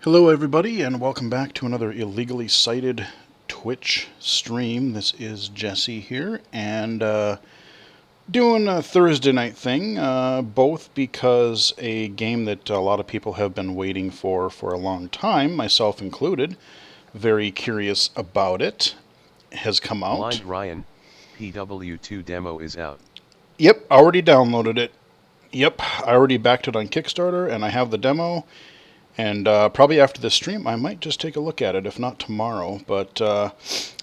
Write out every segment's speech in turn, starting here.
Hello everybody and welcome back to another illegally cited Twitch stream. This is Jesse here and doing a Thursday night thing, both because a game that a lot of people have been waiting for a long time, myself included, very curious about it, has come out. Blind Ryan, PW2 demo is out. Yep, already downloaded it. Yep, I already backed it on Kickstarter and I have the demo. And probably after this stream, I might just take a look at it, if not tomorrow. But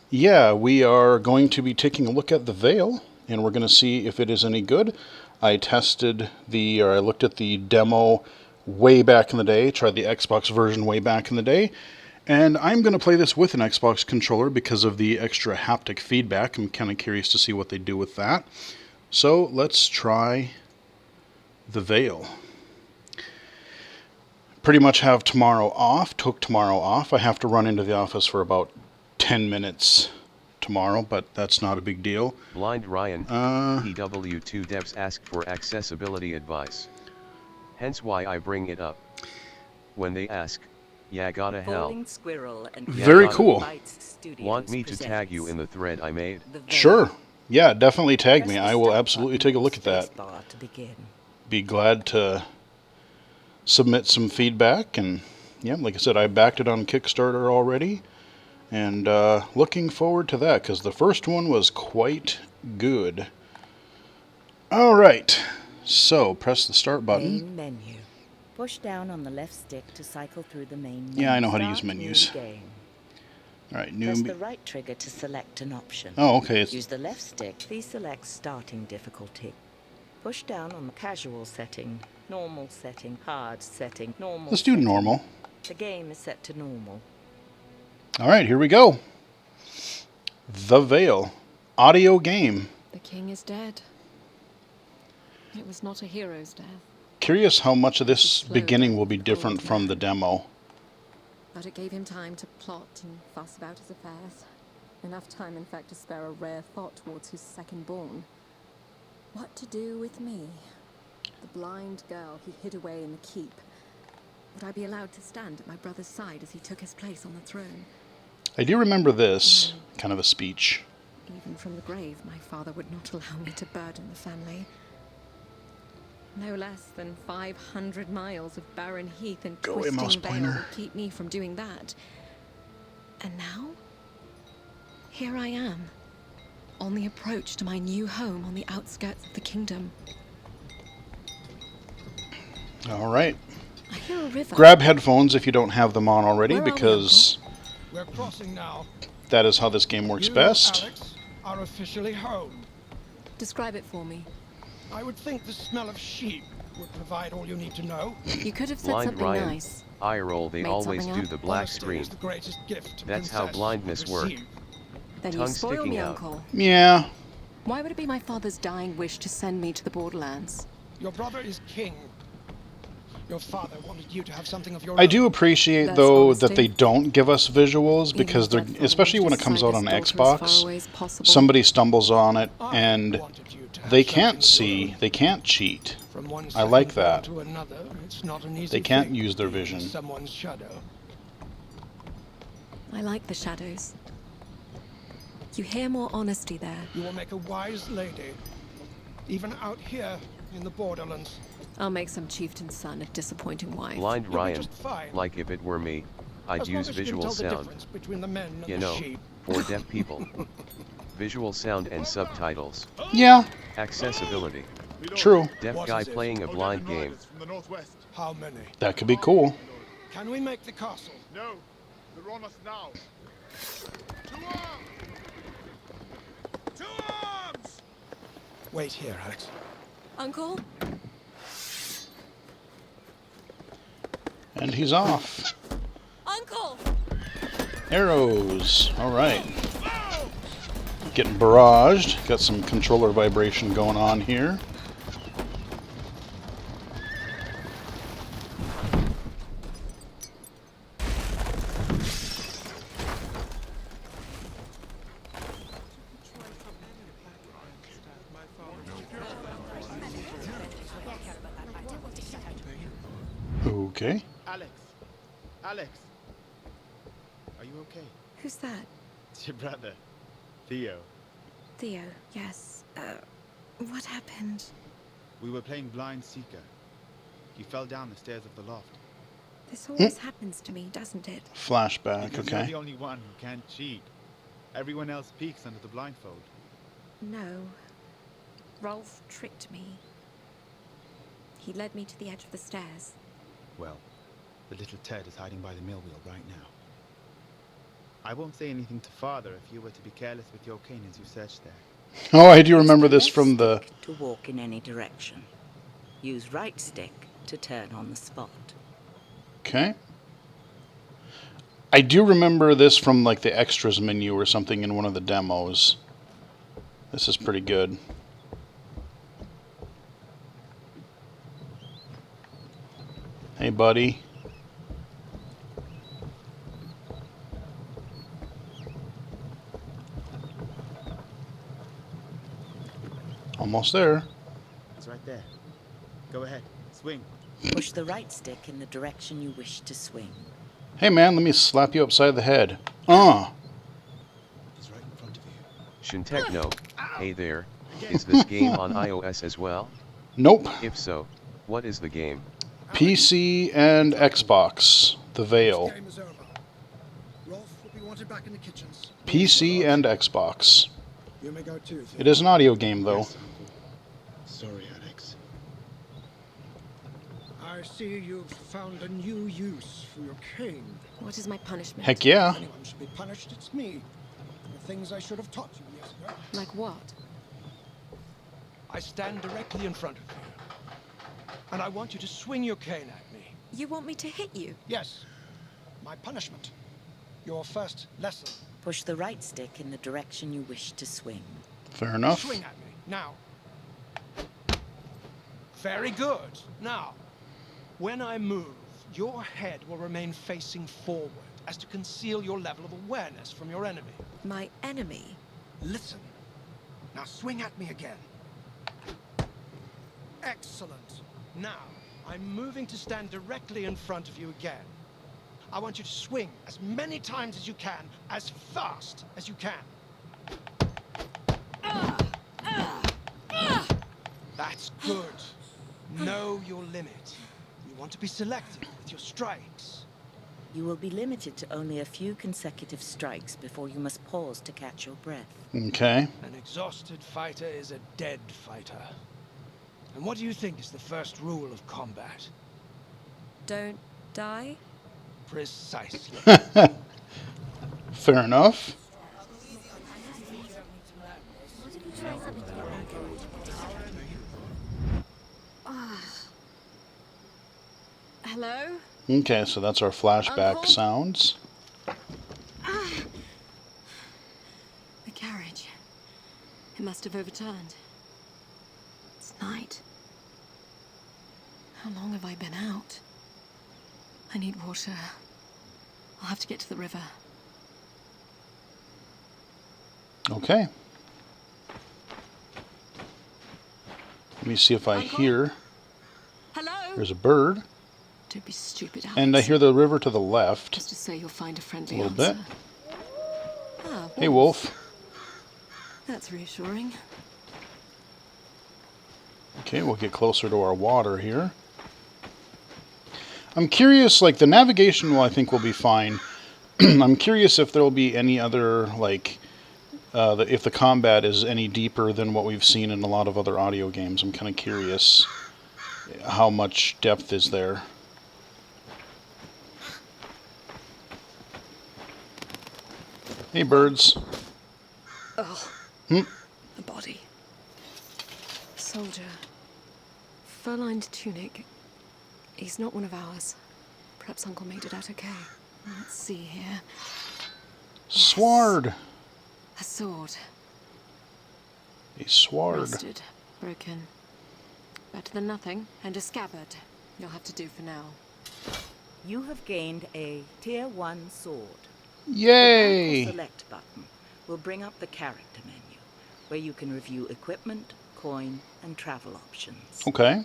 yeah, we are going to be taking a look at the Vale, and we're going to see if it is any good. I looked at the demo way back in the day, tried the Xbox version way back in the day, and I'm going to play this with an Xbox controller because of the extra haptic feedback. I'm kind of curious to see what they do with that. So let's try the Vale. Pretty much have tomorrow off, took tomorrow off. I have to run into the office for about 10 minutes tomorrow, but that's not a big deal. Blind Ryan, PW2 devs ask for accessibility advice. Hence why I bring it up. When they ask, yeah gotta hell. Very cool. Want me to tag you in the thread I made? Sure. Yeah, definitely tag me. I will absolutely take a look at that. Be glad to submit some feedback, and yeah, like I said, I backed it on Kickstarter already, and looking forward to that because the first one was quite good. All right, so press the start button. Main menu. Push down on the left stick to cycle through the main menu. Yeah, I know how to use menus. All right, press the right trigger to select an option. Oh, okay. Use the left stick. Please select starting difficulty. Push down on the casual setting, normal setting, hard setting, normal. Let's do normal. The game is set to normal. All right, here we go. The Vale, audio game. The king is dead. It was not a hero's death. Curious how much of this beginning will be different from the demo. But it gave him time to plot and fuss about his affairs. Enough time, in fact, to spare a rare thought towards his second-born. What to do with me? The blind girl he hid away in the keep. Would I be allowed to stand at my brother's side as he took his place on the throne? I do remember this, kind of a speech. Even from the grave, my father would not allow me to burden the family. No less than 500 miles of barren heath and twisting vale would keep me from doing that. And now? Here I am, on the approach to my new home on the outskirts of the kingdom. All right. I hear a river. Grab headphones if you don't have them on already, because we're crossing now. That is how this game works best. Alex, are officially home. Describe it for me. I would think the smell of sheep would provide all you need to know. You could have said Blind something Ryan, nice. Eye roll, they always do the black Honesty screen. is the greatest gift That's how blindness works. Then Tongue you spoil sticking me, out. Uncle. Yeah. Why would it be my father's dying wish to send me to the borderlands? Your brother is king. Your father wanted you to have something of your own. I do appreciate, though, that they don't give us visuals, because they're, especially when it comes out on Xbox, somebody stumbles on it and they can't see, they can't cheat. I like that. They can't use their vision. Someone's shadow. I like the shadows. You hear more honesty there. You will make a wise lady, even out here in the borderlands. I'll make some chieftain's son a disappointing wife. Blind Ryan, like if it were me, I'd use visual sound. You know, for deaf people. Visual sound and subtitles. Yeah. Accessibility. True. Deaf guy playing a blind game. How many? That could be cool. Can we make the castle? No. They're on us now. To arms! To arms! Wait here, Alex. Uncle? And he's off. Uncle! Arrows. All right. Getting barraged. Got some controller vibration going on here. Okay. Alex, Alex! Are you okay? Who's that? It's your brother, Theo. Theo, yes. What happened? We were playing Blind Seeker. He fell down the stairs of the loft. This always happens to me, doesn't it? Flashback, Because you're okay. the only one who can't cheat. Everyone else peeks under the blindfold. No. Rolf tricked me. He led me to the edge of the stairs. Well, the little Ted is hiding by the mill wheel right now. I won't say anything to Father if you were to be careless with your cane as you search there. Oh, I do remember Use this left from the... stick to walk in any direction. Use right stick to turn on the spot. Okay. I do remember this from like the extras menu or something in one of the demos. This is pretty good. Hey, buddy. Almost there. It's right there. Go ahead. Swing. Push the right stick in the direction you wish to swing. Hey, man, let me slap you upside the head. He's right in front of you. Shintechno, hey there, is this game on iOS as well? Nope. If so, what is the game? PC and Xbox. The Vale. This game is over. Rolf will be wanted back in the kitchens. PC and Xbox. You may go too. It is an audio game, though. Yes, Uncle. Sorry, Alex. I see you've found a new use for your cane. What is my punishment? Heck yeah. If anyone should be punished, it's me. The things I should have taught you years ago. Like what? I stand directly in front of you. And I want you to swing your cane at me. You want me to hit you? Yes. My punishment. Your first lesson. Push the right stick in the direction you wish to swing. Fair enough. Swing at me. Now. Very good. Now, when I move, your head will remain facing forward as to conceal your level of awareness from your enemy. My enemy? Listen. Now swing at me again. Excellent. Now, I'm moving to stand directly in front of you again. I want you to swing as many times as you can, as fast as you can. That's good. Know your limit. You want to be selective with your strikes. You will be limited to only a few consecutive strikes before you must pause to catch your breath. Okay. An exhausted fighter is a dead fighter. And what do you think is the first rule of combat? Don't die? Precisely. Fair enough. Hello? Okay, so that's our flashback Uncle? sounds. The carriage. It must have overturned. It's night. How long have I been out? I need water. I'll have to get to the river. Okay. Let me see if I Uncle? hear. Hello? There's a bird. Don't be stupid, Alex. And I hear the river to the left. Just to say you'll find a friendly A little answer. bit. Ah, Hey, Wolf. That's reassuring. Okay, we'll get closer to our water here. I'm curious, like, the navigation I think will be fine. I'm curious if there will be any other, like, if the combat is any deeper than what we've seen in a lot of other audio games. I'm kind of curious how much depth is there. Hey, birds. Oh. Hmm? A body. Soldier. Fur-lined tunic. He's not one of ours. Perhaps Uncle made it out okay. Let's see here. Sword. A sword. A sword. Rusted. Broken. Better than nothing. And a scabbard. You'll have to do for now. You have gained a Tier 1 sword. Yay! The back or select button will bring up the character menu, where you can review equipment, coin, and travel options. Okay.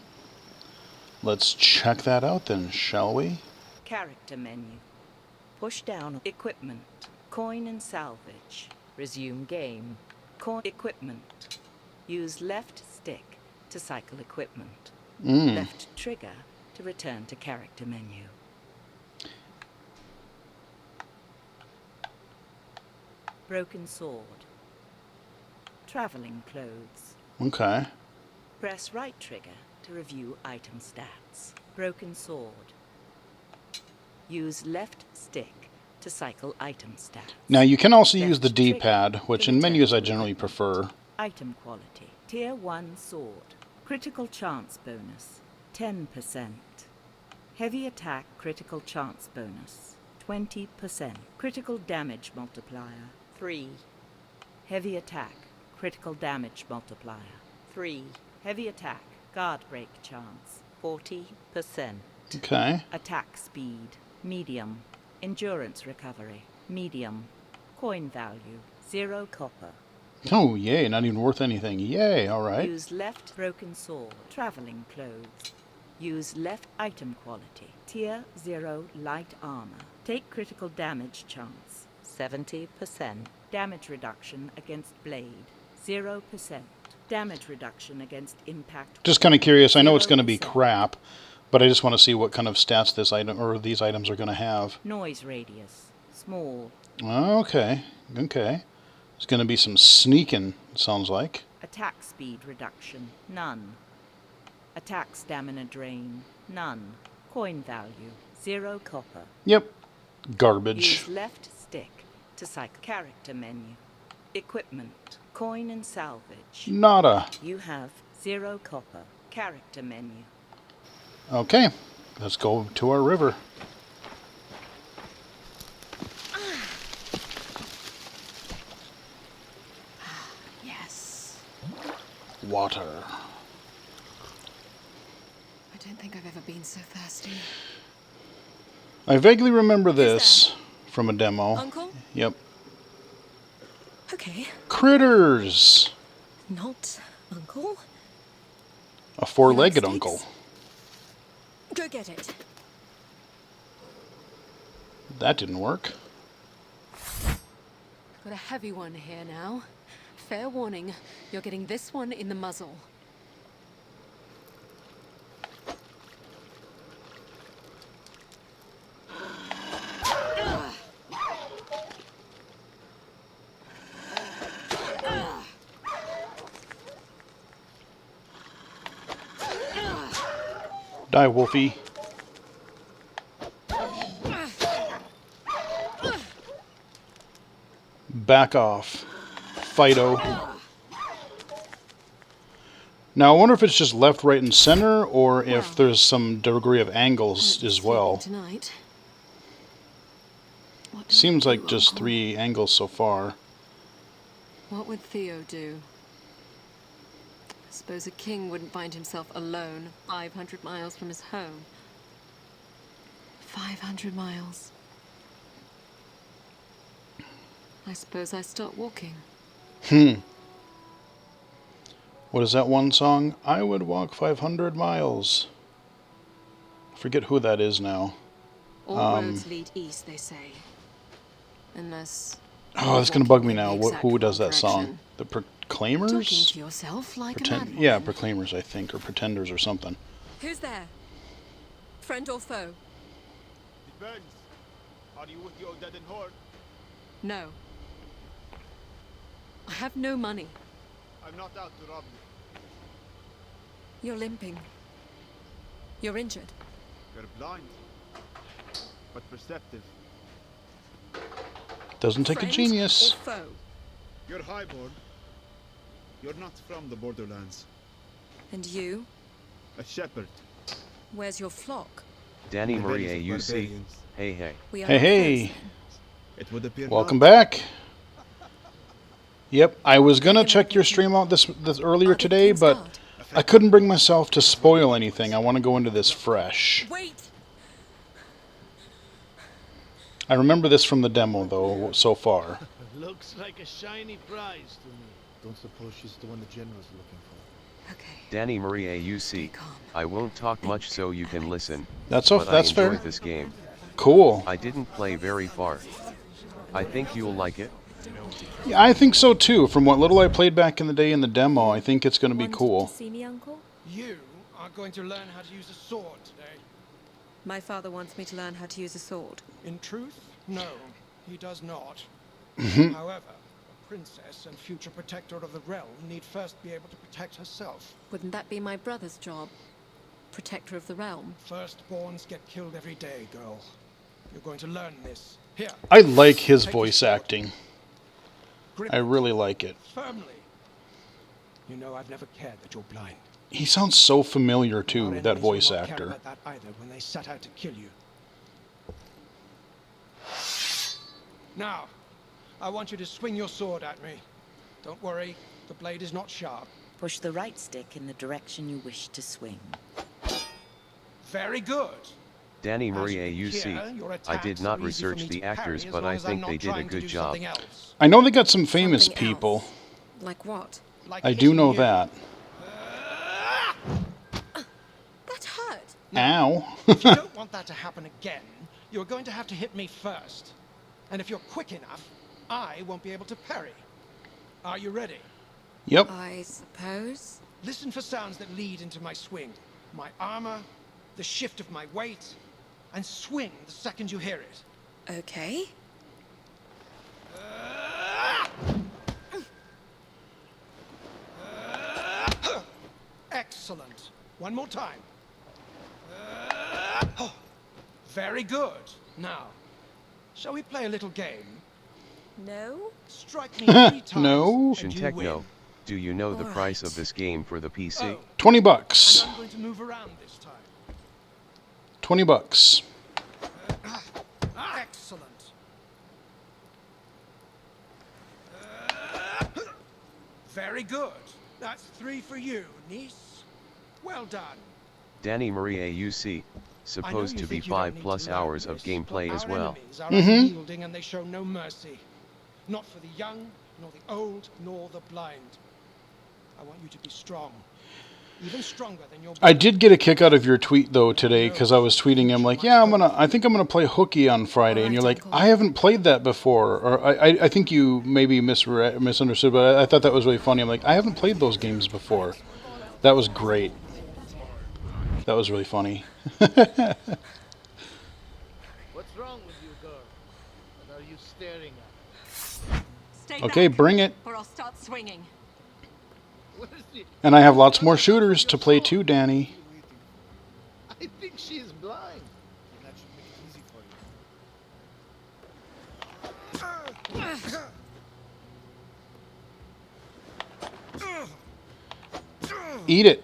Let's check that out then, shall we? Character menu. Push down. Equipment. Coin and salvage. Resume game. Coin. Equipment. Use left stick to cycle equipment. Left trigger to return to character menu. Broken sword. Traveling clothes. Okay. Press right trigger to review item stats. Broken sword. Use left stick to cycle item stats. Now you can also use the Left trigger D-pad, which to in return menus to I generally equipment. prefer. Item quality. Tier 1 sword. Critical chance bonus. 10%. Heavy attack critical chance bonus. 20%. Critical damage multiplier. 3. Heavy attack critical damage multiplier. 3. Heavy attack guard break chance. 40%. Okay. Attack speed. Medium. Endurance recovery. Medium. Coin value. 0 copper. Oh, yay, not even worth anything. Yay, alright. Use left broken sword. Traveling clothes. Use left item quality. Tier 0 light armor. Take critical damage chance. 70%. Damage reduction against blade. 0%. Damage reduction against impact. Just kind of curious. I know it's going to be 0%. crap, but I just want to see what kind of stats this item or these items are going to have. Noise radius. Small. Okay. Okay. There's going to be some sneaking, it sounds like. Attack speed reduction. None. Attack stamina drain. None. Coin value. 0 copper. Yep. Garbage. Use left stick to cycle character menu. Equipment. Coin and salvage. Nada. You have 0 copper. Character menu. Okay. Let's go to our river. Yes. Water. I don't think I've ever been so thirsty. I vaguely remember this from a demo. Uncle? Yep. Okay. Critters. Not Uncle. A four-legged Sticks? uncle. Go get it. That didn't work. Got a heavy one here now. Fair warning, you're getting this one in the muzzle. Die, Wolfie. Back off. Fido. Now, I wonder if it's just left, right, and center, or if there's some degree of angles as well. Tonight. What do Seems we like do, just Uncle? 3 angles so far. What would Theo do? I suppose a king wouldn't find himself alone, 500 miles from his home. 500 miles. I suppose I start walking. What is that one song? I would walk 500 miles. I forget who that is now. All roads lead east, they say. Unless... Oh, that's going to bug me now. Who does that song? The Proclaimers? Talking to yourself like a madwoman. Yeah, Proclaimers, I think, or Pretenders or something. Who's there? Friend or foe? Depends. Are you with your dead and horde? No. I have no money. I'm not out to rob you. You're limping. You're injured. You're blind, but perceptive. Doesn't take a Friend genius. or foe? You're highborn. You're not from the borderlands. And you? A shepherd. Where's your flock? Danny The Marie village of AUC. barbarians. Hey hey. We are Hey, not hey. friends, then. It would appear Welcome not. back. Yep, I was going to check your stream out this earlier Are the today, King's but Guard? I couldn't bring myself to spoil anything. I want to go into this fresh. Wait! I remember this from the demo, though, so far. Looks like a shiny prize to me. Don't suppose she's the one the general's looking for. Okay. Danny Marie AUC. Stay calm. I won't talk much so you can listen. That's but that's I enjoy fair. this game. Cool. I didn't play very far. I think you'll like it. Yeah, I think so too. From what little I played back in the day in the demo, I think it's going to be cool. To see me, Uncle? You are going to learn how to use a sword today. My father wants me to learn how to use a sword. In truth, no, he does not. However, a princess and future protector of the realm need first be able to protect herself. Wouldn't that be my brother's job? Protector of the realm? Firstborns get killed every day, girl. You're going to learn this. Here. I like his Take voice sword. acting. Grip I it really like it. firmly. You know I've never cared that you're blind. He sounds so familiar Our too, that enemies voice will not care actor. about that either when they set out to kill you. Now, I want you to swing your sword at me. Don't worry, the blade is not sharp. Push the right stick in the direction you wish to swing. Very good. Danny As Maria you can hear, UC. your I did attacks not are easy for research me the to actors, parry as but long I as I'm think not they did a trying to good do job. something else. I know they got some famous Something people. else. Like what? Like I do hitting know you. that. That hurt. Ow. If you don't want that to happen again, you're going to have to hit me first. And if you're quick enough, I won't be able to parry. Are you ready? Yep. I suppose. Listen for sounds that lead into my swing. My armor, the shift of my weight, and swing the second you hear it. Okay. Excellent. One more time. Very good. Now, shall we play a little game? No? Strike me 3 times No. and you Shintechno, win. do you know the price of Alright. this game for the PC? Oh, 20 and bucks. I'm going to move around this time. 20 bucks. Excellent. Very good. That's 3 for you, niece. Well done. Danny Maria UC. I know Supposed you to be think you don't 5+ need to learn hours of this, gameplay but as our well. enemies are unyielding and they show no mercy. Not for the young, nor the old, nor the blind. I want you to be strong. Even stronger than your I did get a kick out of your tweet though today because I was tweeting him like, yeah, I think I'm gonna play Hooky on Friday, and you're like, Uncle. I haven't played that before, or I think you maybe misunderstood, but I thought that was really funny. I'm like, I haven't played those games before. That was great. That was really funny. What's wrong with you, girl? What are you staring at? Stay Okay, back, bring it. or I'll start swinging. What is it? And I have lots more shooters to play too, Danny. I think she's blind. That should make it easy for you. Eat it.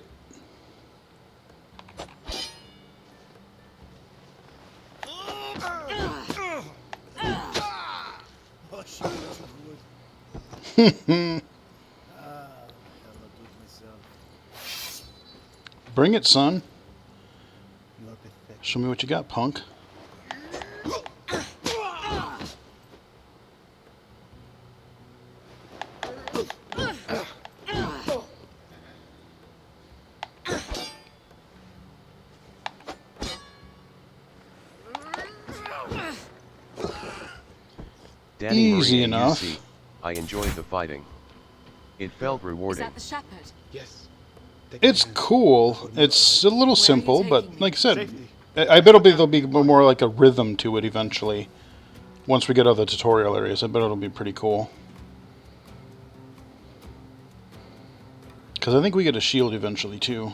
Oh, she looks good. I'll do it myself. Bring it, son. You are pathetic. Show me what you got, punk. Danny Easy Maria enough. UC. I enjoyed the fighting. It felt Is rewarding. that the shepherd? Yes. It's cool. It's a little simple, but taking me? like I said, Safety. I bet there'll be more like a rhythm to it eventually. Once we get out of the tutorial areas, I bet it'll be pretty cool. Because I think we get a shield eventually too.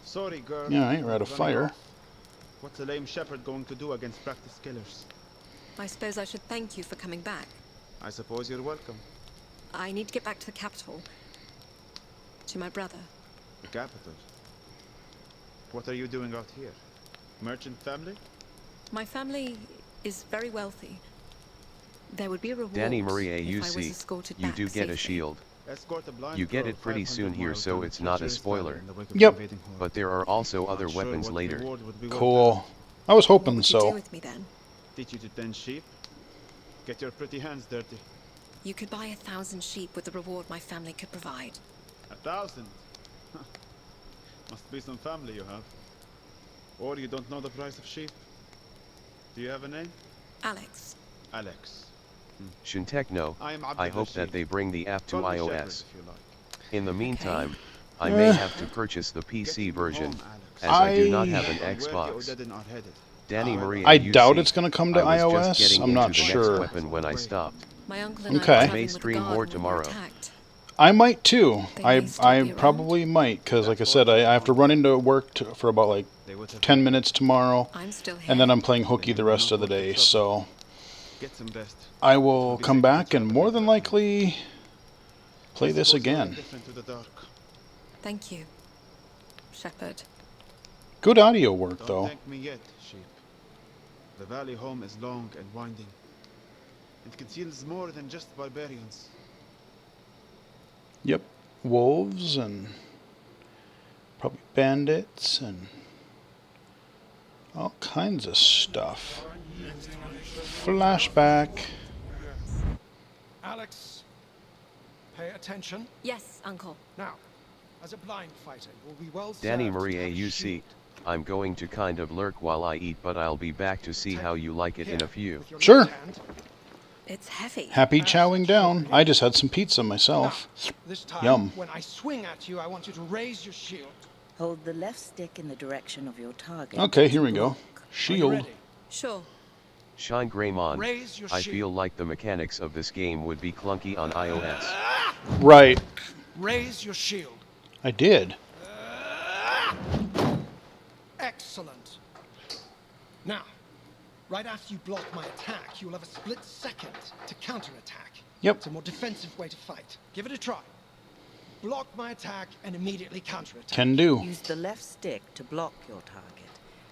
Sorry, girl. Yeah, I ain't out of Running fire. off. What's a lame shepherd going to do against practice killers? I suppose I should thank you for coming back. I suppose you're welcome. I need to get back to the capital. To my brother. The capital. What are you doing out here? Merchant family? My family is very wealthy. There would be a reward Danny Maria if I was UC. escorted You back do get a safely. shield. Escort a blind You get girl it pretty 500 soon here, miles so down it's not a treacherous spoiler. valley in the wake of the Yep. invading horde. But there are also other Not sure weapons what later. reward would be worth Cool. I was What hoping would you do so. with me then? that. Teach you to tend sheep. Get your pretty hands dirty. You could buy 1,000 sheep with the reward my family could provide. 1,000? Must be some family you have. Or you don't know the price of sheep? Do you have a name? Alex. Alex. Shintechno, I hope that they bring the app to Call me Shepherd iOS. if you like. In the meantime, I Okay. may have to purchase the PC Getting version, home, Alex. as I do not I- have an Where the Xbox. Odin are headed. Danny Maria I UC, doubt it's going to come to I was just iOS. getting I'm into not the sure. next weapon when I stopped. My uncle and Okay. I I were may traveling with the stream guard more when we were tomorrow. attacked. I might too. They may stop I you around. probably might, because like I said, I have to run into work for about like They would have 10 minutes tomorrow, I'm still here. and then I'm playing hooky the rest of the day, so Get some rest. I will come back and more than likely play this again. Different to the dark. Thank you, Shepherd. Good audio work, Don't though. thank me yet, sheep. The valley home is long and winding. It conceals more than just barbarians. Yep. Wolves and probably bandits and all kinds of stuff. Flashback. Alex, pay attention. Yes, Uncle. Now, as a blind fighter, you will be well Danny served to Maria have a UC, shield. I'm going to kind of lurk while I eat, but I'll be back to see how you like it in a few. With your Sure. left hand. It's heavy. Happy chowing down. I just had some pizza myself. This time, Yum. when I swing at you, I want you to raise your shield. Hold the left stick in the direction of your target. Okay, to here we go. block. Are you Shield. ready? Sure. Shine Greymon, Raise your I shield. feel like the mechanics of this game would be clunky on iOS. Right. Raise your shield. I did. Excellent. Now, right after you block my attack, you'll have a split second to counterattack. Yep. It's a more defensive way to fight. Give it a try. Block my attack and immediately counterattack. Can do. Use the left stick to block your target.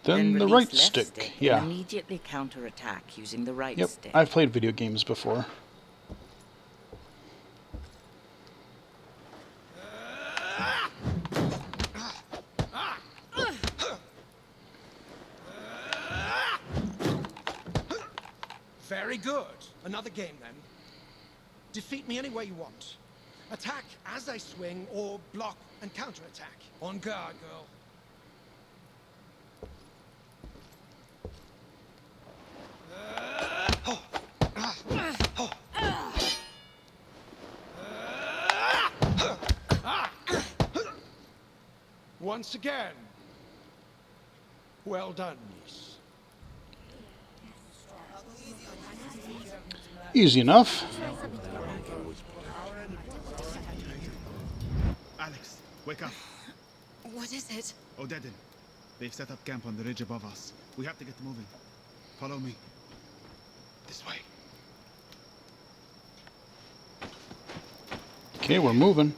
Then the release right left stick. and Yeah. immediately counterattack using the right Yep. stick. I've played video games before. Very good. Another game then. Defeat me any way you want. Attack as I swing or block and counterattack. On guard, girl. Once again. Well done, niece. Easy enough. Alex, wake up. What is it? Odin. They've set up camp on the ridge above us. We have to get moving. Follow me. This way. Okay, we're moving.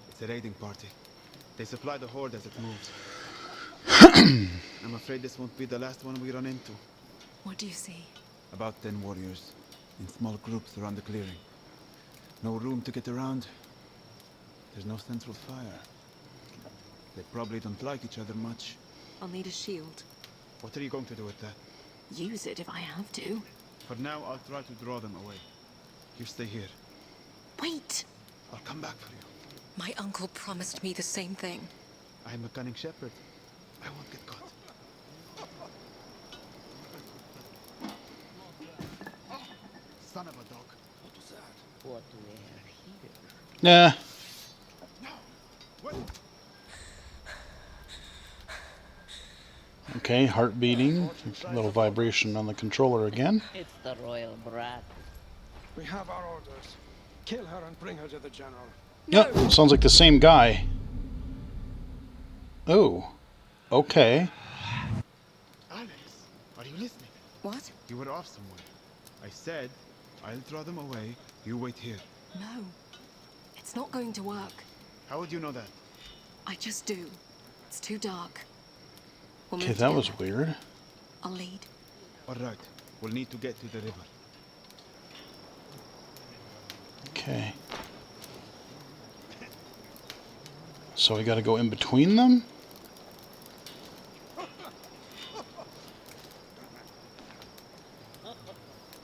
It's a raiding party. They supply the horde as it moves. I'm afraid this won't be the last one we run into. What do you see? About 10 warriors, in small groups around the clearing. No room to get around. There's no central fire. They probably don't like each other much. I'll need a shield. What are you going to do with that? Use it if I have to. For now, I'll try to draw them away. You stay here. Wait! I'll come back for you. My uncle promised me the same thing. I'm a cunning shepherd. I won't get caught. Son of a dog. What was that? What do we have here? Nah. What? Okay, heart beating. A little vibration on the controller again. It's the royal brat. We have our orders. Kill her and bring her to the general. Yep, sounds like the same guy. Oh. Okay. Alex, are you listening? What? You were off somewhere. I said, I'll draw them away. You wait here. No. It's not going to work. How would you know that? I just do. It's too dark. We'll Okay, move that was together. weird. I'll lead. All right. We'll need to get to the river. Okay. So we gotta go in between them?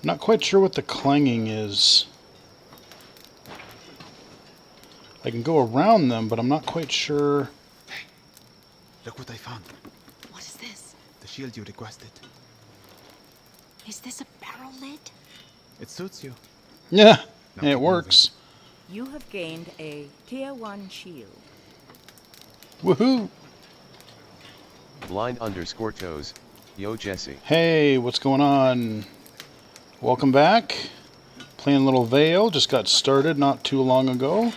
Not quite sure what the clanging is. I can go around them, but I'm not quite sure Look what I found. What is this? The shield you requested. Is this a barrel lid? It suits you. Yeah, Now it keep works. You have gained a Tier 1 shield. Woohoo! Blind_toes. Yo Jesse. Hey, what's going on? Welcome back. Playing a little Vale. Just got started not too long ago.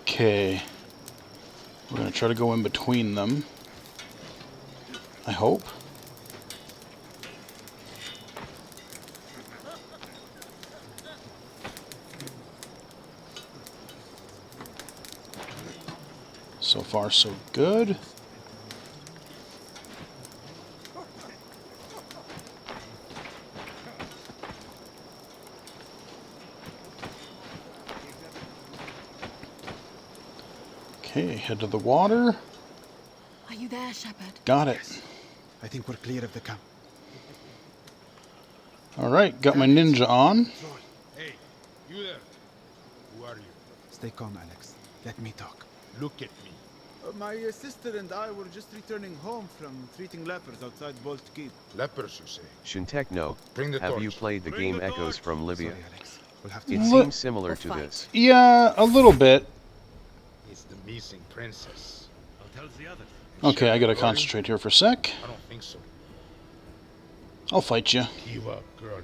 Okay. We're going to try to go in between them. I hope. So far, so good. Okay, head to the water. Are you there, Shepherd? Got it. Yes. I think we're clear of the camp. Alright, got my ninja on. Hey, you there. Who are you? Stay calm, Alex. Let me talk. Look at me. My sister and I were just returning home from treating lepers outside Bolt Keep. Lepers, you say? Shintekno, Bring the have torch. you played the Bring game the Echoes torch. from Libya? Sorry, Alex. We'll have to... It Li- seems similar Or to fight. this. Yeah, a little bit. It's the missing princess. I'll tell the others. Okay, I gotta Shepard, concentrate here for a sec. I don't think so. I'll fight you. Give up, girl.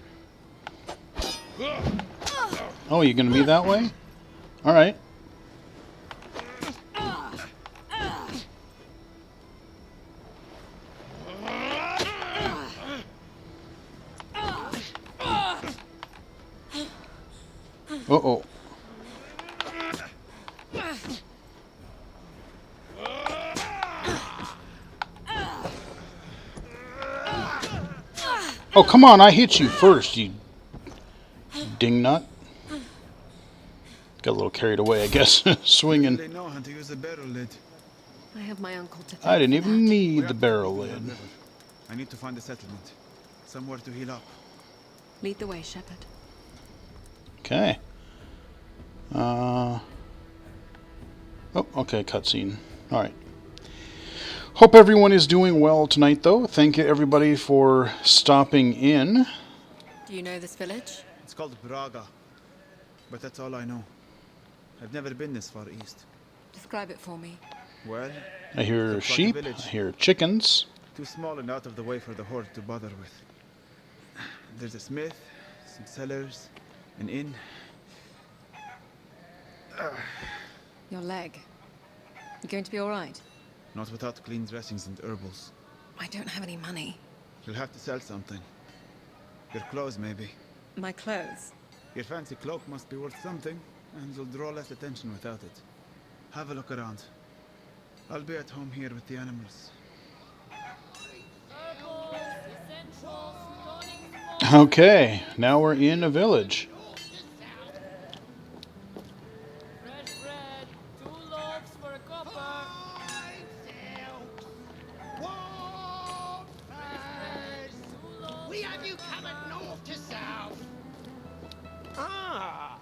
Oh, you're gonna be that way? Alright. Uh-oh. Oh, come on, I hit you first, you dingnut. Got a little carried away, I guess, swinging. They know how to use a barrel lid. I have my uncle to thank I didn't for even that. need We the have to barrel go to the lid. river. I need to find a settlement. Somewhere to heal up. Lead the way, Shepherd. Okay. Oh, okay, cutscene. Alright. Hope everyone is doing well tonight, though. Thank you, everybody, for stopping in. Do you know this village? It's called Braga. But that's all I know. I've never been this far east. Describe it for me. Well, I hear looks like a sheep. village. I hear chickens. Too small and out of the way for the horde to bother with. There's a smith, some cellars, an inn. Your leg. You going to be all right? Not without clean dressings and herbals. I don't have any money. You'll have to sell something. Your clothes, maybe. My clothes. Your fancy cloak must be worth something, and you'll draw less attention without it. Have a look around. I'll be at home here with the animals. Okay, now we're in a village. Fresh bread, 2 loaves for a copper. We have you coming north to south. Ah,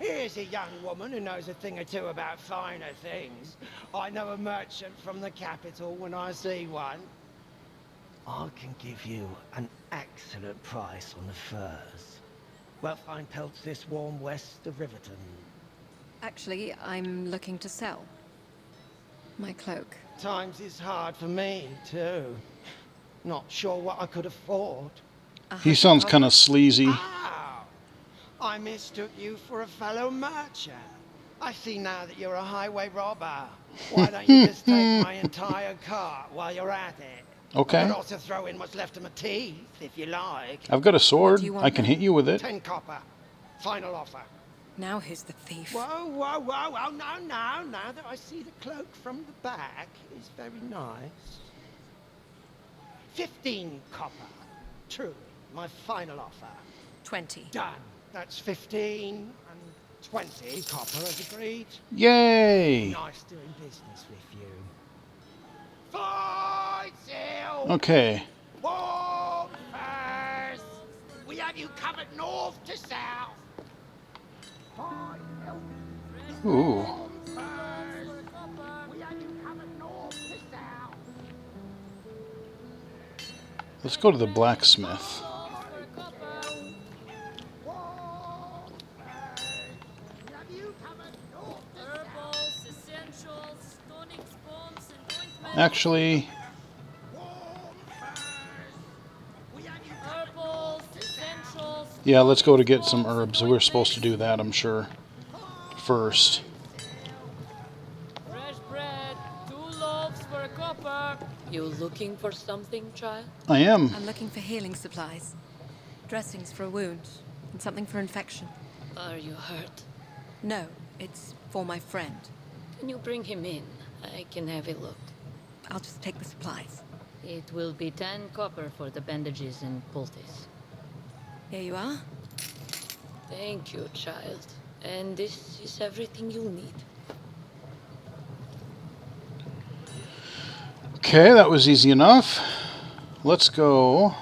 here's a young woman who knows a thing or two about finer things. I know a merchant from the capital when I see one. I can give you an excellent price on the furs. Well, fine pelts this warm west of Riverton. Actually, I'm looking to sell. My cloak. Times is hard for me, too. Not sure what I could afford. He sounds kind of sleazy. Oh, I mistook you for a fellow merchant. I see now that you're a highway robber. Why don't you just take my entire cart while you're at it? Okay. I could also throw in what's left of my teeth, if you like. I've got a sword. do you want I can then? hit you with it. 10 copper. Final offer. Now who's the thief? Whoa, whoa, whoa, whoa, no. Now that I see the cloak from the back, it's very nice. 15 copper. Truly, my final offer. 20. Done. That's 15 and 20 copper as agreed. Yay! Nice doing business with you. Fight, Seal! Okay. Warm fast! you covered north to south? Ooh. We had you covered north to south. Let's go to the blacksmith. Herbals, essentials, tonics, bombs, and ointments. Actually, Herbals, essentials. yeah, let's go to get some herbs. We're supposed to do that, I'm sure, first. Fresh bread, 2 loaves for a copper. You looking for something, child? I am. I'm looking for healing supplies. Dressings for a wound, and something for infection. Are you hurt? No, it's for my friend. Can you bring him in? I can have a look. I'll just take the supplies. It will be 10 copper for the bandages and poultice. Here you are. Thank you, child. And this is everything you'll need. Okay, that was easy enough. Let's go.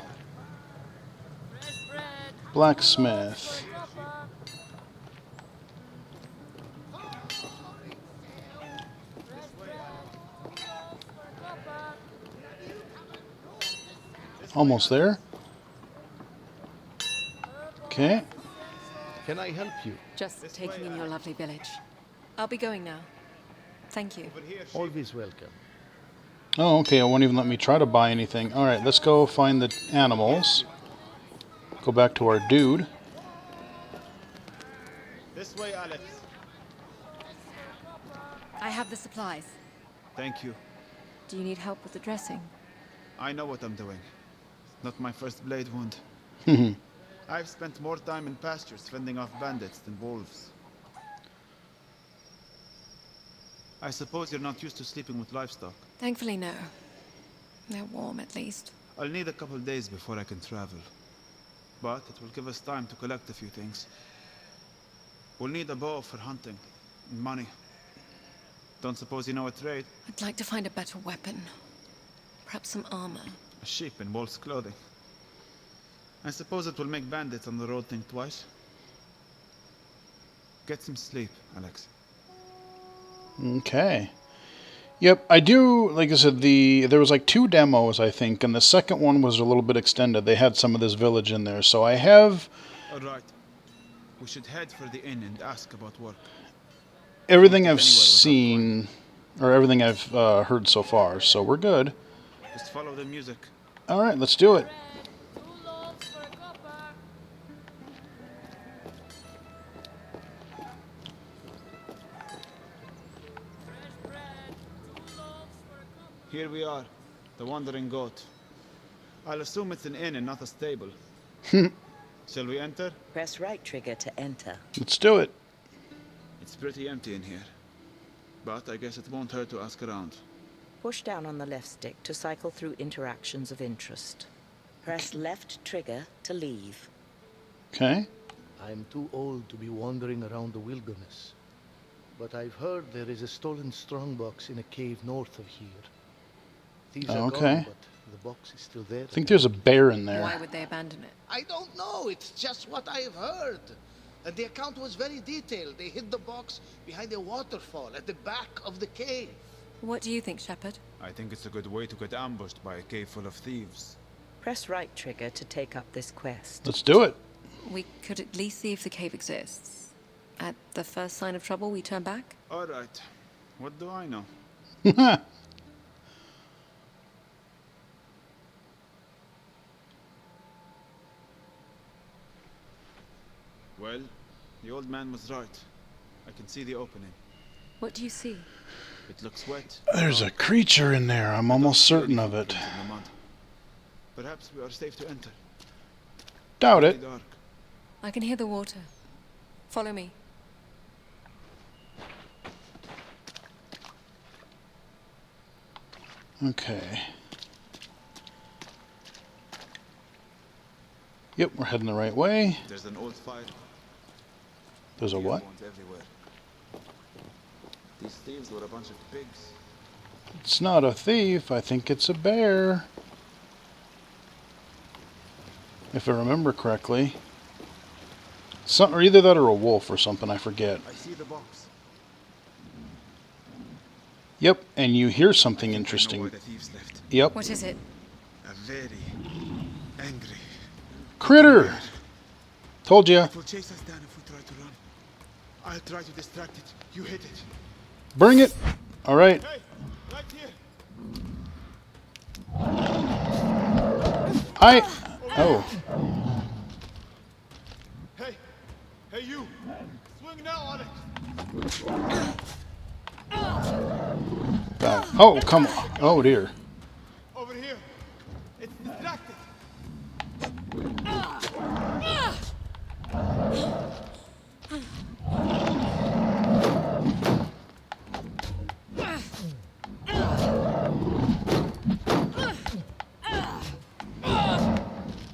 Fresh bread, Blacksmith. copper. Almost there. Okay. Can I help you? Just taking in your lovely village. I'll be going now. Thank you. Always welcome. Oh, okay, it won't even let me try to buy anything. Alright, let's go find the animals. Go back to our dude. This way, Alex. I have the supplies. Thank you. Do you need help with the dressing? I know what I'm doing. Not my first blade wound. I've spent more time in pastures fending off bandits than wolves. I suppose you're not used to sleeping with livestock. Thankfully, no. They're warm, at least. I'll need a couple days before I can travel. But it will give us time to collect a few things. We'll need a bow for hunting, and money. Don't suppose you know a trade? I'd like to find a better weapon. Perhaps some armor. A sheep in wolf's clothing. I suppose it will make bandits on the road think twice. Get some sleep, Alex. Okay. Yep, I do, like I said, there was like 2 demos, I think, and the second one was a little bit extended. They had some of this village in there, so I have Alright. We should head for the inn and ask about work. everything I've seen, or everything I've heard so far, so we're good. Just follow the music. Alright, let's do it. 2 loaves for a copper. Fresh bread, 2 loaves for a copper. Here we are, the Wandering Goat. I'll assume it's an inn and not a stable. Shall we enter? Press right trigger to enter. Let's do it. It's pretty empty in here. But I guess it won't hurt to ask around. Push down on the left stick to cycle through interactions of interest. Press left trigger to leave. Okay. I'm too old to be wandering around the wilderness. But I've heard there is a stolen strongbox in a cave north of here. Thieves are Okay. gone, but the box is still there. I think there's a bear in there. Why would they abandon it? I don't know. It's just what I've heard. And the account was very detailed. They hid the box behind a waterfall at the back of the cave. What do you think, Shepard? I think it's a good way to get ambushed by a cave full of thieves. Press right trigger to take up this quest. Let's do it. We could at least see if the cave exists. At the first sign of trouble, we turn back? Alright. What do I know? Well, the old man was right. I can see the opening. What do you see? It looks wet. There's a creature in there. I'm almost certain of it. In the mud. Perhaps we are safe to enter. Doubt it. Dark. I can hear the water. Follow me. Okay. Yep, we're heading the right way. There's an old fire. There's a what? Ones everywhere. These thieves were a bunch of pigs. It's not a thief. I think it's a bear. If I remember correctly. Or either that or a wolf or something, I forget. I see the box. Yep, and you hear something I know interesting. why the thieves left. Yep. What is it? A very angry Critter! bear. Told ya. It will chase us down if we try to run. I'll try to distract it. You hit it. Bring it. All right. Hey, right here. Oh. Hey, you. Swing now, Alex. Back. Oh, come on. Oh, dear. Over here. It's distracted.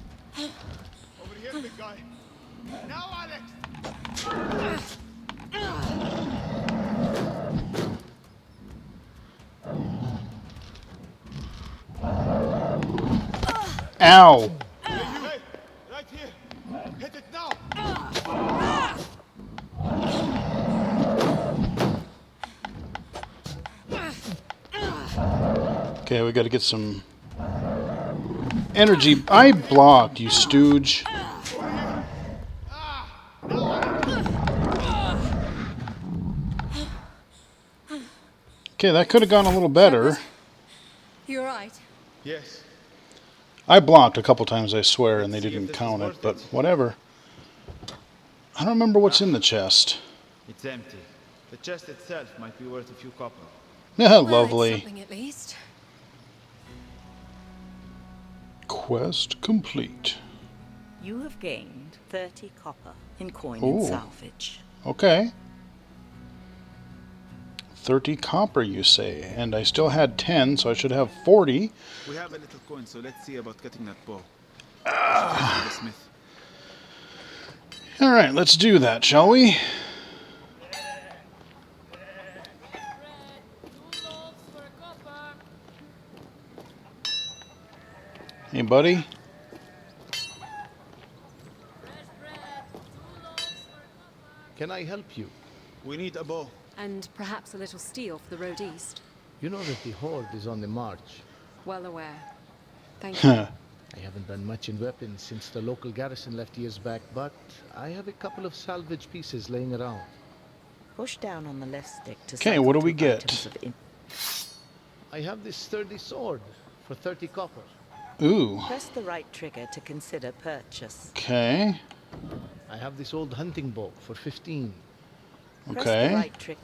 Over here, big guy. Now, Alex. Ow. Hey, right here. Hit it now. Okay, we got to get some energy. I blocked, you stooge. Okay, that could have gone a little better. You're right. Yes. I blocked a couple times, I swear, and they didn't count it, but whatever. I don't remember what's in the chest. It's empty. The chest itself might be worth a few copper. Yeah, Well, lovely. it's something at least. Quest complete. You have gained 30 copper in coin Ooh. and salvage. Okay. 30 copper, you say, and I still had 10, so I should have 40. We have a little coin, so let's see about getting that bow. The smith. All right, let's do that, shall we? Hey, buddy. Can I help you? We need a bow. And perhaps a little steel for the road east. You know that the Horde is on the march. Well aware. Thank you. I haven't done much in weapons since the local garrison left years back, but I have a couple of salvage pieces laying around. Push down on the left stick to Okay, cycle what do to we get? items of I have this sturdy sword for 30 copper. Ooh. Press the right trigger to consider purchase. Okay. I have this old hunting bow for 15. Press the Okay. right trigger.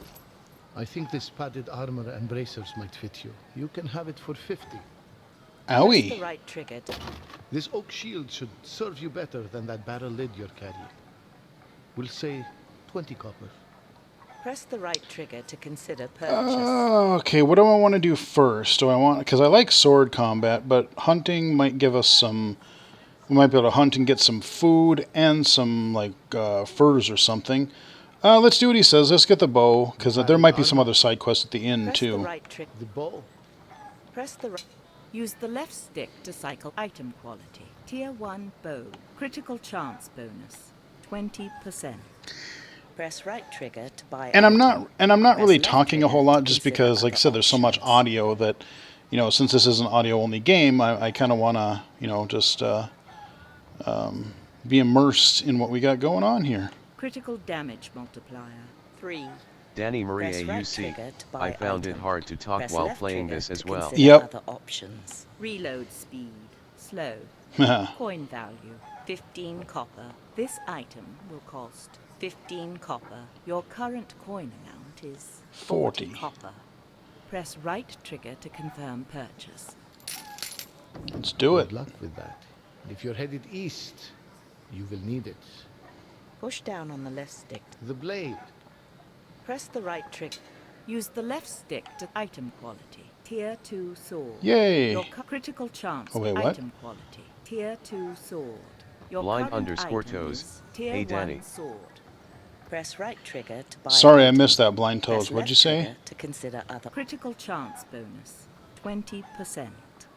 I think this padded armor and bracers might fit you. You can have it for 50. Press Owie. the right trigger to... This oak shield should serve you better than that barrel lid you're carrying. We'll say 20 copper. Press the right trigger to consider purchase. Okay, what do I want to do first? Do I want... Because I like sword combat, but hunting might give us some... We might be able to hunt and get some food and some, like, furs or something. Let's do what he says. Let's get the bow, because there might be some other side quests at the end, Press too. the right trigger. The bow. Press the right... Use the left stick to cycle item quality. Tier 1 bow. Critical chance bonus. 20%. Press right trigger to buy And I'm item. not Press really left talking a trigger whole to lot, just consider because, like I other said, there's so much options. audio that, you know, since this is an audio-only game, I kind of want to, you know, just be immersed in what we got going on here. Critical damage multiplier. 3. Danny Maria Press right UC. trigger to buy I found it item. hard to talk Press while left playing trigger this as to well. consider Yep. other options. Reload speed. Slow. Coin value. 15 copper. This item will cost 15 copper. Your current coin amount is 40 copper. Press right trigger to confirm purchase. Let's do it. Good luck with that. If you're headed east, you will need it. Push down on the left stick. The blade. Press the right trigger. Use the left stick to item quality. Tier 2 sword. Yay. Your critical chance. Oh, wait, what? Item quality. Tier 2 sword. Your Blind current underscore item toes. is Tier Hey, 1 Danny. sword. Press right trigger to buy Sorry, I item. missed that, Blind Press Toes. What'd left you say? trigger to consider other. Critical chance bonus. 20%.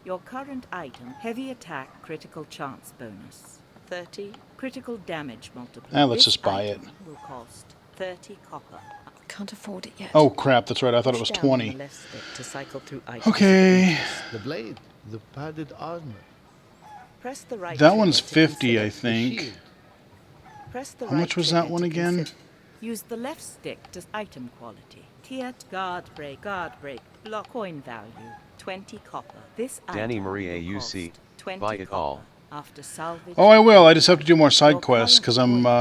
Your current item, heavy attack critical chance bonus. 30. Critical damage multiplier. Let's just buy it. Will cost 30 copper. Can't afford it yet. Oh crap, that's right. I thought it was Push down on 20. the left stick to cycle through items. Okay. The blade, the padded armor. Press the right That one's trigger to 50, I consider. think. Press the How right much was trigger that one to again? consider. Use the left stick to item quality. Tiered guard break, block coin value, 20 copper. This Danny item Marie will AUC, cost 20 buy it all. copper after salvage. Oh, I will. I just have to do more side quests because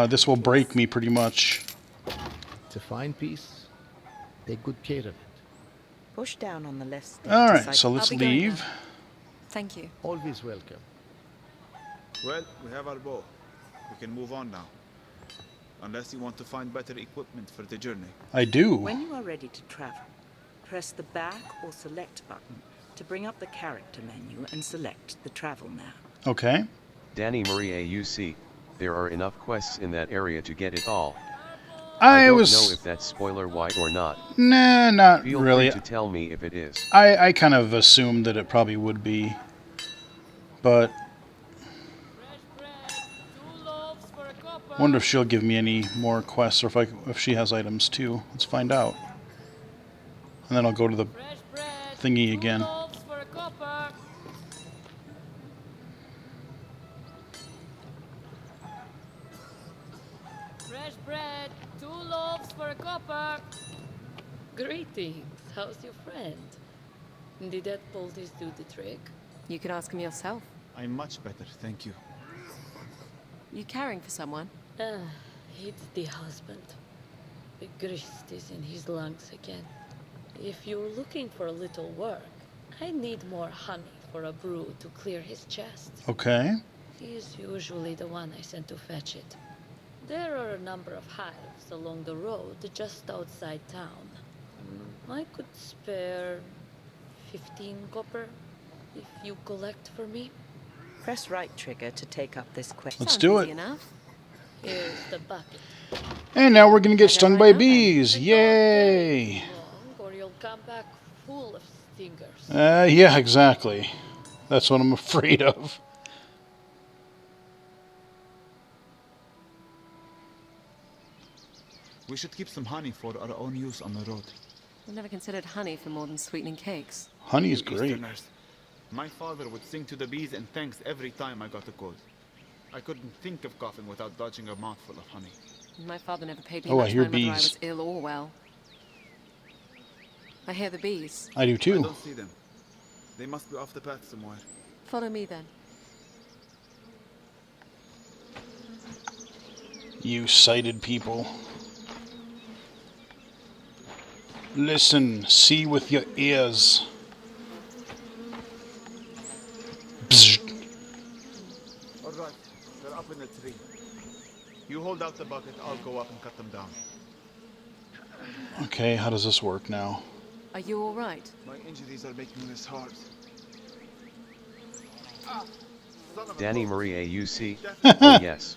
this will break me pretty much. It's a fine piece. Take good care of it. Push down on the left stick. All to right, cycle. so let's I'll be going leave. now. Thank you. Always welcome. Well, we have our bow. We can move on now. Unless you want to find better equipment for the journey. I do. When you are ready to travel, press the back or select button to bring up the character menu and select the travel map. Okay. Danny Marie AUC, there are enough quests in that area to get it all. I don't was... know if that's spoiler wide or not. Nah, not Feel really. free to tell me if it is. I kind of assumed that it probably would be. But... wonder if she'll give me any more quests, or if she has items too. Let's find out. And then I'll go to the thingy again. Fresh bread, 2 loaves for a copper. Greetings. How's your friend? Did that poultice do the trick? You could ask him yourself. I'm much better, thank you. You caring for someone? It's the husband. The grist is in his lungs again. If you're looking for a little work, I need more honey for a brew to clear his chest. Okay. He's usually the one I send to fetch it. There are a number of hives along the road just outside town. I could spare 15 copper if you collect for me. Press right trigger to take up this quest. Let's do it. Easy enough. Here's the bucket. And now we're going to get stung by bees. Yay! Or you'll come back full of stingers. Yeah, exactly. That's what I'm afraid of. We should keep some honey for our own use on the road. I've never considered honey for more than sweetening cakes. Honey's great. Easterners. My father would sing to the bees and thanks every time I got a cold. I couldn't think of coughing without dodging a mouthful of honey. My father never paid me Oh, I much hear mind whether I bees. was ill or well. I hear the bees. I do I too. don't see them. They must be off the path somewhere. Follow me then. You sighted people. Listen, see with your ears. Bzz. Alright, they're up in the tree. You hold out the bucket, I'll go up and cut them down. Okay, how does this work now? Are you all right? My injuries are making this hard. Danny Marie AUC, oh yes.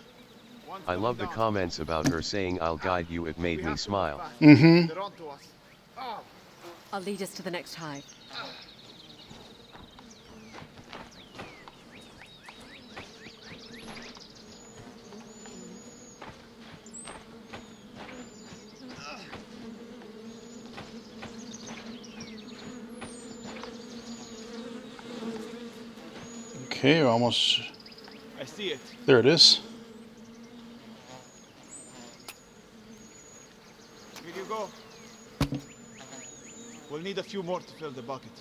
I love the comments about her saying I'll guide you, it made me smile. Mm-hmm. They're onto us. I'll lead us to the next hive. Okay, we're almost... I see it. There it is. Here you go. We'll need a few more to fill the bucket.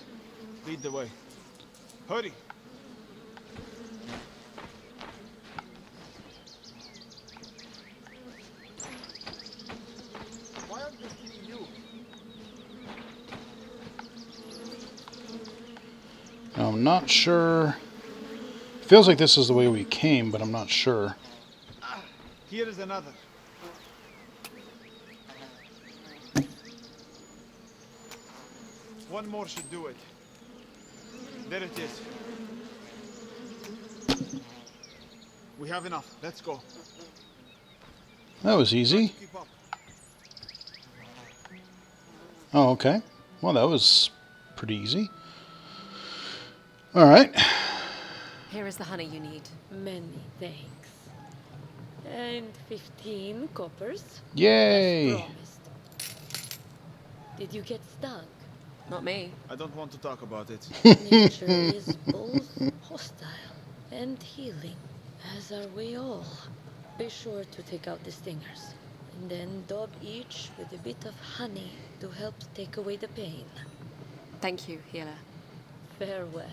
Lead the way. Hurry! Why aren't they seeing you? I'm not sure. Feels like this is the way we came, but I'm not sure. Here is another. One more should do it. There it is. We have enough. Let's go. That was easy. Keep up. Oh, okay. Well, that was pretty easy. All right. Here is the honey you need. Many thanks. And 15 coppers. Yay! As promised. Did you get stung? Not me. I don't want to talk about it. Nature is both hostile and healing, as are we all. Be sure to take out the stingers, and then daub each with a bit of honey to help take away the pain. Thank you, healer. Farewell.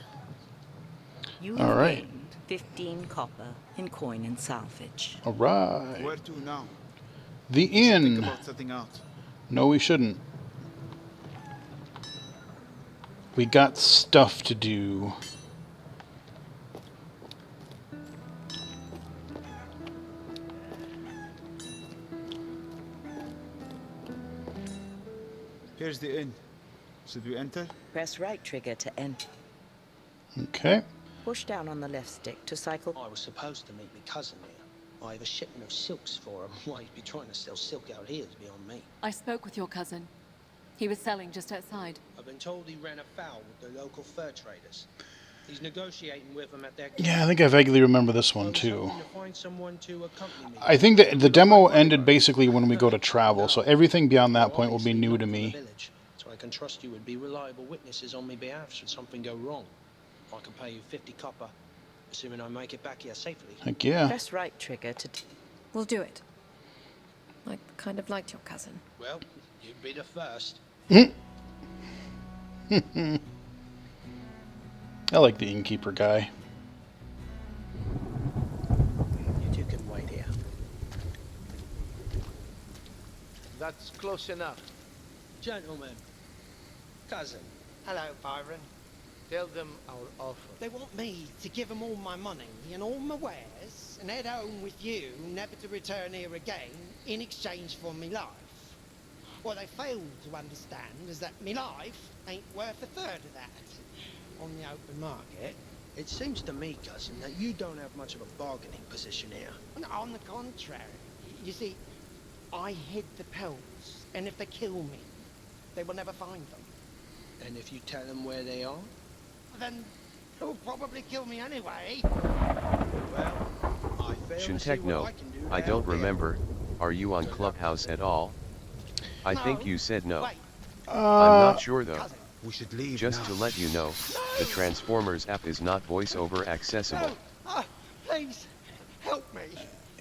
You All have right. gained 15 copper in coin and salvage. All right. Where to now? The We should think inn. about setting out. No, we shouldn't. We got stuff to do. Here's the inn. Should we enter? Press right trigger to enter. Okay. Push down on the left stick to cycle. I was supposed to meet my cousin here. I have a shipment of silks for him. Why he'd be trying to sell silk out here is beyond me. I spoke with your cousin. He was selling just outside. I've been told he ran afoul with the local fur traders. He's negotiating with them at their Yeah, I think I vaguely remember this one I was too. hoping to find someone to accompany me. I think that the demo ended basically when we go to travel, so everything beyond that point will be new to me. So I can trust you would be reliable witnesses on my behalf should something go wrong. I can pay you 50 copper, assuming I make it back here safely. Heck yeah. Press right trigger to... We'll do it. I kind of liked your cousin. Well, you'd be the first. I like the innkeeper guy. You two can wait here. That's close enough. Gentlemen, cousin. Hello, Byron. Tell them our offer. They want me to give them all my money and all my wares and head home with you, never to return here again, in exchange for me life. What they fail to understand is that me life ain't worth a third of that on the open market. It seems to me, cousin, that you don't have much of a bargaining position here. No, on the contrary. You see, I hid the pelts, and if they kill me, they will never find them. And if you tell them where they are? Then they'll probably kill me anyway. Well, I fail to see what Shintechno, I can do. I don't remember. Are you on Clubhouse at all? I think you said no. I'm not sure though. We should leave Just now. to let you know, the Transformers app is not voiceover accessible. Please, help me.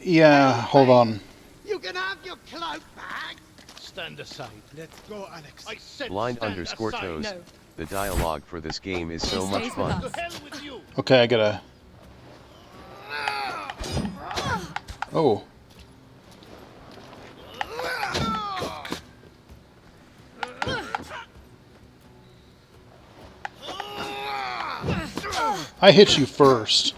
Yeah, hold on. You can have your cloak back. Stand aside. Let's go, Alex. I said Blind stand underscore aside. toes. No. The dialogue for this game is so much fun. To hell with you. Okay, I gotta... Oh. I hit you first.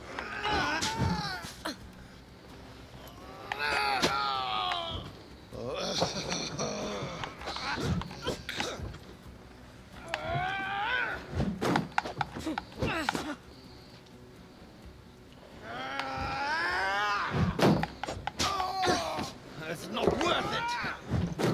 It's not worth it.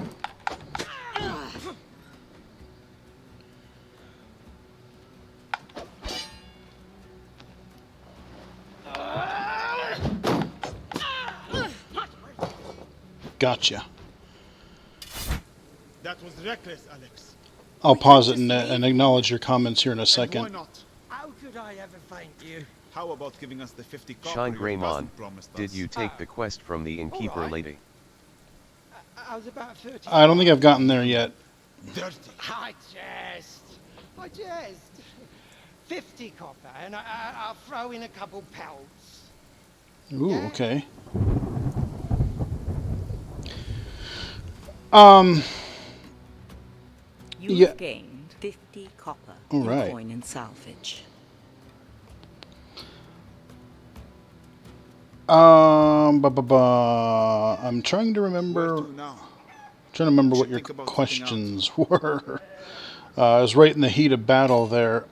Gotcha. That was reckless, Alex. I'll pause it and acknowledge your comments here in a And why second. not? How could I ever thank you? How about giving us the 50 copper Shine your Greymon, cousin promised did us? you take the quest from the innkeeper alright. lady? I was about 30. I don't think I've gotten there yet. Dirty. I jest. 50 copper, and I'll throw in a couple pelts. Ooh, Yeah. okay. You've Yeah. gained 50 copper All in right. coin and salvage. I'm trying to remember. Where to now? Trying to remember We what should your think about questions were. I was right in the heat of battle there.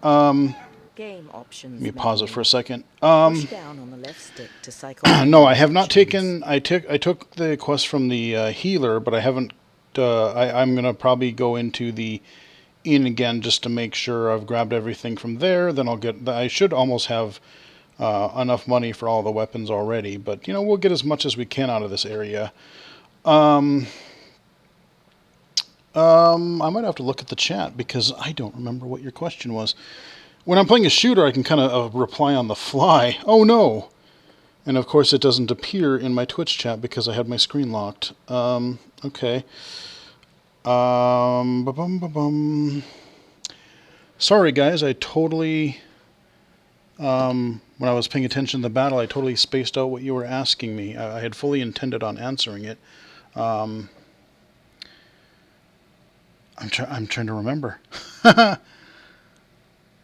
Game options. Let me pause it menu. for a second. Push down on the left stick to cycle. No, I have not options. taken. I took the quest from the healer, but I haven't. I'm gonna probably go into the inn again just to make sure I've grabbed everything from there. Then I'll get. I should almost have enough money for all the weapons already. But, we'll get as much as we can out of this area. I might have to look at the chat because I don't remember what your question was. When I'm playing a shooter, I can kind of reply on the fly. Oh no! And of course it doesn't appear in my Twitch chat because I had my screen locked. Okay. Sorry guys, I totally... when I was paying attention to the battle, I totally spaced out what you were asking me. I had fully intended on answering it. I'm trying to remember.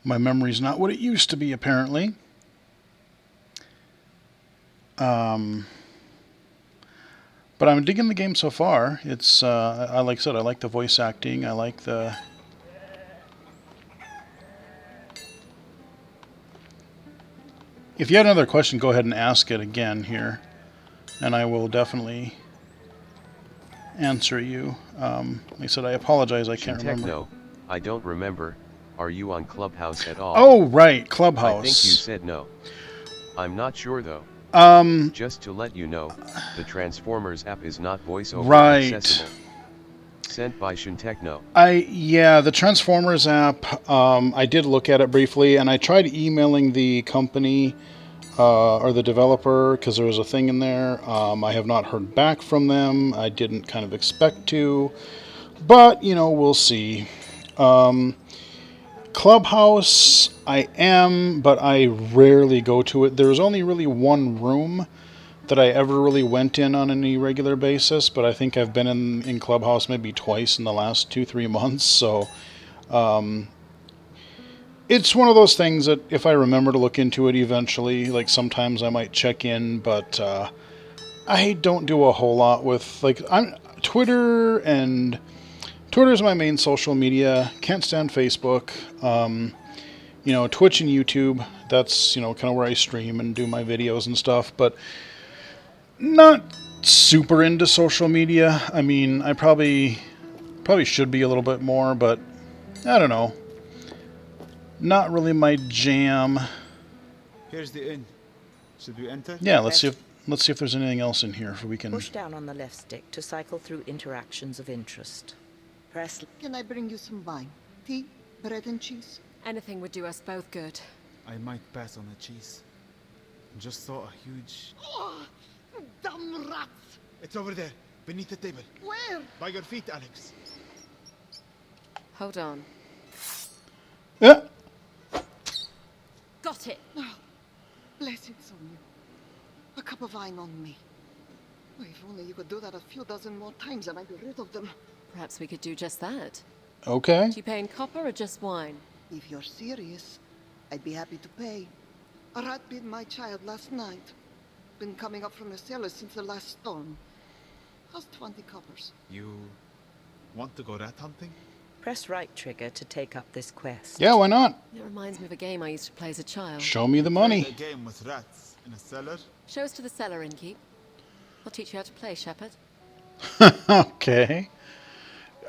My memory's not what it used to be, apparently. But I'm digging the game so far. It's, like I said, I like the voice acting. I like the... If you had another question, go ahead and ask it again here. And I will definitely answer you. Like I said, I apologize, I can't remember. No, I don't remember. Are you on Clubhouse at all? Oh, right, Clubhouse. I think you said no. I'm not sure though. Just to let you know, the Transformers app is not voiceover accessible. Sent by Shintechno. Yeah, the Transformers app, I did look at it briefly, and I tried emailing the company or the developer because there was a thing in there. I have not heard back from them. I didn't kind of expect to, but, we'll see. Clubhouse, I am, but I rarely go to it. There's only really one room that I ever really went in on any regular basis, but I think I've been in Clubhouse maybe twice in the last 2-3 months, so it's one of those things that if I remember to look into it eventually, like sometimes I might check in, but I don't do a whole lot with, like, Twitter's my main social media. Can't stand Facebook. Twitch and YouTube, that's, kind of where I stream and do my videos and stuff, but not super into social media. I mean, I probably should be a little bit more, but I don't know. Not really my jam. Here's the inn. Should we enter? Yeah, let's see if there's anything else in here we can... Push down on the left stick to cycle through interactions of interest. Press... Can I bring you some wine? Tea? Bread and cheese? Anything would do us both good. I might pass on the cheese. Just saw a huge... Oh, dumb rats! It's over there, beneath the table. Where? By your feet, Alex. Hold on. Yeah. Got it! Oh, blessings on you. A cup of wine on me. Oh, if only you could do that a few dozen more times, I might be rid of them. Perhaps we could do just that. Okay. Do you pay in copper or just wine? If you're serious, I'd be happy to pay. A rat bit my child last night. Been coming up from the cellar since the last storm. How's 20 coppers? You want to go rat hunting? Press right trigger to take up this quest. Yeah, why not? It reminds me of a game I used to play as a child. Show me the money. A game with rats in a cellar? Show us to the cellar, Innkeep. I'll teach you how to play, Shepherd. Okay.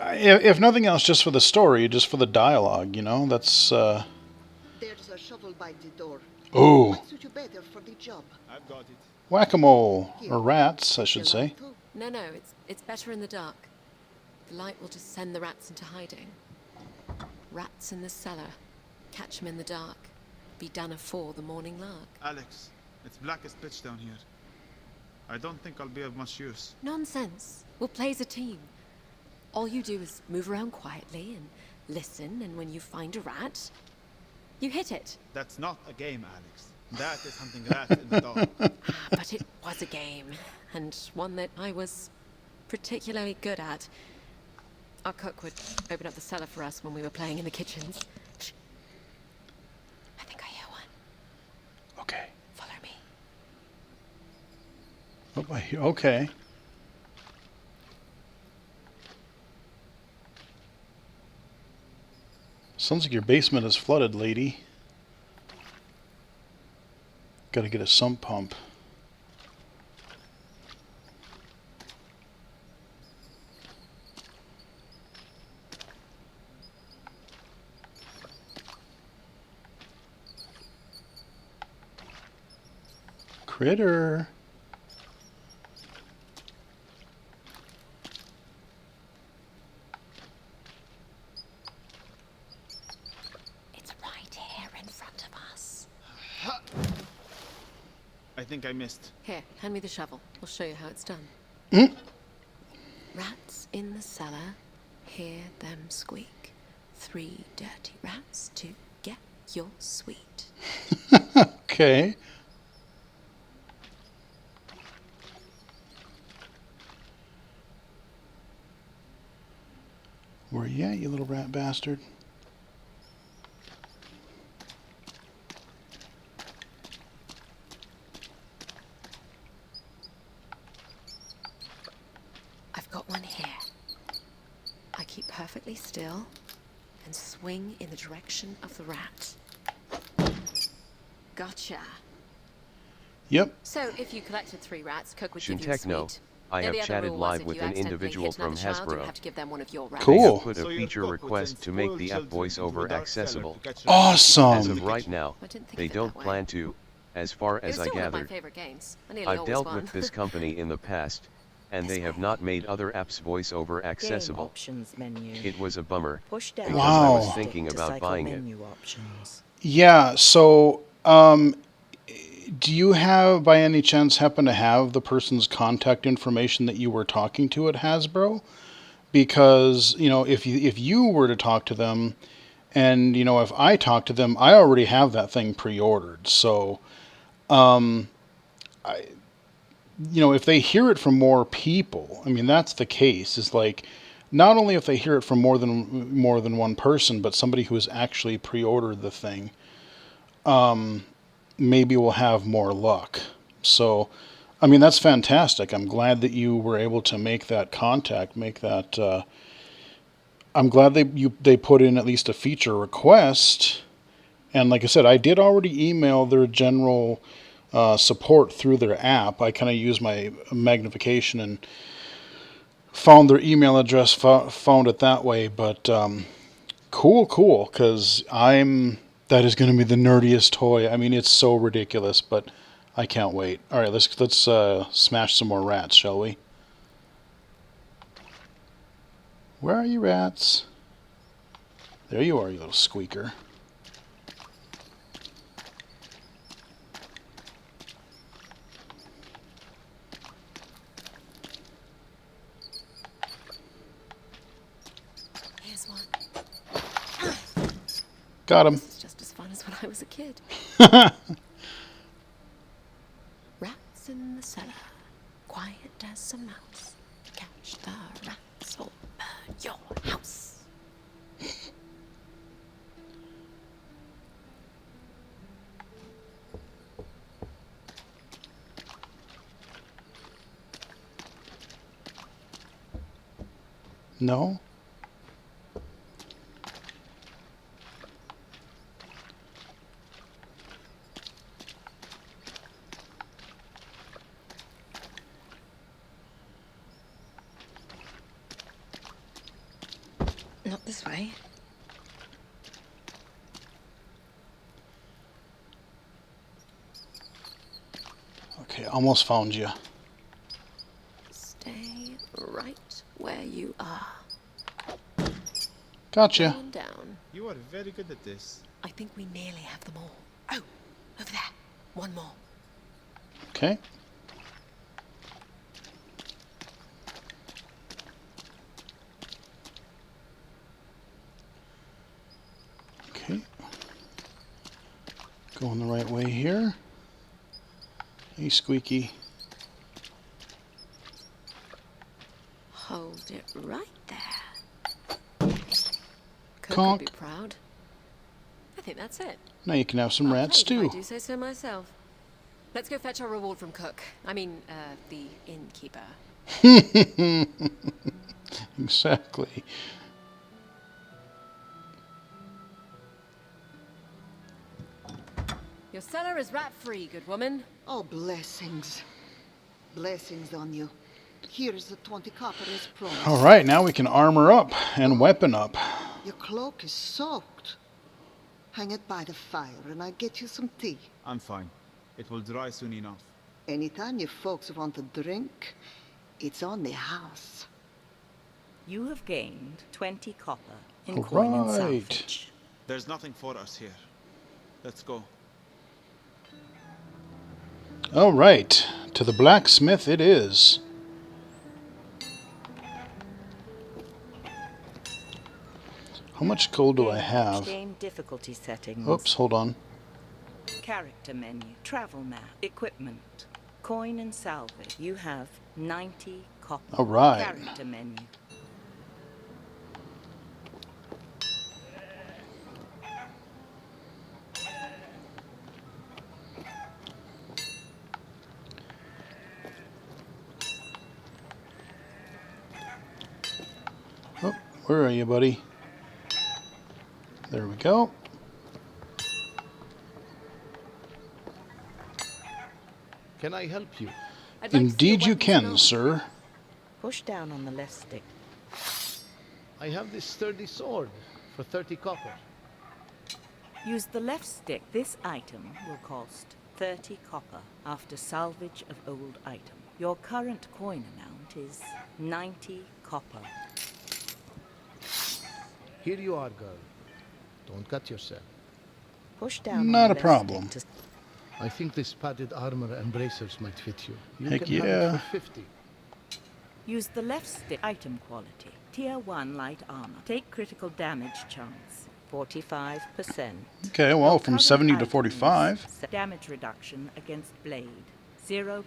If nothing else, just for the story, just for the dialogue, that's... There's a shovel by the door. Ooh. Might suit you better for the job. I've got it. Whack-a-mole. Or rats, I should say. No, it's better in the dark. The light will just send the rats into hiding. Rats in the cellar. Catch them in the dark. Be done afore the morning lark. Alex, it's black as pitch down here. I don't think I'll be of much use. Nonsense. We'll play as a team. All you do is move around quietly and listen, and when you find a rat, you hit it. That's not a game, Alex. That is hunting rats in the dark. But it was a game, and one that I was particularly good at. Our cook would open up the cellar for us when we were playing in the kitchens. Shh. I think I hear one. Okay. Follow me. Oh, okay. Sounds like your basement is flooded, lady. Gotta get a sump pump. Critter. It's right here in front of us. I think I missed. Here, hand me the shovel. I'll show you how it's done. Rats in the cellar, hear them squeak. 3 dirty rats to get your sweet. Okay. Where you at, you little rat bastard? I've got one here. I keep perfectly still and swing in the direction of the rat. Gotcha. Yep. So if you collected 3 rats, Cook would give you a Techno, sweet. I have The other chatted rule was live if with you an accidentally individual hit another from child, you'd Hasbro. have to give them one of your rats. They Cool. have put a feature request to make the app voiceover accessible. Awesome. As of right now, they don't plan to, as far It as was I still one of my gathered. favorite games. I nearly I've always dealt won. with this company in the past, and they have not made other apps voiceover accessible. Options menu. It was a bummer, Push down because I was Wow. thinking to about cycle buying it. menu options. Yeah, so do you have, by any chance, happen to have the person's contact information that you were talking to at Hasbro? Because, you know, if you were to talk to them, and, you know, if I talk to them, I already have that thing pre-ordered. So, you know, if they hear it from more people, I mean, that's the case. Is like, not only if they hear it from more than one person, but somebody who has actually pre-ordered the thing, maybe we'll have more luck. So, I mean, that's fantastic. I'm glad that you were able to make that contact, make that. I'm glad they put in at least a feature request. And like I said, I did already email their general support through their app. I kind of used my magnification and found their email address, found it that way. But cool, because that is going to be the nerdiest toy. I mean, it's so ridiculous, but I can't wait. All right, let's smash some more rats, shall we? Where are you, rats? There you are, you little squeaker. Here's one. Got him. This is just as fun as when I was a kid. Rats in the cellar, quiet as a mouse. Catch the rats or burn your house. No? Not this way. Okay, almost found you. Stay right where you are. Gotcha. Going down. You are very good at this. I think we nearly have them all. Oh, over there. One more. Okay. Okay. Going the right way here. Hey, Squeaky. Hold it right there. Cook Conk. would be proud. I think that's it. Now you can have some rats Played, if too. I do say so myself. Let's go fetch our reward from Cook. I mean, the innkeeper. Exactly. Your cellar is rat-free, good woman. Oh, blessings. Blessings on you. Here's the 20 copper as promised. All right, now we can armor up and weapon up. Your cloak is soaked. Hang it by the fire and I'll get you some tea. I'm fine. It will dry soon enough. Anytime you folks want a drink, it's on the house. You have gained 20 copper in All coin and right. salvage. There's nothing for us here. Let's go. All right. To the blacksmith it is. How much gold do I have? Game difficulty settings. Oops, hold on. Character menu. Travel map. Equipment. Coin and salvage. You have 90 copper. All right. Character menu. Oh, where are you, buddy? There we go. Can I help you? Indeed you can, sir. Push down on the left stick. I have this sturdy sword for 30 copper. Use the left stick. This item will cost 30 copper after salvage of old item. Your current coin amount is 90 copper. Here you are, girl. Don't cut yourself. Push down. Not a problem. I think this padded armor and bracers might fit you. You Heck can have yeah. it for 50. Use the left stick. Item quality. Tier 1 light armor. Take critical damage chance. 45%. Okay, well, from 70 to 45. Damage reduction against blade. 0%.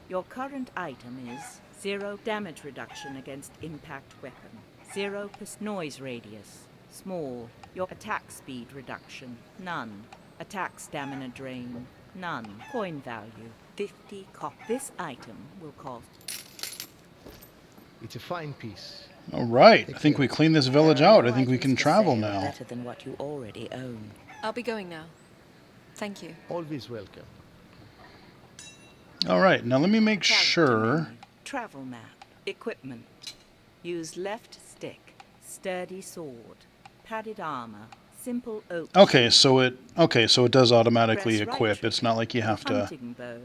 Your current item is 0 damage reduction against impact weapon. 0% noise radius. Small. Your attack speed reduction. None. Attack stamina drain. None. Coin value. 50 copper. This item will cost. It's a fine piece. All right. I think we cleaned this village out. I think we can travel now. Better than what you already own. I'll be going now. Thank you. Always welcome. All right. Now let me make sure. Travel map. Equipment. Use left stick. Sturdy sword. Padded armor. Simple oak. Okay, so it does automatically equip. It's not like you have to. Hunting bow.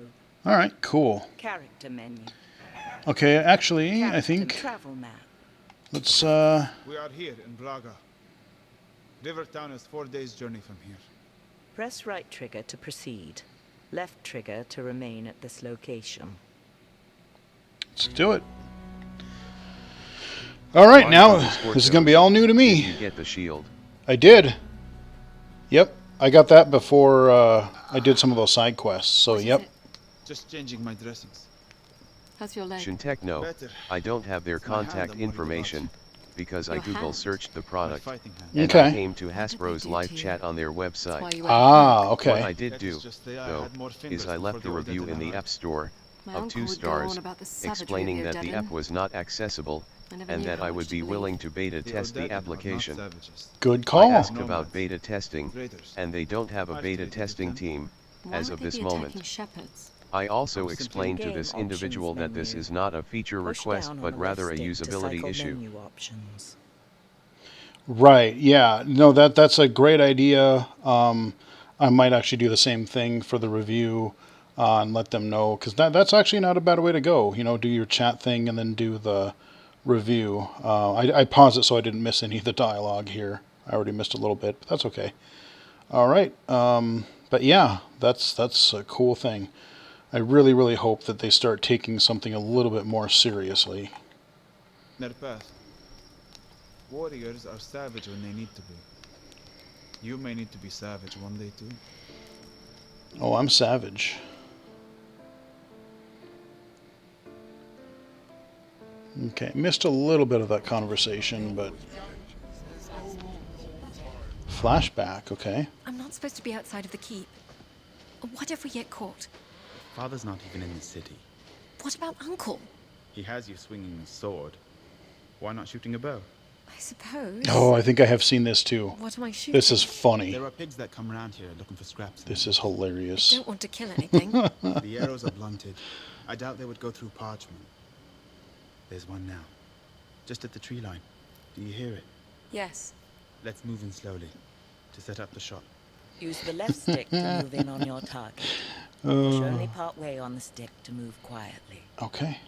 All right, cool. Character menu. Okay, actually, I think Travel map. let's We are here in Braga. Rivertown is 4 days' journey from here. Press right trigger to proceed. Left trigger to remain at this location. let's do it. All right, now this is going to be all new to me. You get the shield. I did. Yep, I got that before I did some of those side quests. So yep. Just changing my dressings. How's your leg? Shintech, no. Better. I don't have their It's my hand contact I'm worried information because I Your Google hand? searched the My product fighting hand. and Okay. I came to Hasbro's do live to you? chat on their That's why website. you Ah, What I okay. did That do, is just the- I though, had more fingers is I to left the forget review that in the heart. App Store My of uncle 2 would go on stars, about the savagery of explaining your that the Devon. app was not accessible I never and knew that how I much would to be believe. willing to beta The test the Odette are not application. savages. Good I call. asked Nomads. about beta testing, Raiders. and they don't have a I'll beta take it testing then. team Why as would of they this be moment. attacking shepherds? I also simply explained to Game this options individual that this menu. is not a feature Push request down on but the rather a left stick to usability cycle issue. menu options. Right. Yeah. No, that's a great idea. I might actually do the same thing for the review and let them know because that's actually not a bad way to go. You know, do your chat thing and then do the review. I paused it so I didn't miss any of the dialogue here. I already missed a little bit, but that's okay. All right. But yeah, that's a cool thing. I really, really hope that they start taking something a little bit more seriously. Nerpath. Warriors are savage when they need to be. You may need to be savage one day too. Oh, I'm savage. Okay, missed a little bit of that conversation, but flashback. Okay. I'm not supposed to be outside of the keep. What if we get caught? Father's not even in the city. What about Uncle? He has you swinging a sword. Why not shooting a bow? I suppose. Oh, I think I have seen this too. What am I shooting? This is funny. There are pigs that come around here looking for scraps. This is hilarious. Don't want to kill anything. The arrows are blunted. I doubt they would go through parchment. There's one now. Just at the tree line. Do you hear it? Yes. Let's move in slowly to set up the shot. Use the left stick to move in on your target. Push only part way on the stick to move quietly. Okay.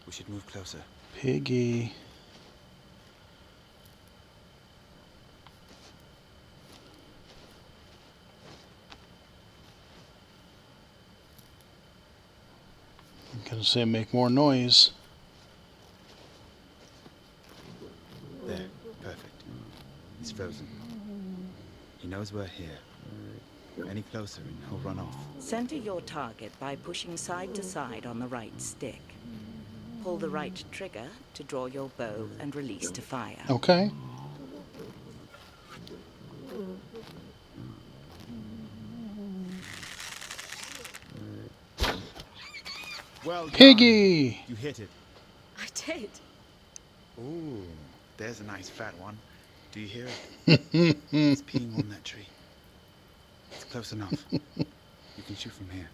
We should move closer. Piggy. I'm gonna say make more noise. There, perfect. He's frozen. He knows we're here. Any closer and he'll run off. Center your target by pushing side to side on the right stick. Pull the right trigger to draw your bow and release to fire. Okay. Well done. Piggy! You hit it. I did. Ooh, there's a nice fat one. Do you hear it? It's peeing on that tree. It's close enough. You can shoot from here.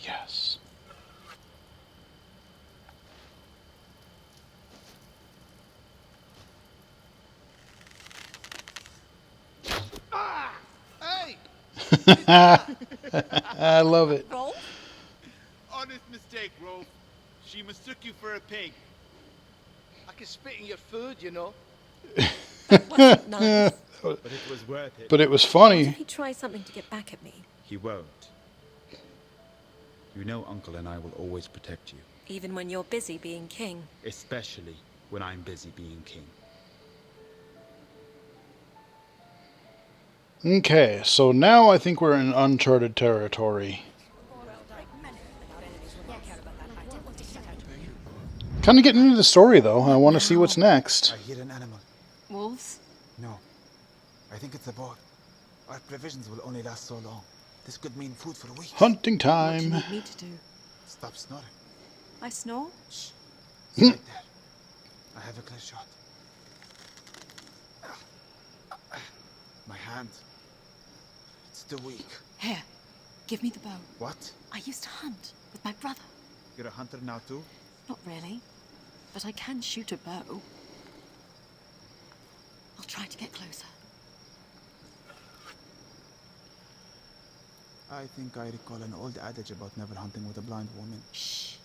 Yes. Hey! I love it. Rolf? Honest mistake, Rolf. She mistook you for a pig. I can spit in your food, you know. That wasn't nice. But it was worth it. But it was What funny. if he tries something to get back at me? He won't. You know Uncle and I will always protect you. Even when you're busy being king. Especially when I'm busy being king. Okay, so now I think we're in uncharted territory. Kind of getting into the story, though. I want to see what's next. I hear an animal. Wolves? No. I think it's a boar. Our provisions will only last so long. This could mean food for weeks. Hunting What do you time. need me to do? Stop snoring. I snore? Shh. It's right there. I have a clear shot. My hand. It's too weak. Here, give me the bow. What? I used to hunt with my brother. You're a hunter now too? Not really, but I can shoot a bow. I'll try to get closer. I think I recall an old adage about never hunting with a blind woman. Shh.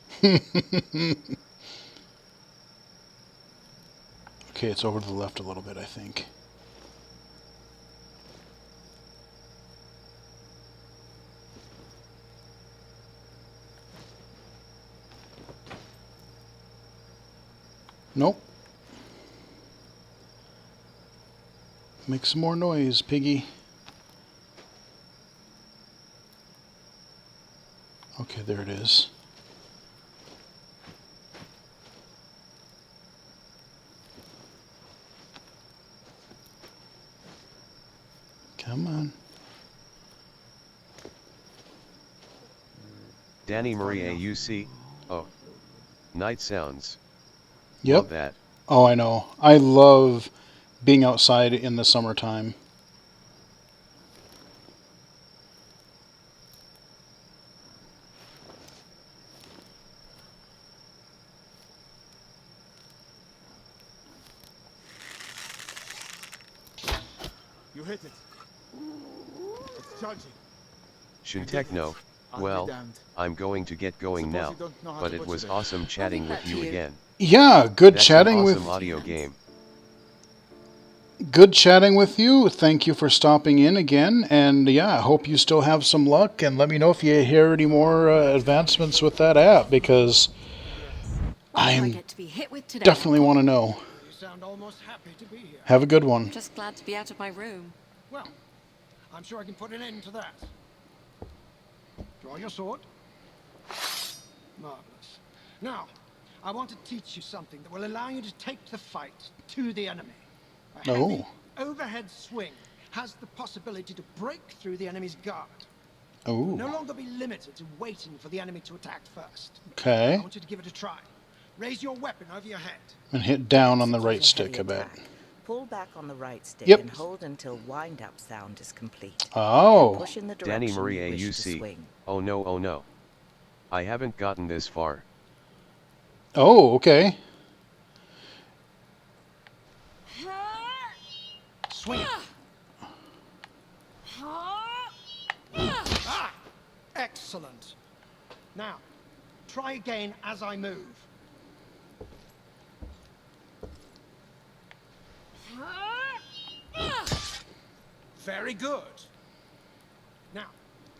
Okay, it's over to the left a little bit, I think. Nope. Make some more noise, Piggy. Okay, there it is. Come on. Danny Marie AUC. Oh. Night sounds. Yep. Love that. Oh, I know. I love being outside in the summertime. You hit it. It's charging. Shintechno. Well, I'm going to get going now, but it was awesome chatting with you again. Yeah, good That's chatting an with awesome audio game. Good chatting with you. Thank you for stopping in again. And yeah, I hope you still have some luck. And let me know if you hear any more advancements with that app, because I definitely want to know. You sound almost happy to be here. Have a good one. I'm just glad to be out of my room. Well, I'm sure I can put an end to that. Draw your sword. Marvelous. Now, I want to teach you something that will allow you to take the fight to the enemy. A heavy overhead swing has the possibility to break through the enemy's guard. Oh. You'll no longer be limited to waiting for the enemy to attack first. Okay. I want you to give it a try. Raise your weapon over your head. And hit down on the right stick, I bet. Pull back on the right stick Yep. and hold until wind-up sound is complete. Oh. And push in the Danny direction Marie you wish to AUC. swing. Oh no, oh no. I haven't gotten this far. Oh, okay. Swing it. Ah! Excellent. Now, try again as I move. Very good. Now,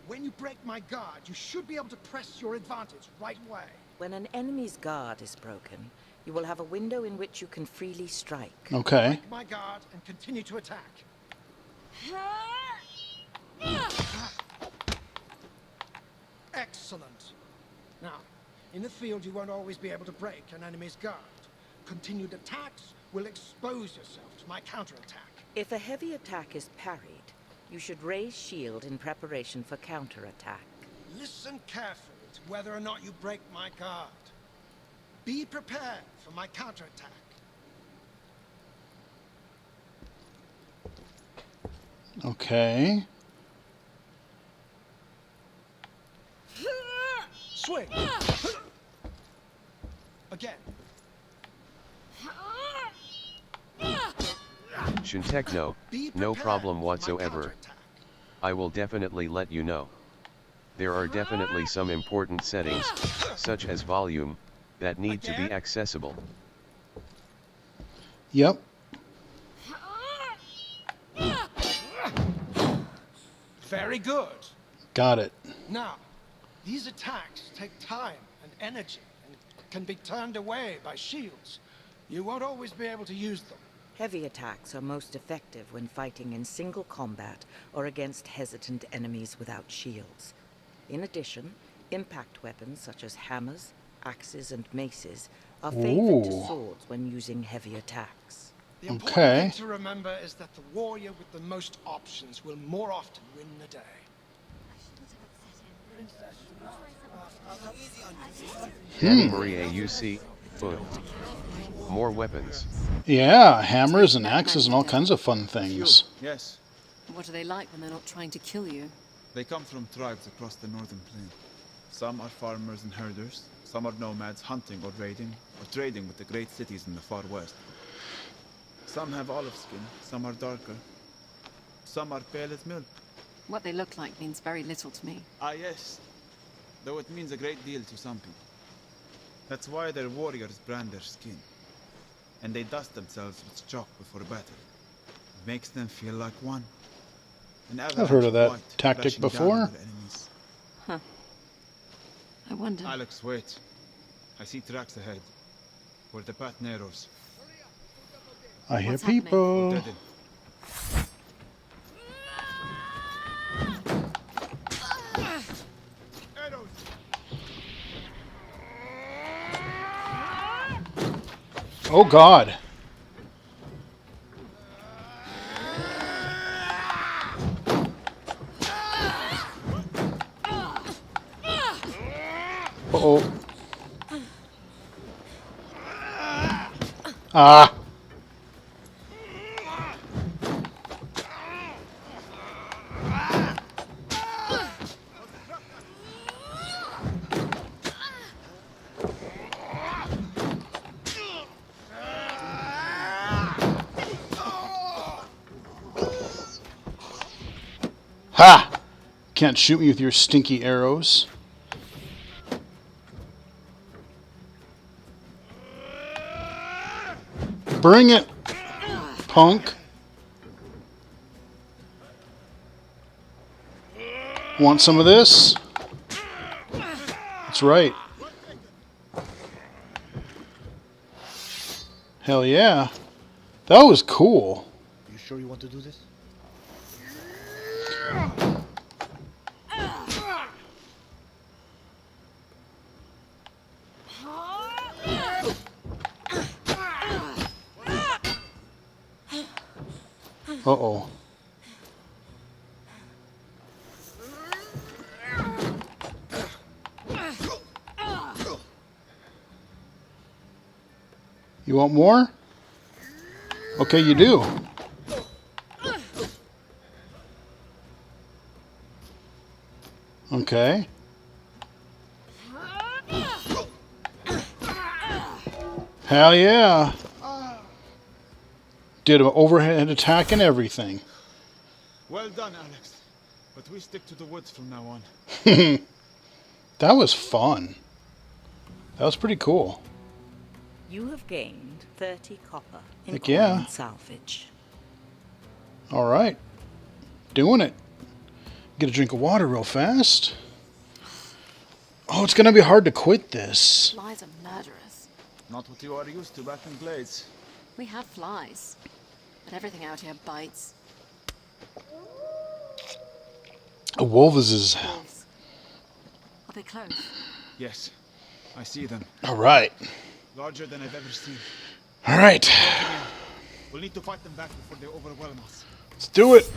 when you break my guard, you should be able to press your advantage right away. When an enemy's guard is broken, you will have a window in which you can freely strike. Okay. Break my guard and continue to attack. Excellent. Now, in the field you won't always be able to break an enemy's guard. Continued attacks will expose yourself to my counterattack. If a heavy attack is parried, you should raise shield in preparation for counterattack. Listen carefully to whether or not you break my guard. Be prepared for my counterattack. Okay. Swing. Again. Shintechno, no problem whatsoever. I will definitely let you know. There are definitely some important settings, such as volume, that need to be accessible. Yep. Very good. Got it. Now, these attacks take time and energy and can be turned away by shields. You won't always be able to use them. Heavy attacks are most effective when fighting in single combat or against hesitant enemies without shields. In addition, impact weapons such as hammers, axes, and maces are favored to swords when using heavy attacks. The important thing to remember is that the warrior with the most options will more often win the day. Maria UC, foot. More weapons. Yeah, hammers and axes and all kinds of fun things. Yes. What are they like when they're not trying to kill you? They come from tribes across the northern plain. Some are farmers and herders, some are nomads hunting or raiding, or trading with the great cities in the far west. Some have olive skin, some are darker. Some are pale as milk. What they look like means very little to me. Ah, yes. Though it means a great deal to some people. That's why their warriors brand their skin. And they dust themselves with chalk before battle. It makes them feel like one. I've heard of that tactic before. Huh. I wonder. Alex, wait. I see tracks ahead. Where the path narrows. I hear people. Oh God. Uh-oh. Ah. Ha! Can't shoot me with your stinky arrows. Bring it, punk. Want some of this? That's right. Hell yeah. That was cool. You sure you want to do this? Uh-oh. You want more? Okay, you do. Okay. Hell yeah. Did an overhead attack and everything. Well done, Alex. But we stick to the woods from now on. That was fun. That was pretty cool. You have gained 30 copper in Heck coin yeah. and salvage. All right. Doing it. Get a drink of water real fast. Oh, it's going to be hard to quit this. Flies are murderous. Not what you are used to back in Glades. We have flies, but everything out here bites. Wolves is... Wolves. Are they close? Yes, I see them. All right. Larger than I've ever seen. All right. We'll need to fight them back before they overwhelm us. Let's do it.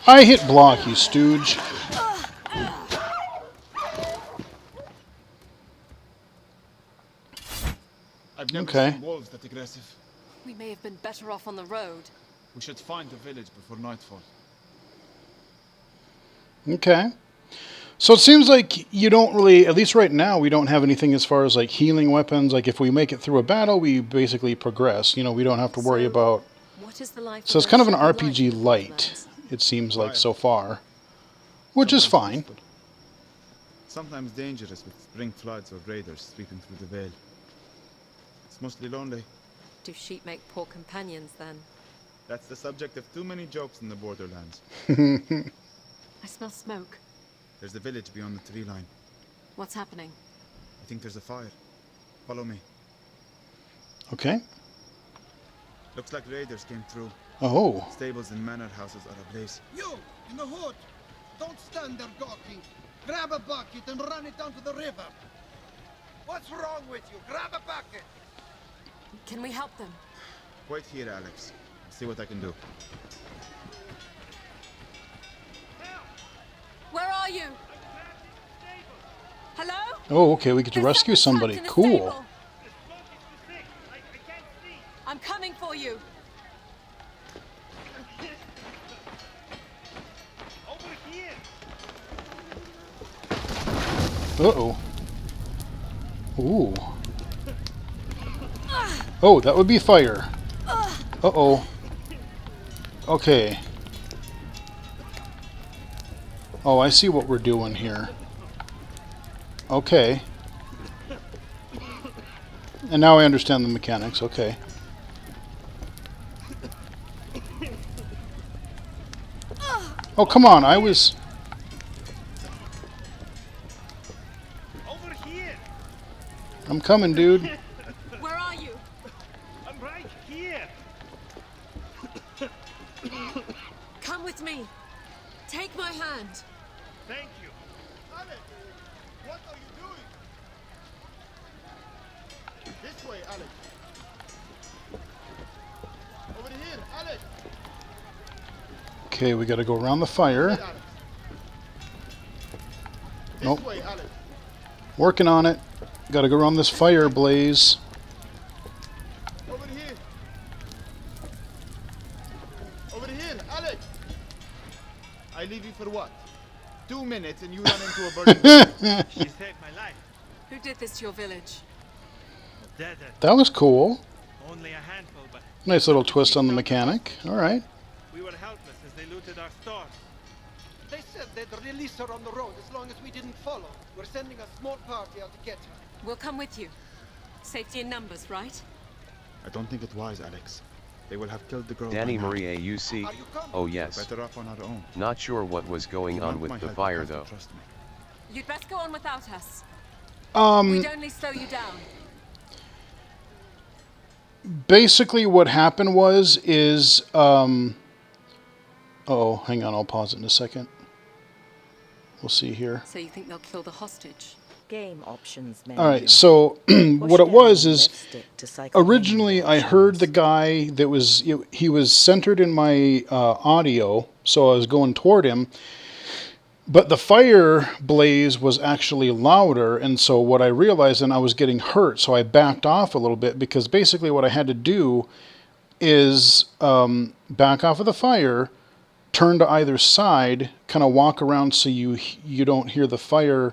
I hit block, you stooge. I've never Okay. seen wolves that aggressive. We may have been better off on the road. We should find the village before nightfall. Okay. So it seems like you don't really, at least right now, we don't have anything as far as like healing weapons. Like if we make it through a battle, we basically progress. You know, we don't have to worry about... What is the life So it's kind of an RPG light, it seems like so far. Which is fine. Sometimes dangerous with spring floods or raiders sweeping through the Vale. It's mostly lonely. Do sheep make poor companions then? That's the subject of too many jokes in the borderlands. I smell smoke. There's the village beyond the tree line. What's happening? I think there's a fire. Follow me. Okay. Looks like raiders came through. Oh. Stables and manor houses are ablaze. You, in the hood, don't stand there gawking. Grab a bucket and run it down to the river. What's wrong with you? Grab a bucket. Can we help them? Wait here, Alex. I'll see what I can do. Where are you? Hello? Oh, okay, we get to rescue somebody. Cool. I'm coming for you. Uh-oh. Ooh. Oh, that would be fire. Uh-oh. Okay. Oh, I see what we're doing here. Okay. And now I understand the mechanics. Okay. Oh, come on. I was... Over here. I'm coming, dude. Where are you? I'm right here. Come with me. Take my hand. Thank you. Alex! What are you doing? This way, Alex. Over here, Alex. Okay, we gotta go around the fire. Nope. This way, Alex. Working on it. Gotta go around this fire blaze. Over here. Over here, Alex. I leave you for what? 2 minutes and you run into a burning building. She saved my life. Who did this to your village? Dead. That was cool. Only a handful, but Nice little twist on the mechanic. Alright. we were helpless as they looted our stores. They said they'd release her on the road as long as we didn't follow. We're sending a small party out to get her. We'll come with you. Safety in numbers, right? I don't think it wise, Alex. They will have killed the girl. Danny by now. Marie AUC. Oh yes. Better off on our own. Not sure what was going You on want with my the help, fire you have to though. trust me. You'd best go on without us. Um, We'd only slow you down. basically what happened is, oh, hang on, I'll pause it in a second. We'll see here. So you think they'll kill the hostage? Game options menu. All right, so what it was is originally I heard the guy that was, he was centered in my audio, so I was going toward him, but the fire blaze was actually louder, and so what I realized, and I was getting hurt, so I backed off a little bit, because basically what I had to do is back off of the fire, turn to either side, kind of walk around so you don't hear the fire,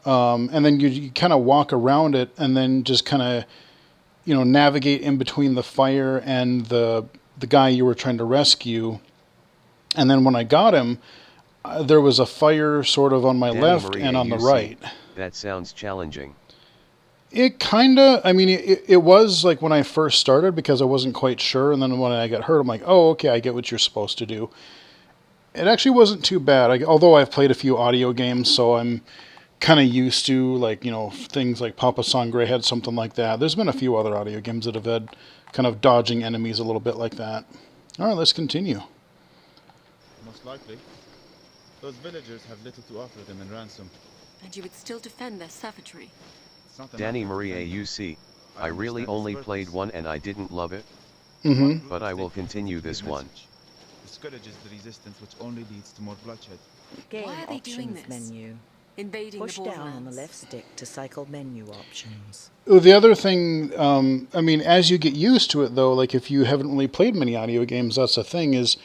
and then you kind of walk around it, and then just kind of navigate in between the fire and the guy you were trying to rescue. And then when I got him, there was a fire sort of on my left and on the right. That sounds challenging. It kind of, I mean, it was like when I first started, because I wasn't quite sure, and then when I got hurt, I'm like, oh, okay, I get what you're supposed to do. It actually wasn't too bad, although I've played a few audio games, so I'm kind of used to, like, things like Papa Sangre had something like that. There's been a few other audio games that have had kind of dodging enemies a little bit like that. All right, let's continue. Most likely. Those villagers have little to offer them in ransom. And you would still defend their savagery. Danny Marie AUC. I really only played one and I didn't love it. But I will continue this one. Discourages the resistance, which only leads to more bloodshed. Game Why are they doing options this? menu. Invading Push the down on the borderlands. left stick to cycle menu options. The other thing, I mean, as you get used to it, though, like if you haven't really played many audio games, that's the thing, is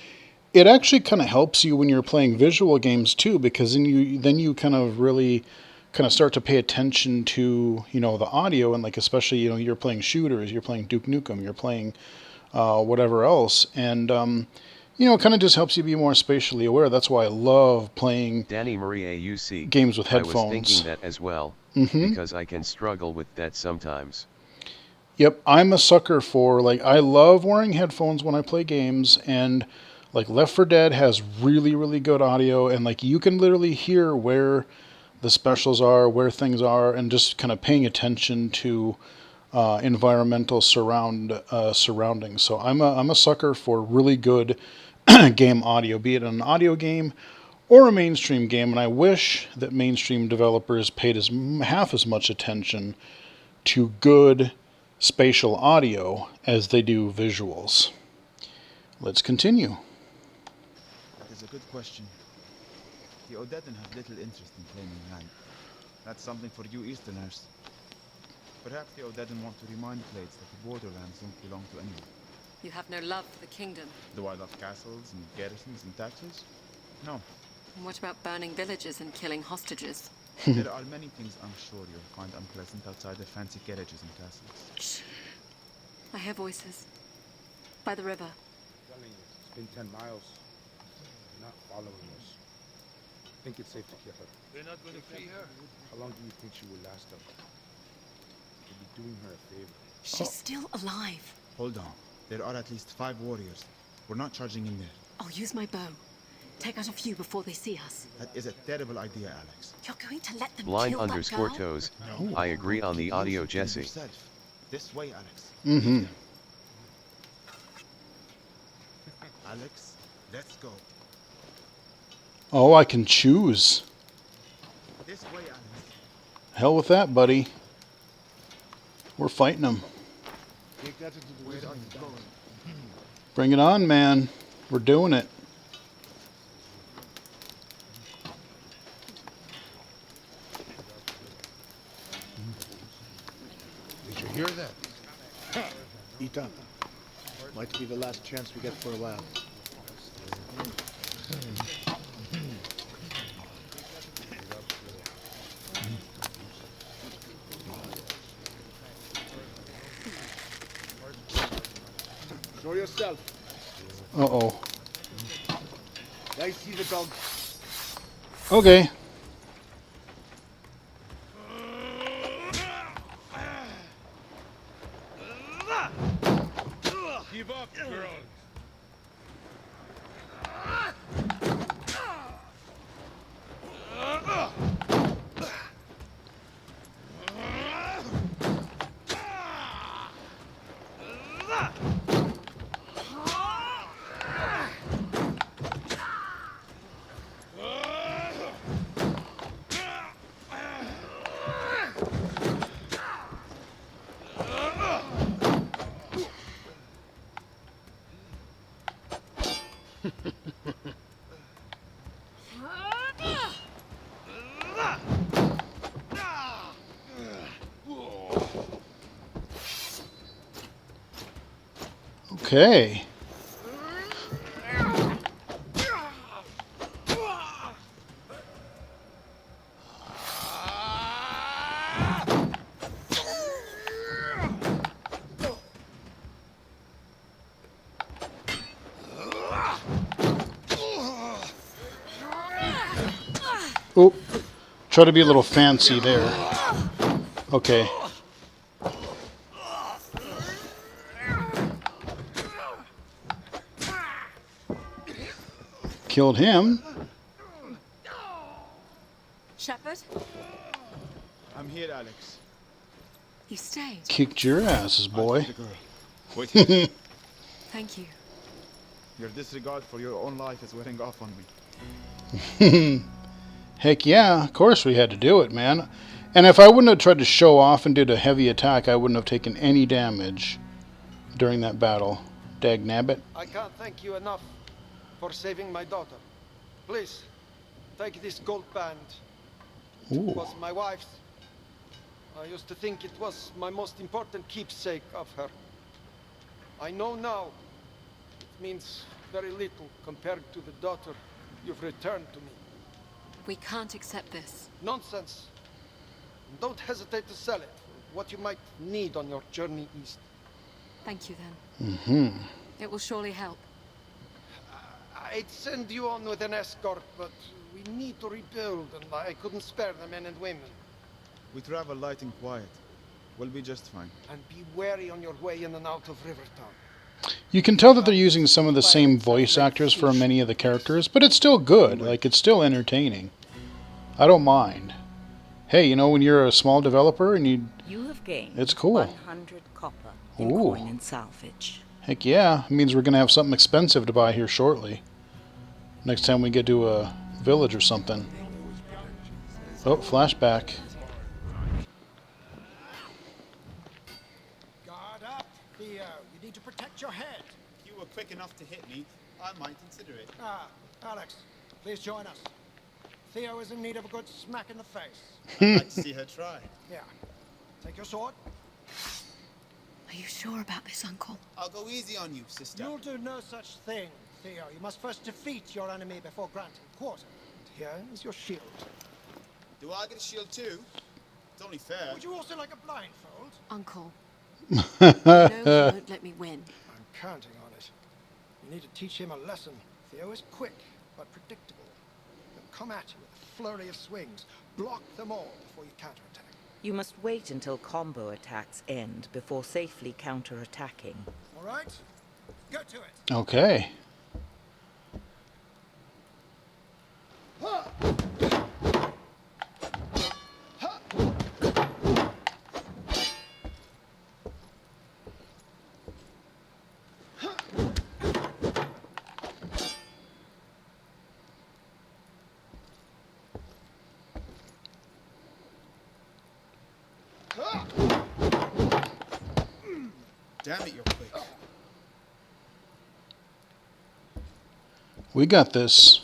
it actually kind of helps you when you're playing visual games too, because then you kind of really kind of start to pay attention to the audio, and like especially you're playing shooters, you're playing Duke Nukem, you're playing whatever else, and it kind of just helps you be more spatially aware. That's why I love playing Danny Marie AUC. games with headphones. I was thinking that as well, because I can struggle with that sometimes. Yep, I'm a sucker for, like, I love wearing headphones when I play games, and like Left 4 Dead has really, really good audio, and like you can literally hear where the specials are, where things are, and just kind of paying attention to environmental surroundings. So I'm a sucker for really good game audio, be it an audio game or a mainstream game, and I wish that mainstream developers paid half as much attention to good spatial audio as they do visuals. Let's continue. That is a good question. The Odedan have little interest in claiming land. That's something for you Easterners. Perhaps the Odedan want to remind Blades that the borderlands don't belong to anyone. You have no love for the kingdom. Do I love castles and garrisons and taxes? No. And what about burning villages and killing hostages? There are many things I'm sure you'll find unpleasant outside the fancy garages and castles. Shh. I hear voices. By the river. I'm telling you, it's been 10 miles. They're not following us. I think it's safe to kill her. They're not going to free her. How long do you think she will last them? You'll be doing her a favor. She's still alive. Hold on. There are at least 5 warriors. We're not charging in there. I'll use my bow. Take out a few before they see us. That is a terrible idea, Alex. You're going to let them Blind kill that underscore girl? toes. I agree on the audio, Jesse. Yourself. This way, Alex. Alex, let's go. Oh, I can choose. This way, Alex. Hell with that, buddy. We're fighting them. Take that into the woods. Bring it on, man. We're doing it. Did you hear that? Ethan, might be the last chance we get for a while. Show yourself. Uh-oh. I see the dog. Okay. Give up, girl. Okay. Oh, try to be a little fancy there. Okay. Killed him. Shepherd? I'm here, Alex. You stayed. Kicked your asses, boy. The girl. Wait here. Thank you. Your disregard for your own life is wearing off on me. Heck yeah, of course we had to do it, man. And if I wouldn't have tried to show off and did a heavy attack, I wouldn't have taken any damage during that battle. Dag nabbit. I can't thank you enough for saving my daughter. Please, take this gold band. Ooh. It was my wife's. I used to think it was my most important keepsake of her. I know now it means very little compared to the daughter you've returned to me. We can't accept this. Nonsense. Don't hesitate to sell it for what you might need on your journey east. Thank you, then. Mm-hmm. It will surely help. I'd send you on with an escort, but we need to rebuild, and I couldn't spare the men and women. We travel light and quiet. We'll be just fine. And be wary on your way in and out of Rivertown. You can tell that they're using some of the same voice actors for many of the characters, but it's still good. Like, it's still entertaining. I don't mind. Hey, you know, when you're a small developer and you have gained it's cool. 100 copper in coin and salvage. Heck yeah, it means we're going to have something expensive to buy here shortly. Next time we get to a village or something. Oh, flashback. Guard up, Theo. You need to protect your head. If you were quick enough to hit me, I might consider it. Ah, Alex, please join us. Theo is in need of a good smack in the face. I'd like to see her try. Yeah. Take your sword. Are you sure about this, Uncle? I'll go easy on you, sister. You'll do no such thing, Theo. You must first defeat your enemy before granting quarter. And here is your shield. Do I get a shield too? It's only fair. Would you also like a blindfold? Uncle. You know he won't let me win. I'm counting on it. You need to teach him a lesson. Theo is quick, but predictable. He'll come at you with a flurry of swings. Block them all before you counterattack. You must wait until combo attacks end before safely counterattacking. All right? Go to it. Okay. Damn it, you're quick. We got this.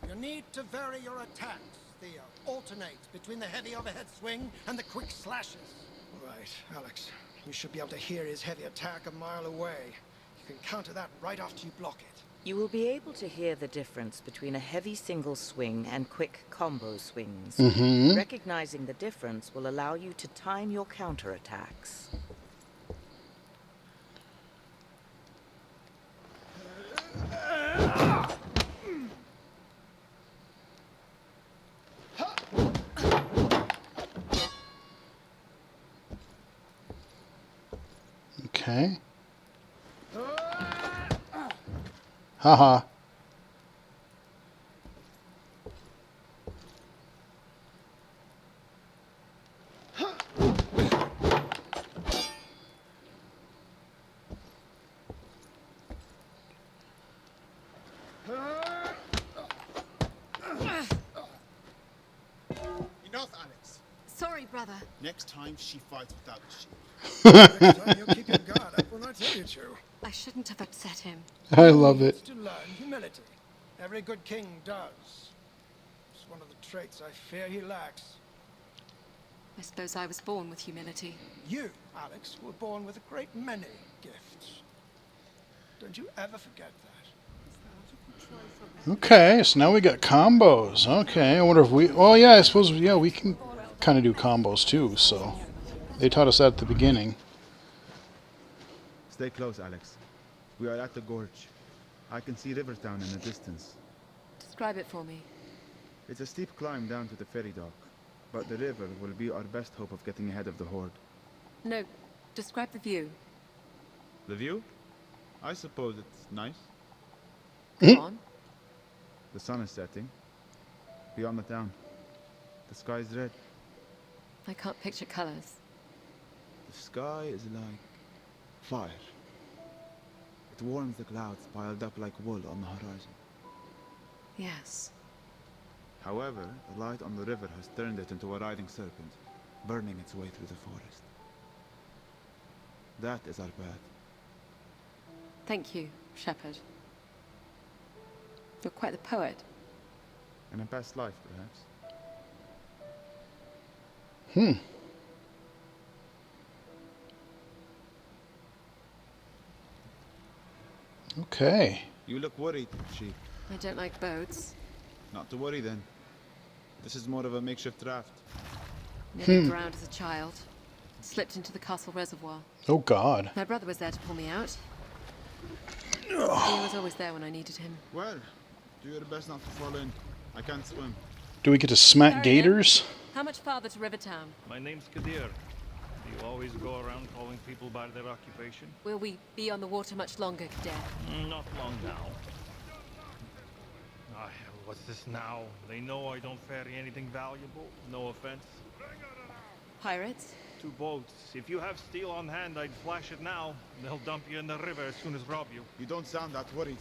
You need to vary your attacks, Theo. Alternate between the heavy overhead swing and the quick slashes. Right, Alex. You should be able to hear his heavy attack a mile away. You can counter that right after you block it. You will be able to hear the difference between a heavy single swing and quick combo swings. Mm-hmm. Recognizing the difference will allow you to time your counterattacks. Okay. Haha. Enough, Alex. Sorry, brother. Next time, she fights without the shield. Next time, you'll keep your guard up when I tell you to. I shouldn't have upset him. I love He it. needs to learn humility. Every good king does. It's one of the traits I fear he lacks. I suppose I was born with humility. You, Alex, were born with a great many gifts. Don't you ever forget that. Okay, so now we got combos. Okay, I wonder if we... Oh, yeah, I suppose, yeah, we can kind of do combos, too, so... They taught us that at the beginning. Stay close, Alex. We are at the gorge. I can see Rivertown in the distance. Describe it for me. It's a steep climb down to the ferry dock, but the river will be our best hope of getting ahead of the horde. No, describe the view. The view? I suppose it's nice. Go on. The sun is setting. Beyond the town. The sky is red. I can't picture colors. The sky is like fire. It warms the clouds piled up like wool on the horizon. Yes. However, the light on the river has turned it into a writhing serpent, burning its way through the forest. That is our path. Thank you, Shepherd. You're quite the poet. In a past life, perhaps. Okay. You look worried, Sheep. I don't like boats. Not to worry then. This is more of a makeshift raft. Nearly drowned as a child. Slipped into the castle reservoir. Oh, God. My brother was there to pull me out. He was always there when I needed him. Well, do your best not to fall in. I can't swim. Do we get to smack gators? How much farther to Rivertown? My name's Kadir. Do you always go around calling people by their occupation? Will we be on the water much longer, Kadir? Not long now. Ah, hell, what's this now? They know I don't ferry anything valuable. No offense. Pirates? 2 boats. If you have steel on hand, I'd flash it now. They'll dump you in the river as soon as rob you. You don't sound that worried.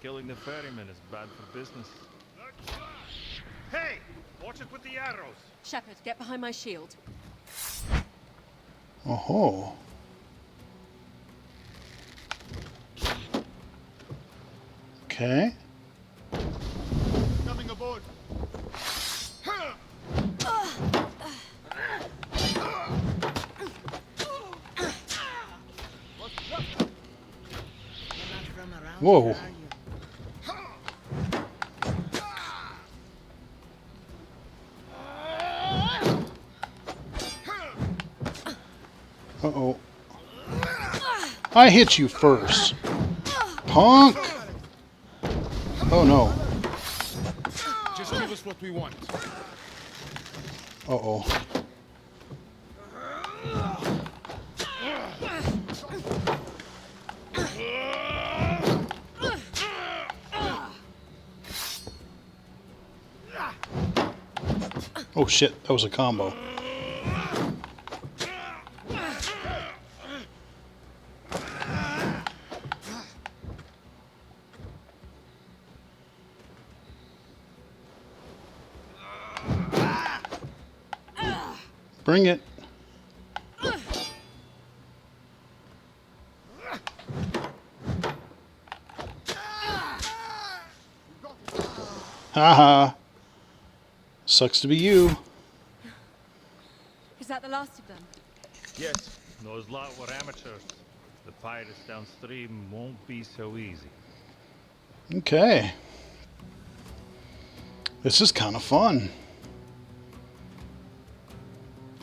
Killing the ferryman is bad for business. Hey! Watch it with the arrows! Shepherd, get behind my shield. Oh-ho. Okay. Coming aboard. Whoa. Uh-oh. I hit you first. Punk! Oh, no. Just give us what we want. Uh-oh. Oh, shit. That was a combo. Bring it. Haha. Sucks to be you. Is that the last of them? Yes. Those lot were amateurs. The pirates downstream won't be so easy. Okay. This is kind of fun.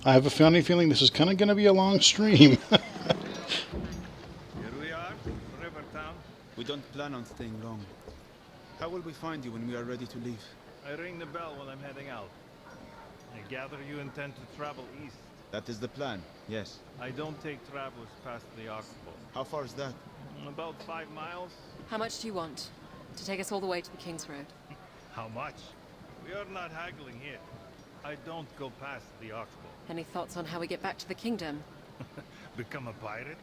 I have a funny feeling this is kind of going to be a long stream. Here we are, Rivertown. We don't plan on staying long. How will we find you when we are ready to leave? I ring the bell when I'm heading out. I gather you intend to travel east. That is the plan, yes. I don't take travelers past the Oxbow. How far is that? About 5 miles. How much do you want? To take us all the way to the King's Road? How much? We are not haggling here. I don't go past the Oxbow. Any thoughts on how we get back to the kingdom? Become a pirate?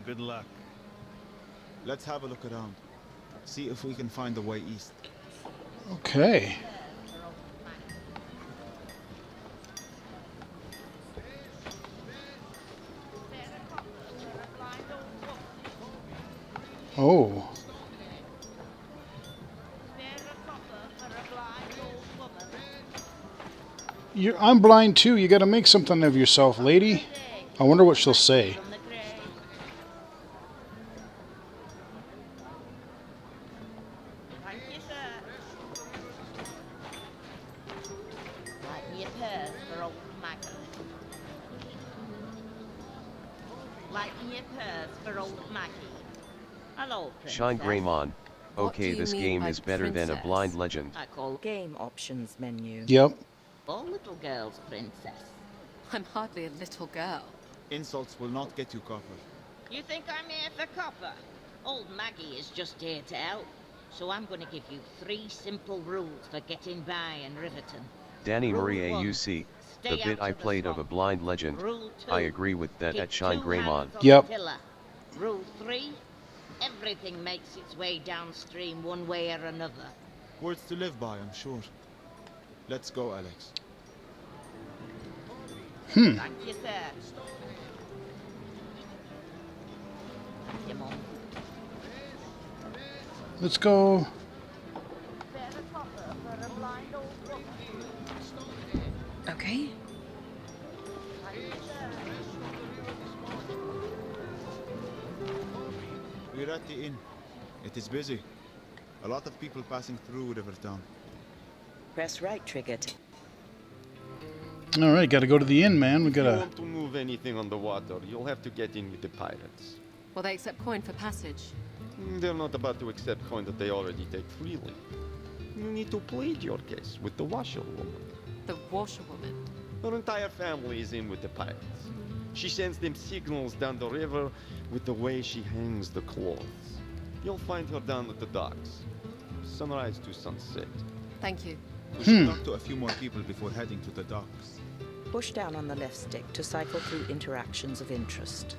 Good luck. Let's have a look around. See if we can find the way east. Okay. Oh. I'm blind too. You gotta make something of yourself, lady. I wonder what she'll say. Thank you, sir. Like me a purse for old Maggie. Like me a purse for old Maggie. Hello, princess. Shine Greymon. What do Okay, you this mean game by is better than a princess? blind legend. I call game options menu. Yep. Oh, little girl's princess. I'm hardly a little girl. Insults will not get you, Copper. You think I'm here for copper? Old Maggie is just here to help. So I'm going to give you 3 simple rules for getting by in Riverton. Danny Rule Marie 1, AUC. The stay bit out I of the played of a swamp. blind legend. Rule 2, I agree with that keep at Shine 2 Greymon. hands on Yep. the tiller. Rule 3, everything makes its way downstream one way or another. Words to live by, I'm sure. Let's go, Alex. Thank you, sir. Thank you, Mum. Let's go. Okay. We're at the inn. It is busy. A lot of people passing through Rivertown. Press right trigger to... All right, gotta go to the inn, man. We If you gotta... want to move anything on the water, you'll have to get in with the pirates. Will they accept coin for passage? They're not about to accept coin that they already take freely. You need to plead your case with the washerwoman. The washerwoman? Her entire family is in with the pirates. She sends them signals down the river with the way she hangs the clothes. You'll find her down at the docks. Sunrise to sunset. Thank you. We should talk to a few more people before heading to the docks. Push down on the left stick to cycle through interactions of interest.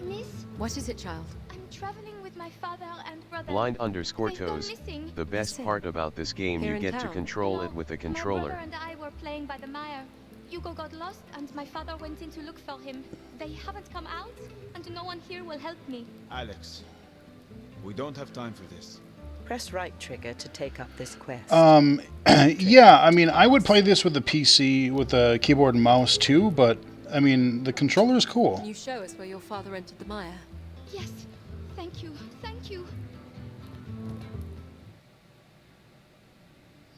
Miss, What is it, child? I'm traveling with my father and brother. Blind_toes. missing. The best part about this game, Here you in get to town? control it with a My controller. brother and I were playing by the mire. Hugo got lost and my father went in to look for him. They haven't come out and no one here will help me. Alex, we don't have time for this. Press right trigger to take up this quest. Yeah, I mean, I would play this with the PC, with the keyboard and mouse too, but, I mean, the controller is cool. Can you show us where your father entered the mire? Yes, thank you, thank you.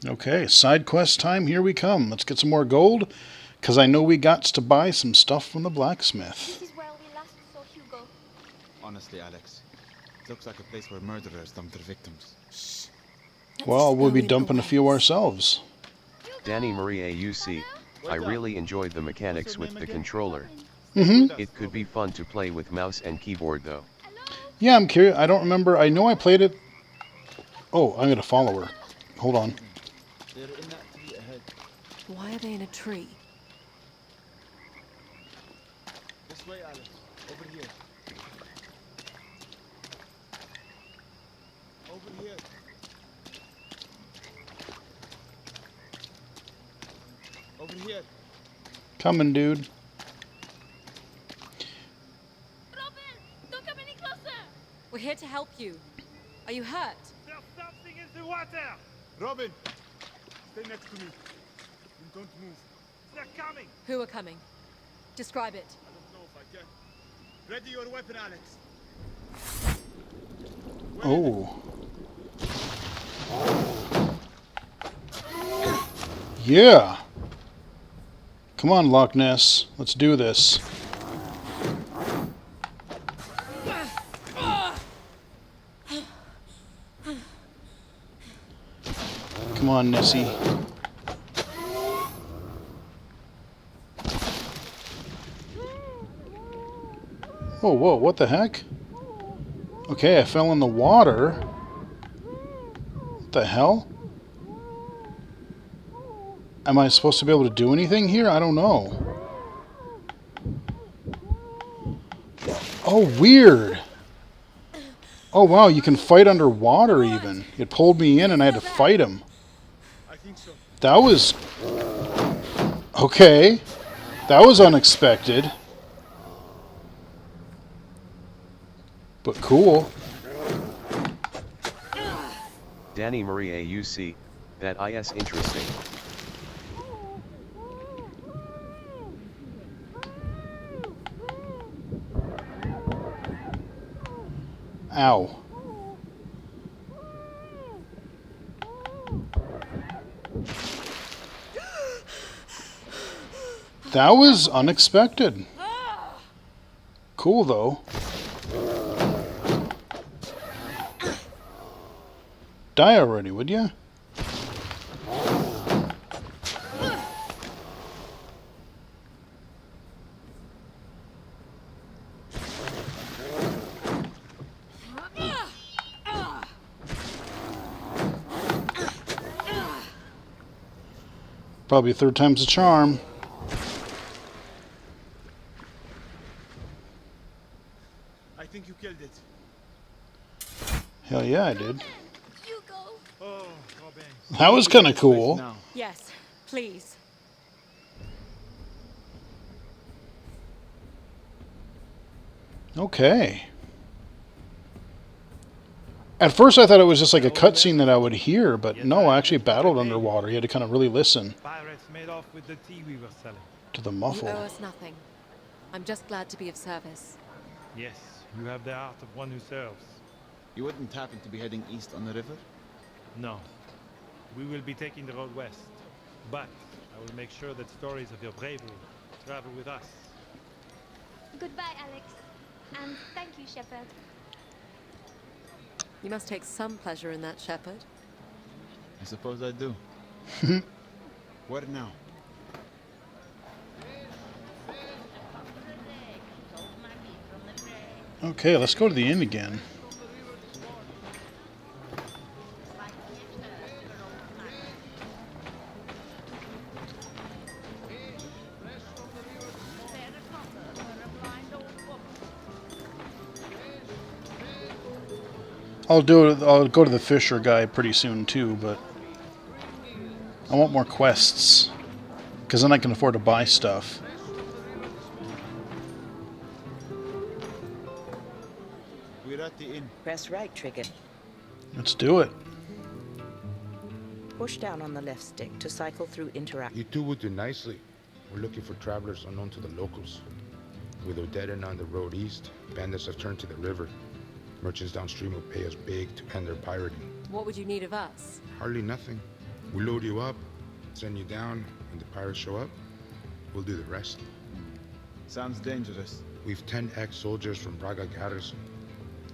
Okay, side quest time, here we come. Let's get some more gold, because I know we got to buy some stuff from the blacksmith. This is where we last saw Hugo. Honestly, Alex, it looks like a place where murderers dump their victims. Well, we'll be dumping a few ourselves. Danny Marie AUC. I really enjoyed the mechanics with the controller. Mm-hmm. It could be fun to play with mouse and keyboard though. Yeah, I'm curious. I don't remember. I know I played it. Oh, I'm going to follow her. Hold on. They're in that tree ahead. Why are they in a tree? This way, Alex. Over here. Over here. Over here. Coming, dude. Don't come any closer! We're here to help you. Are you hurt? There's something in the water! Robin, stay next to me. And don't move. They're coming! Who are coming? Describe it. I don't know if I can. Ready your weapon, Alex. Oh. Yeah. Come on, Loch Ness. Let's do this. Come on, Nessie. Whoa, whoa, what the heck? Okay, I fell in the water. What the hell? Am I supposed to be able to do anything here? I don't know. Oh, weird. Oh, wow, you can fight underwater even. It pulled me in and I had to fight him. I think so. That was... Okay. That was unexpected. But cool. Danny Marie AUC, that is interesting. Ow. That was unexpected. Cool, though. Die already, would ya? Probably third time's a charm. I think you killed it. Hell yeah, I did. Oh, Robin. That was kind of cool. Yes, please. Okay. At first I thought it was just like a cutscene that I would hear, but no, I actually battled underwater. You had to kind of really listen Pirates made off with the tea we were selling. to the You muffle. owe us nothing. I'm just glad to be of service. Yes, you have the art of one who serves. You wouldn't happen to be heading east on the river? No. We will be taking the road west. But I will make sure that stories of your bravery travel with us. Goodbye, Alex. And thank you, Shepard. You must take some pleasure in that, Shepard. I suppose I do. Where now? Okay, let's go to the inn again. I'll go to the Fisher guy pretty soon too, but I want more quests, because then I can afford to buy stuff. We're at the inn. Press right trigger. Let's do it. Push down on the left stick to cycle through interact. You two would do nicely. We're looking for travelers unknown to the locals. With Odetta on the road east, bandits have turned to the river. Merchants downstream will pay us big to end their pirating. What would you need of us? Hardly nothing. We load you up, send you down. When the pirates show up, we'll do the rest. Sounds dangerous. We've 10 ex-soldiers from Braga Garrison.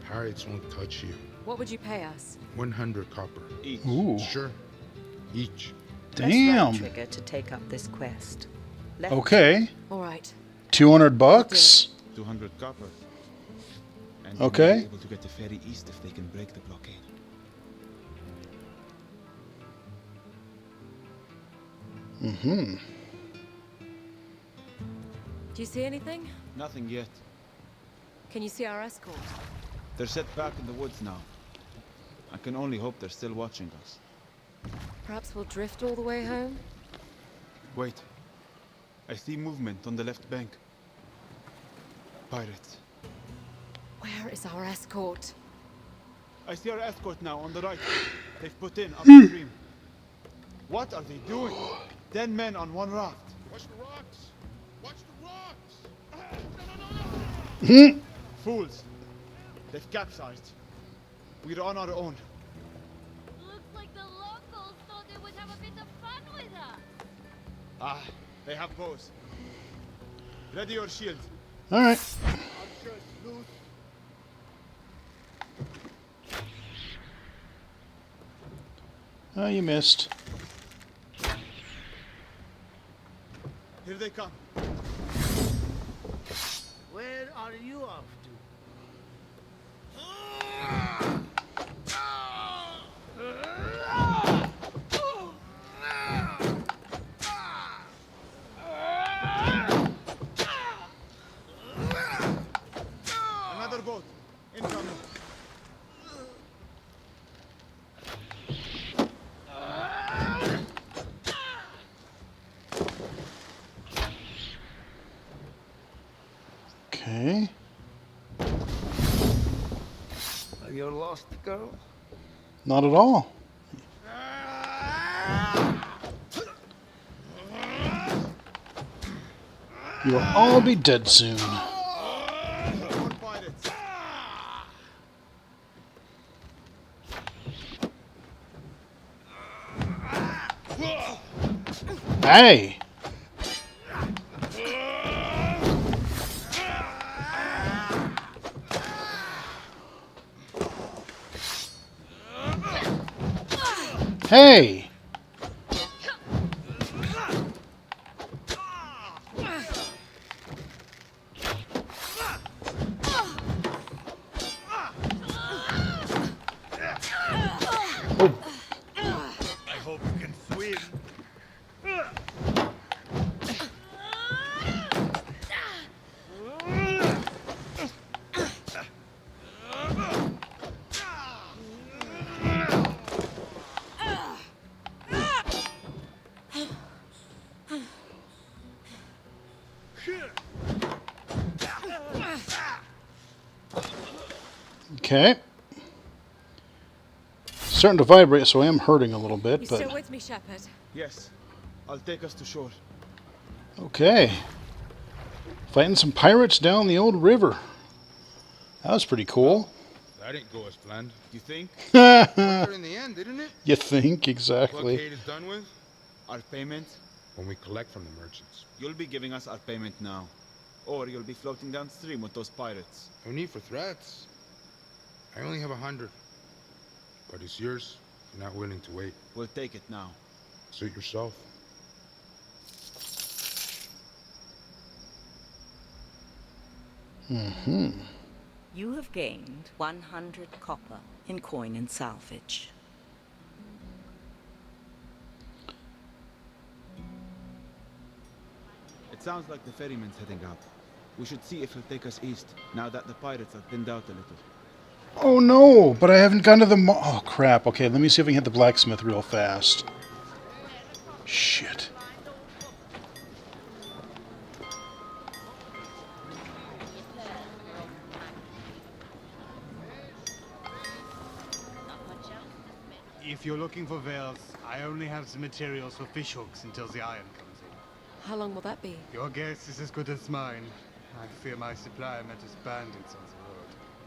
Pirates won't touch you. What would you pay us? 100 copper. Each. Ooh. Sure. Each. Press Damn. right trigger to take up this quest. Left Okay. All right. 200 bucks. 200 copper. And Okay. they'll be able to get the ferry east if they can break the blockade. Mm-hmm. Do you see anything? Nothing yet. Can you see our escort? They're set back in the woods now. I can only hope they're still watching us. Perhaps we'll drift all the way home? Wait. I see movement on the left bank. Pirates. Where is our escort? I see our escort now on the right. They've put in upstream. What are they doing? 10 men on one raft. Watch the rocks! Watch the rocks! Fools. They've capsized. We're on our own. Looks like the locals thought they would have a bit of fun with us. Ah, they have bows. Ready your shield. All right. Oh, you missed. Here they come. Where are you off to? Another boat. Incoming. Okay. Are you lost, girl? Not at all. You will all be dead soon. Hey! Hey! I hope you can swim. Okay. Starting to vibrate, so I am hurting a little bit, You but... still with me, Shepherd? Yes. I'll take us to shore. Okay. Fighting some pirates down the old river. That was pretty cool. That didn't go as planned. You think? Worked out in the end, didn't it? You think, exactly. Blockade is done with? Our payment? When we collect from the merchants. You'll be giving us our payment now. Or you'll be floating downstream with those pirates. No need for threats. I only have 100. But it's yours. You're not willing to wait. We'll take it now. Suit yourself. Mm-hmm. You have gained 100 copper in coin and salvage. It sounds like the ferryman's heading out. We should see if he'll take us east, now that the pirates are thinned out a little. Oh no, but I haven't gone to the oh crap. Okay, let me see if I can hit the blacksmith real fast. Shit. If you're looking for veils, I only have some materials for fishhooks until the iron comes in. How long will that be? Your guess is as good as mine. I fear my supply met as bandits on the road.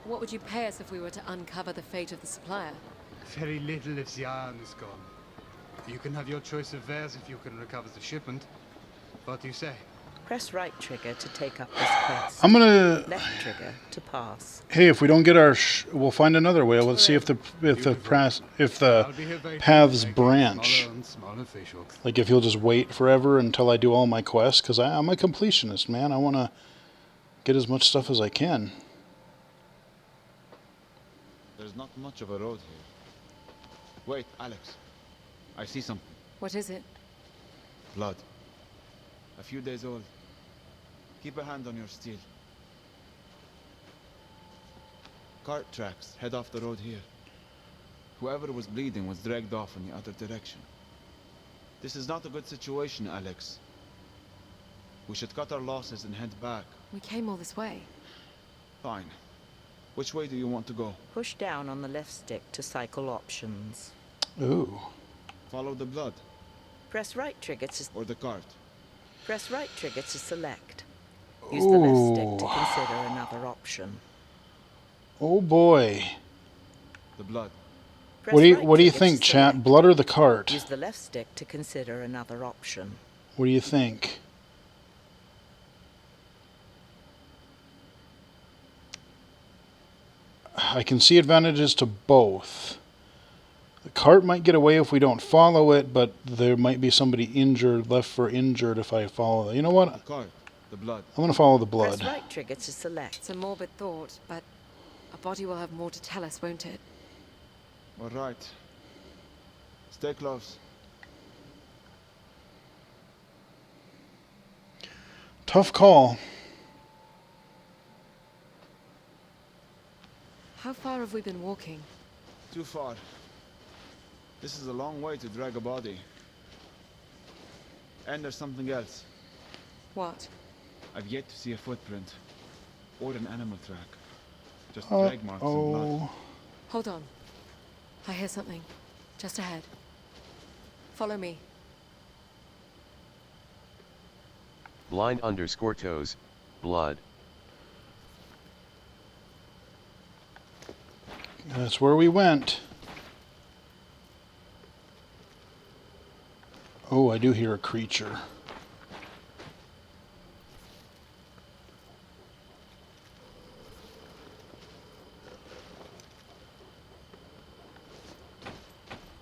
What would you pay us if we were to uncover the fate of the supplier? Very little if the iron is gone. You can have your choice of wares if you can recover the shipment. What do you say? Press right trigger to take up this quest. I'm gonna... Left trigger to pass. Hey, if we don't get our... we'll find another way. Let's see if the paths branch. Like if you'll just wait forever until I do all my quests. Because I'm a completionist, man. I want to get as much stuff as I can. There's not much of a road here. Wait, Alex. I see something. What is it? Blood. A few days old. Keep a hand on your steel. Cart tracks head off the road here. Whoever was bleeding was dragged off in the other direction. This is not a good situation, Alex. We should cut our losses and head back. We came all this way. Fine. Which way do you want to go? Push down on the left stick to cycle options. Ooh. Follow the blood. Press right trigger to... Or the cart. Press right trigger to select. Use the left stick to consider another option. Oh boy. The blood. What do you think, chat? Blood or the cart? Use the left stick to consider another option. What do you think? I can see advantages to both. The cart might get away if we don't follow it, but there might be somebody injured, left for injured if I follow it. You know what? The cart. The blood. I'm going to follow the blood. Press right trigger to select. It's a morbid thought, but a body will have more to tell us, won't it? All right. Stay close. Tough call. How far have we been walking? Too far. This is a long way to drag a body. And there's something else. What? I've yet to see a footprint. Or an animal track. Just drag marks and blood. Hold on. I hear something. Just ahead. Follow me. Blind_toes, blood. That's where we went. Oh, I do hear a creature.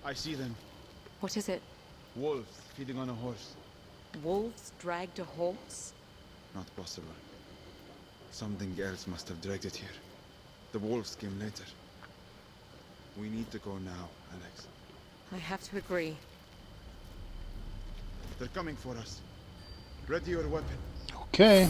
I see them. What is it? Wolves feeding on a horse. Wolves dragged a horse? Not possible. Something else must have dragged it here. The wolves came later. We need to go now, Alex. I have to agree. They're coming for us. Ready your weapon. Okay.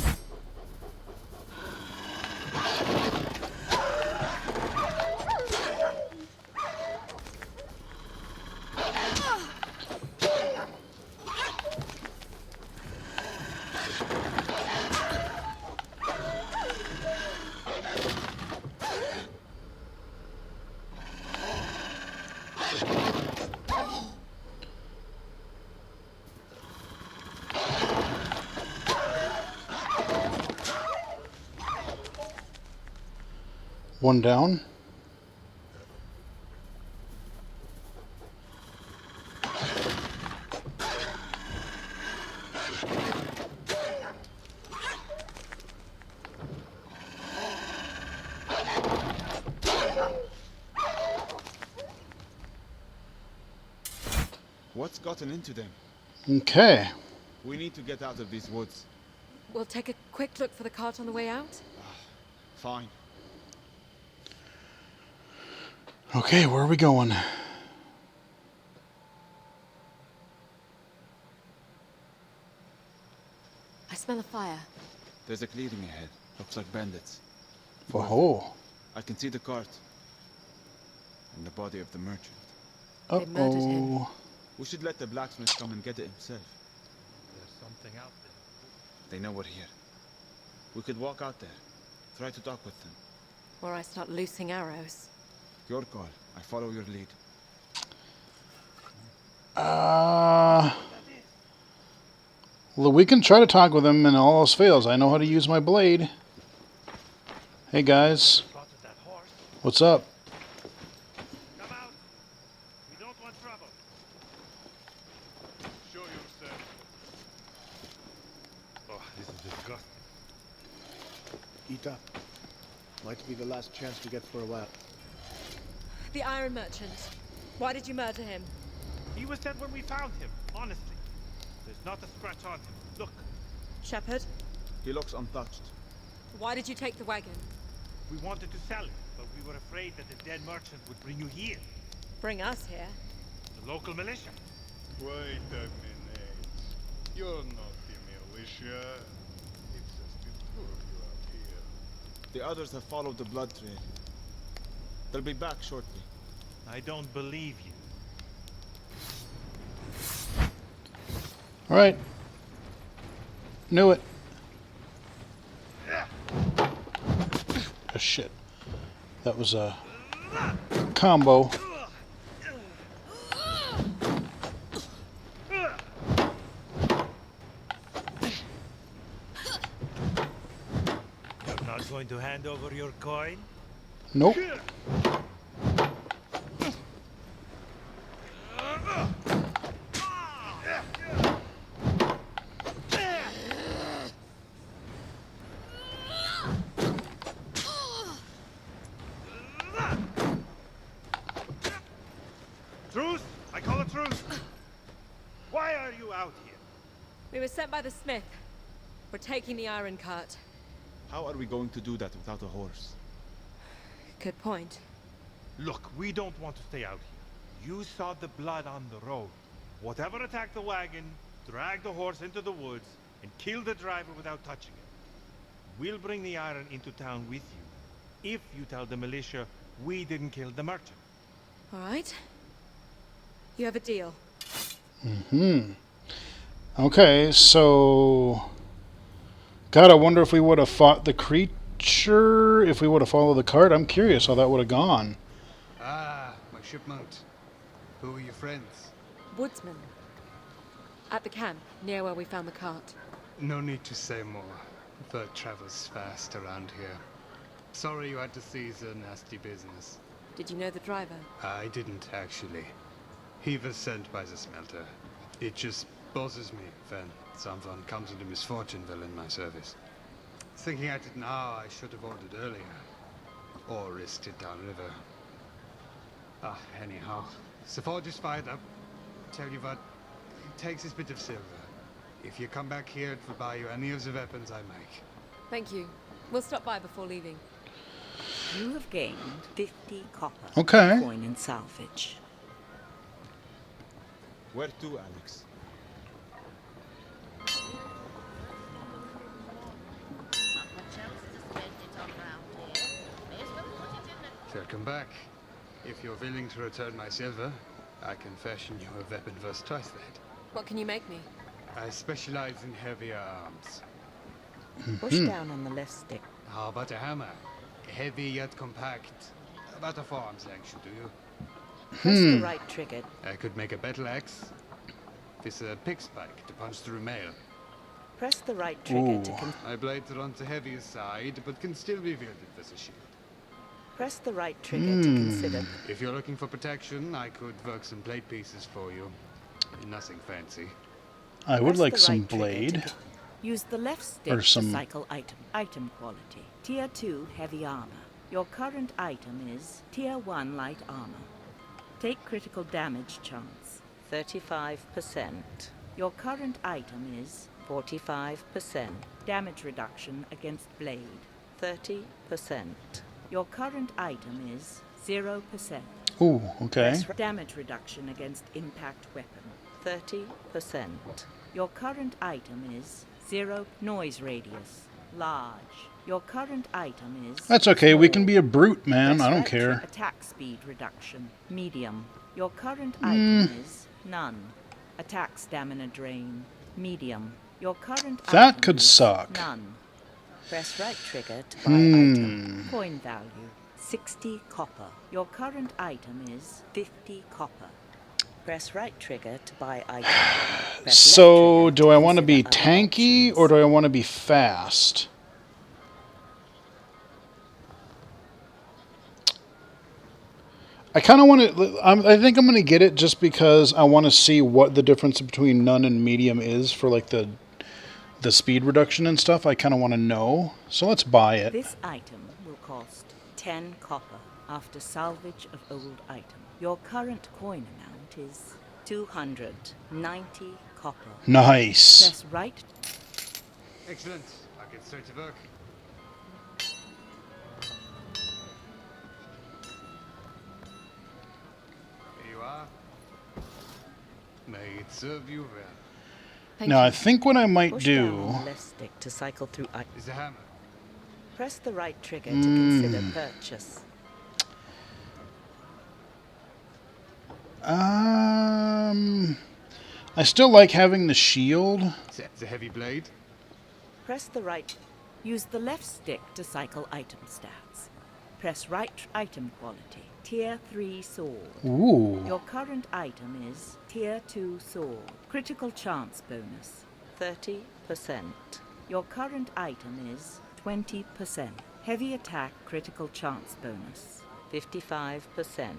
One down. What's gotten into them? Okay. We need to get out of these woods. We'll take a quick look for the cart on the way out. Fine. Okay, where are we going? I smell a fire. There's a clearing ahead. Looks like bandits. Oh. I can see the cart. And the body of the merchant. They murdered him. We should let the blacksmith come and get it himself. There's something out there. They know we're here. We could walk out there. Try to talk with them. Or I start loosing arrows. Your call. I follow your lead. Well, we can try to talk with him and all else fails. I know how to use my blade. Hey guys. What's up? Come out. We don't want trouble. Show yourself. Oh, this is disgusting. Eat up. Might be the last chance we get for a while. The iron merchant. Why did you murder him? He was dead when we found him, honestly. There's not a scratch on him. Look. Shepherd, He looks untouched. why did you take the wagon? We wanted to sell it, but we were afraid that the dead merchant would bring you here. Bring us here. The local militia. Wait a minute. You're not the militia. It's just the two of you out here. The others have followed the blood trail. They'll be back shortly. I don't believe you. Alright. Knew it. Oh shit. That was a combo. You're not going to hand over your coin? Nope. Truce! I call a truce! Why are you out here? We were sent by the smith. We're taking the iron cart. How are we going to do that without a horse? Good point. Look, we don't want to stay out here. You saw the blood on the road. Whatever attacked the wagon, drag the horse into the woods, and kill the driver without touching him. We'll bring the iron into town with you, if you tell the militia we didn't kill the merchant. All right. You have a deal. Okay, so... God, I wonder if we would have fought the creature, if we would have followed the cart. I'm curious how that would have gone. Ah, my shipmount. Who are your friends? Woodsman. At the camp, near where we found the cart. No need to say more. Bird travels fast around here. Sorry you had to seize a nasty business. Did you know the driver? I didn't, actually. He was sent by the smelter. It just bothers me when someone comes into misfortune while in my service. Thinking at it now, I should have ordered earlier. Or risked it downriver. Anyhow. The forge is fired up. Tell you what, it takes this bit of silver. If you come back here, it will buy you any of the weapons I make. Thank you. We'll stop by before leaving. You have gained 50 copper. Okay. Coin and salvage. Where to, Alex? Welcome back. If you're willing to return my silver, I can fashion you a weapon worth twice that. What can you make me? I specialize in heavier arms. Push down on the left stick. How about a hammer? Heavy yet compact. About a forearm's length should do you. Press the right trigger. I could make a battle axe. This pick spike to punch through mail. Press the right trigger to My blades are on the heavier side, but can still be wielded with a shield. press the right trigger to consider. If you're looking for protection, I could work some blade pieces for you. Nothing fancy. I would Press like the some right trigger blade. to use the left stick Or some- to cycle item. Item quality. Tier 2 heavy armor. Your current item is Tier 1 light armor. Take critical damage chance. 35%. Your current item is 45%. Damage reduction against blade. 30%. Your current item is 0%. Ooh, okay. Press damage reduction against impact weapon. 30%. Your current item is 0 noise radius. Large. Your current item is That's okay. We can small. be a brute, man. Press I don't right care. Attack speed reduction. Medium. Your current item is none. Attack stamina drain. Medium. Your current That item could is suck. none. Press right trigger to buy item. Coin value 60 copper. Your current item is 50 copper. Press right trigger to buy item. Press So, do I want to be tanky or do I want to be fast? I kind of want to. I think I'm going to get it just because I want to see what the difference between none and medium is for like the speed reduction and stuff. I kind of want to know. So let's buy it. This item will cost 10 copper after salvage of old item. Your current coin amount is 290 copper. Nice. Press right. Excellent. I'll get straight to work. Here you are. May it serve you well. Now I think what I might Push down do. on the left stick to cycle through is the hammer. Press the right trigger to consider purchase. I still like having the shield. It's a heavy blade. Press the right. Use the left stick to cycle item stats. Press right item quality. Tier 3 sword. Ooh. Your current item is Tier 2 sword. Critical chance bonus. 30%. Your current item is 20%. Heavy attack critical chance bonus. 55%.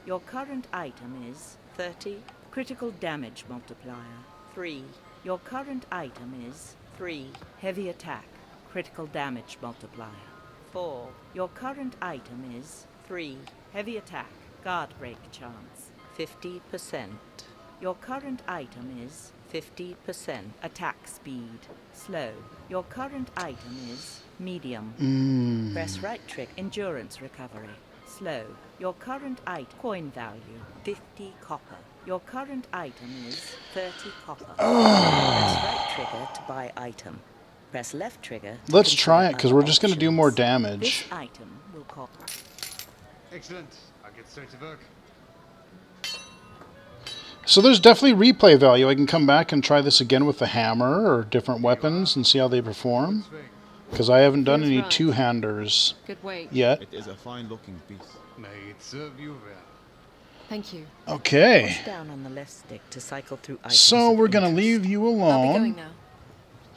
Your current item is 30. Critical damage multiplier. 3. Your current item is 3. Heavy attack critical damage multiplier. 4. Your current item is 3. Heavy attack guard break chance. 50%. Your current item is 50%. Attack speed. Slow. Your current item is medium. Press right trick. Endurance recovery. Slow. Your current item. Coin value. 50 copper. Your current item is 30 copper. Press right trigger to buy item. Press left trigger. to Let's consider try it because other we're just going to do more options. damage. This item will cost. Excellent. I'll get straight to work. So there's definitely replay value. I can come back and try this again with the hammer or different weapons and see how they perform. Because I haven't done any two-handers Good weight. yet. It is a fine-looking piece. May it serve you well. Thank you. Okay. Push down on the left stick to cycle through items So of we're going to interest. leave you I'll be alone. going now.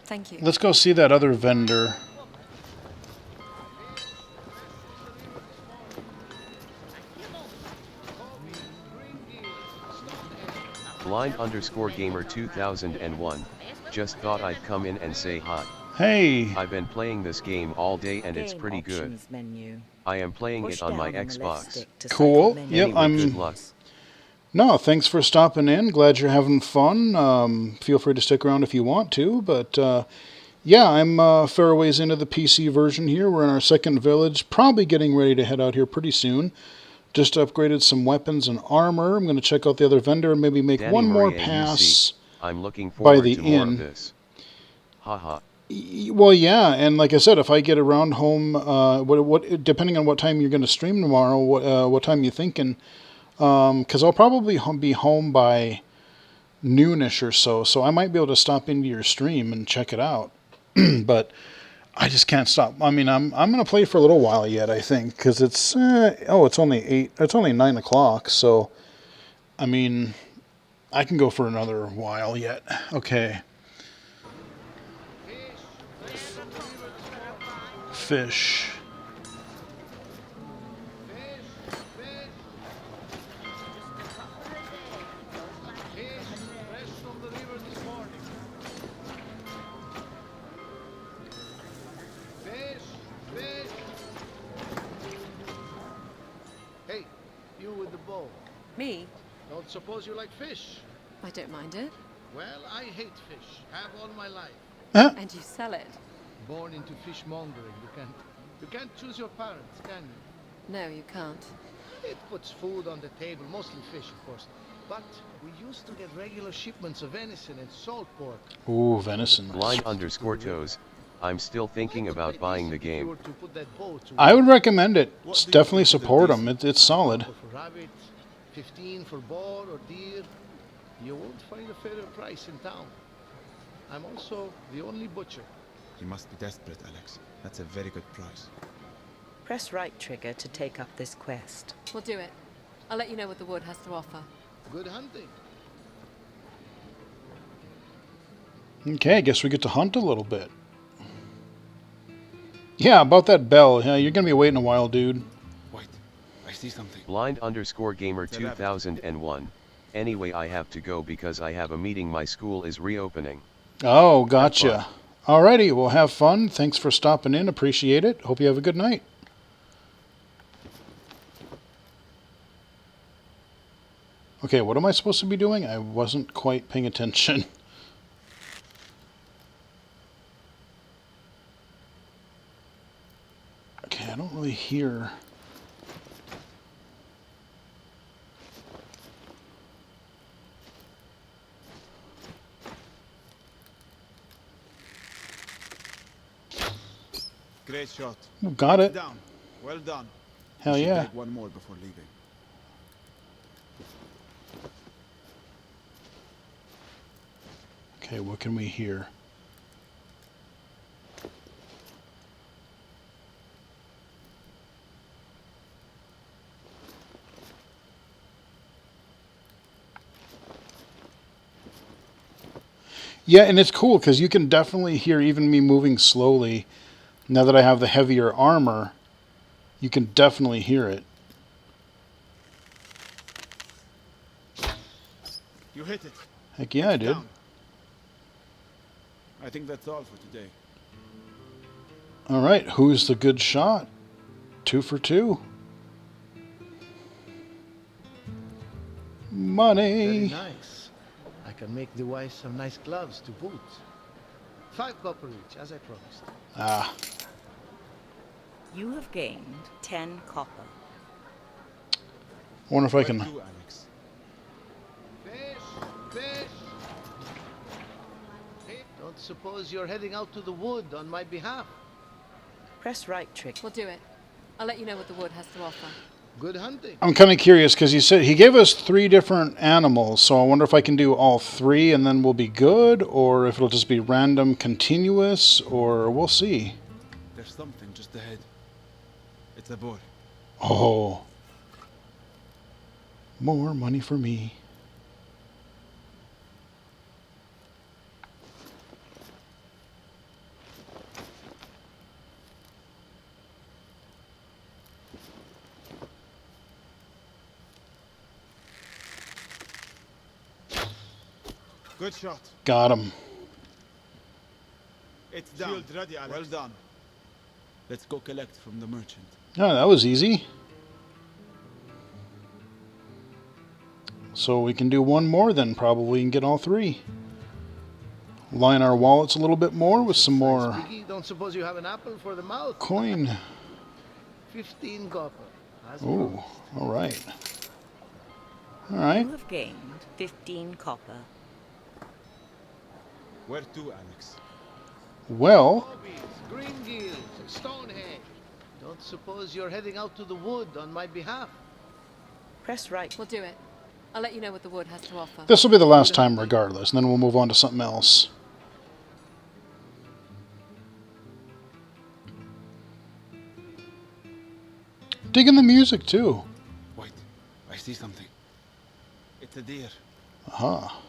Thank you. Let's go see that other vendor. Blind_gamer 2001. Just thought I'd come in and say hi. Hey. I've been playing this game all day and it's pretty good. Menu. I am playing Push it on my down on the left Xbox. stick to Cool. cycle Yep, Anyway, good luck. No, thanks for stopping in. Glad you're having fun. Feel free to stick around if you want to, but yeah, I'm fair ways into the PC version here. We're in our second village, probably getting ready to head out here pretty soon. Just upgraded some weapons and armor. I'm going to check out the other vendor and maybe make Danny one more Marie pass AUC. I'm looking by forward the to more inn. of this. Haha. Well, yeah, and like I said, if I get around home, depending on what time you're going to stream tomorrow, what time you thinking? Because I'll probably be home by noonish or so, so I might be able to stop into your stream and check it out. But I just can't stop. I mean, I'm going to play for a little while yet, I think, because it's it's only 9 o'clock, so I mean, I can go for another while yet. Okay. Fish. Hey, you with the bow. Me? Don't suppose you like fish? I don't mind it. Well, I hate fish. Have all my life. And you sell it? Born into fishmongering. You can't choose your parents, can you? No, you can't. It puts food on the table, mostly fish, of course. But we used to get regular shipments of venison and salt pork. Ooh, venison. Blind_toes. I'm still thinking about buying the game. I would recommend it. Definitely support them. It's solid. For rabbit, 15 for boar or deer. You won't find a fairer price in town. I'm also the only butcher. You must be desperate, Alex. That's a very good price. Press right trigger to take up this quest. We'll do it. I'll let you know what the wood has to offer. Good hunting. Okay, I guess we get to hunt a little bit. Yeah, about that bell. Yeah, you're going to be waiting a while, dude. Wait, I see something. Blind_gamer 2001. Anyway, I have to go because I have a meeting. My school is reopening. Oh, gotcha. Alrighty, well, have fun. Thanks for stopping in. Appreciate it. Hope you have a good night. Okay, what am I supposed to be doing? I wasn't quite paying attention. Okay, I don't really hear. Great shot. Ooh, got it. Down. Well done. Hell You should yeah. take one more before leaving. Okay, what can we hear? Yeah, and it's cool because you can definitely hear even me moving slowly. Now that I have the heavier armor, you can definitely hear it. You hit it. Heck yeah, I did. Down. I think that's all for today. All right, who's the good shot? 2 for 2. Money. Very nice. I can make the wife some nice gloves to boot. 5 copper each, as I promised. Ah. You have gained 10 copper. I wonder if I can... Alex. Fish! Don't suppose you're heading out to the wood on my behalf? Press right trigger. We'll do it. I'll let you know what the wood has to offer. Good hunting. I'm kind of curious because he gave us 3 different animals, so I wonder if I can do all 3 and then we'll be good, or if it'll just be random continuous, or we'll see. There's something just ahead. It's a boar. Oh. More money for me. Good shot. Got him. It's down. Shield ready, Alex. Well done. Let's go collect from the merchant. Oh, that was easy. So we can do one more then, probably, and get all three. Line our wallets a little bit more with some more Piggy, don't suppose you have an apple for the mouth? coin. 15 copper. Oh, all right. All right. You have gained 15 copper. Where to, Alex? Well, Green Gills, Stonehenge. Don't suppose you're heading out to the wood on my behalf? Press right. We'll do it. I'll let you know what the wood has to offer. this will be the last time regardless, and then we'll move on to something else. Digging the music, too. Wait, I see something. It's a deer. Aha.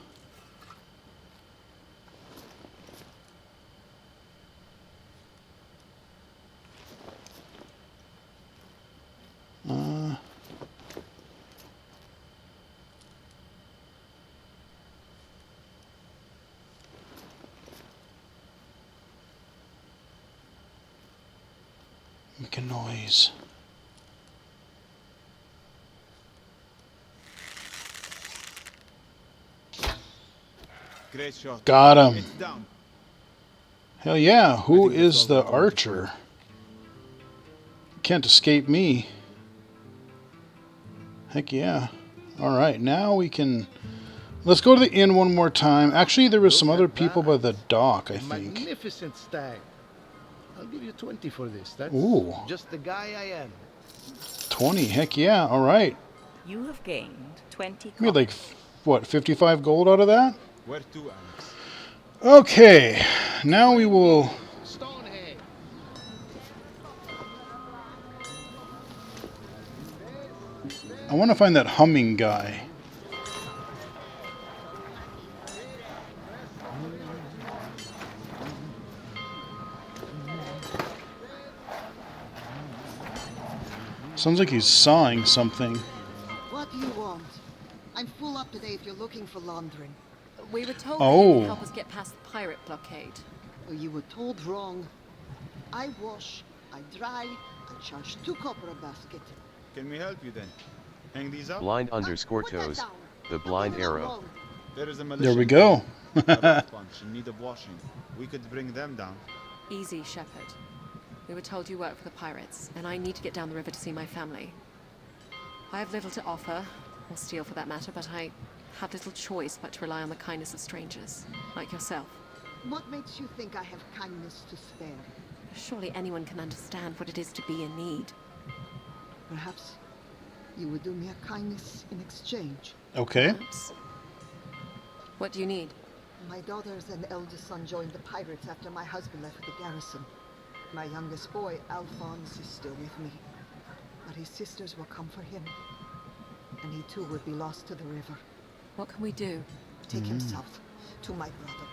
Make a noise. Great shot. Got him. It's down. Hell yeah, who is the archer? Can't escape me. Heck yeah. Alright, now we can... Let's go to the inn one more time. Actually, there was some other people by the dock, I think. Magnificent stag. I'll give you 20 for this. That's Ooh. just the guy I am. 20, heck yeah, alright. You have gained 20 We made like, what, 55 gold out of that? Where to, Alex? Okay, now we will... I want to find that humming guy. Sounds like he's sawing something. What do you want? I'm full up today if you're looking for laundering. We were told Oh. that you could help us get past the pirate blockade. Oh, you were told wrong. I wash, I dry, I charge 2 copper a basket. Can we help you then? Hang these up? Blind underscore toes. The blind arrow. There is a There we go. a rat bunch in need of washing. We could bring them down. Easy, Shepherd. We were told you work for the pirates, and I need to get down the river to see my family. I have little to offer, or steal for that matter, but I have little choice but to rely on the kindness of strangers, like yourself. What makes you think I have kindness to spare? Surely anyone can understand what it is to be in need. Perhaps you would do me a kindness in exchange. Okay. Perhaps. What do you need? My daughters and eldest son joined the pirates after my husband left the garrison. My youngest boy, Alphonse, is still with me. But his sisters will come for him. And he too would be lost to the river. What can we do? Take him south, to my brother.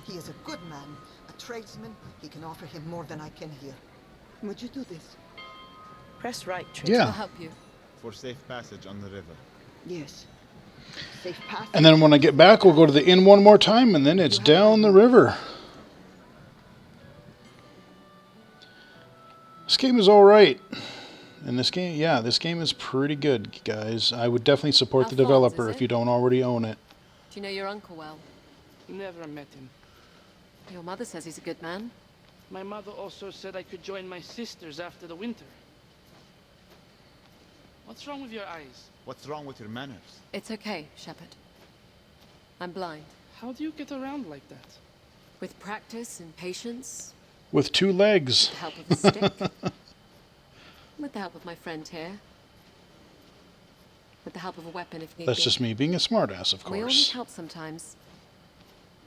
He is a good man, a tradesman. He can offer him more than I can here. Would you do this? Press right, Trish. Yeah. I'll help you. For safe passage on the river. Yes. Safe passage. And then when I get back, we'll go to the inn one more time, and then it's down the river. This game is alright. And this game, yeah, this game is pretty good, guys. I would definitely support the developer if you don't already own it. Do you know your uncle well? Never met him. Your mother says he's a good man. My mother also said I could join my sisters after the winter. What's wrong with your eyes? What's wrong with your manners? It's okay, Shepherd. I'm blind. How do you get around like that? With practice and patience. With 2 legs. With the help of a stick. With the help of my friend here. With the help of a weapon if need That's be. just me being a smartass, of We all need course. help sometimes.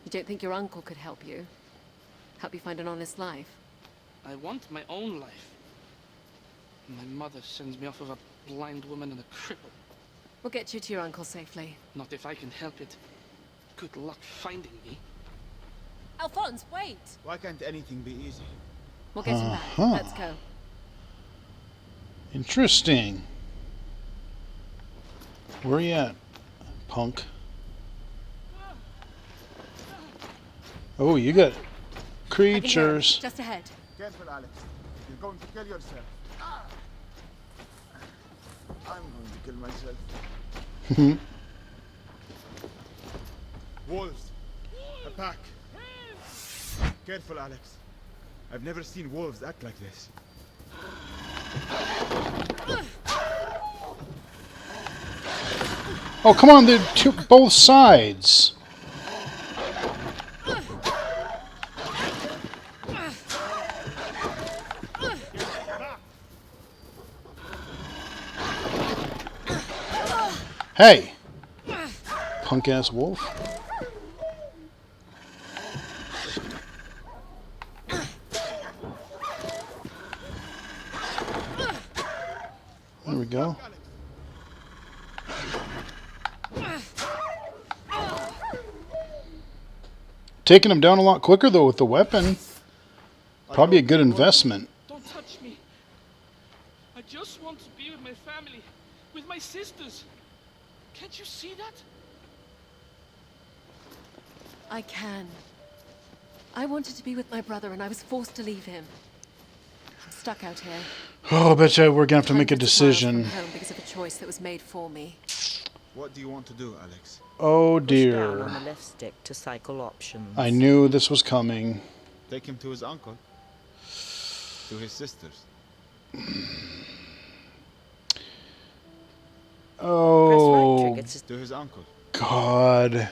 You don't think your uncle could help you? Help you find an honest life? I want my own life. My mother sends me off with a blind woman and a cripple. We'll get you to your uncle safely. Not if I can help it. Good luck finding me. Alphonse, wait! Why can't anything be easy? We'll get him back. Uh-huh. Let's go. Interesting. Where you at, punk? Oh, you got creatures. Just ahead. Careful, Alex. You're going to kill yourself. I'm going to kill myself. Wolves. A pack. Careful, Alex. I've never seen wolves act like this. Oh, come on, they're both sides. Hey, punk-ass wolf. There we go. Taking him down a lot quicker, though, with the weapon. Probably a good investment. Don't touch me. I just want to be with my family, with my sisters. Can't you see that? I can. I wanted to be with my brother and I was forced to leave him. I'm stuck out here. Oh, I bet you we're going to have to make a decision. Home because of a choice that was made for me. What do you want to do, Alex? Oh, Push down dear. on the left stick to cycle options. I knew this was coming. Take him to his uncle. To his sisters. Oh, to his uncle. God.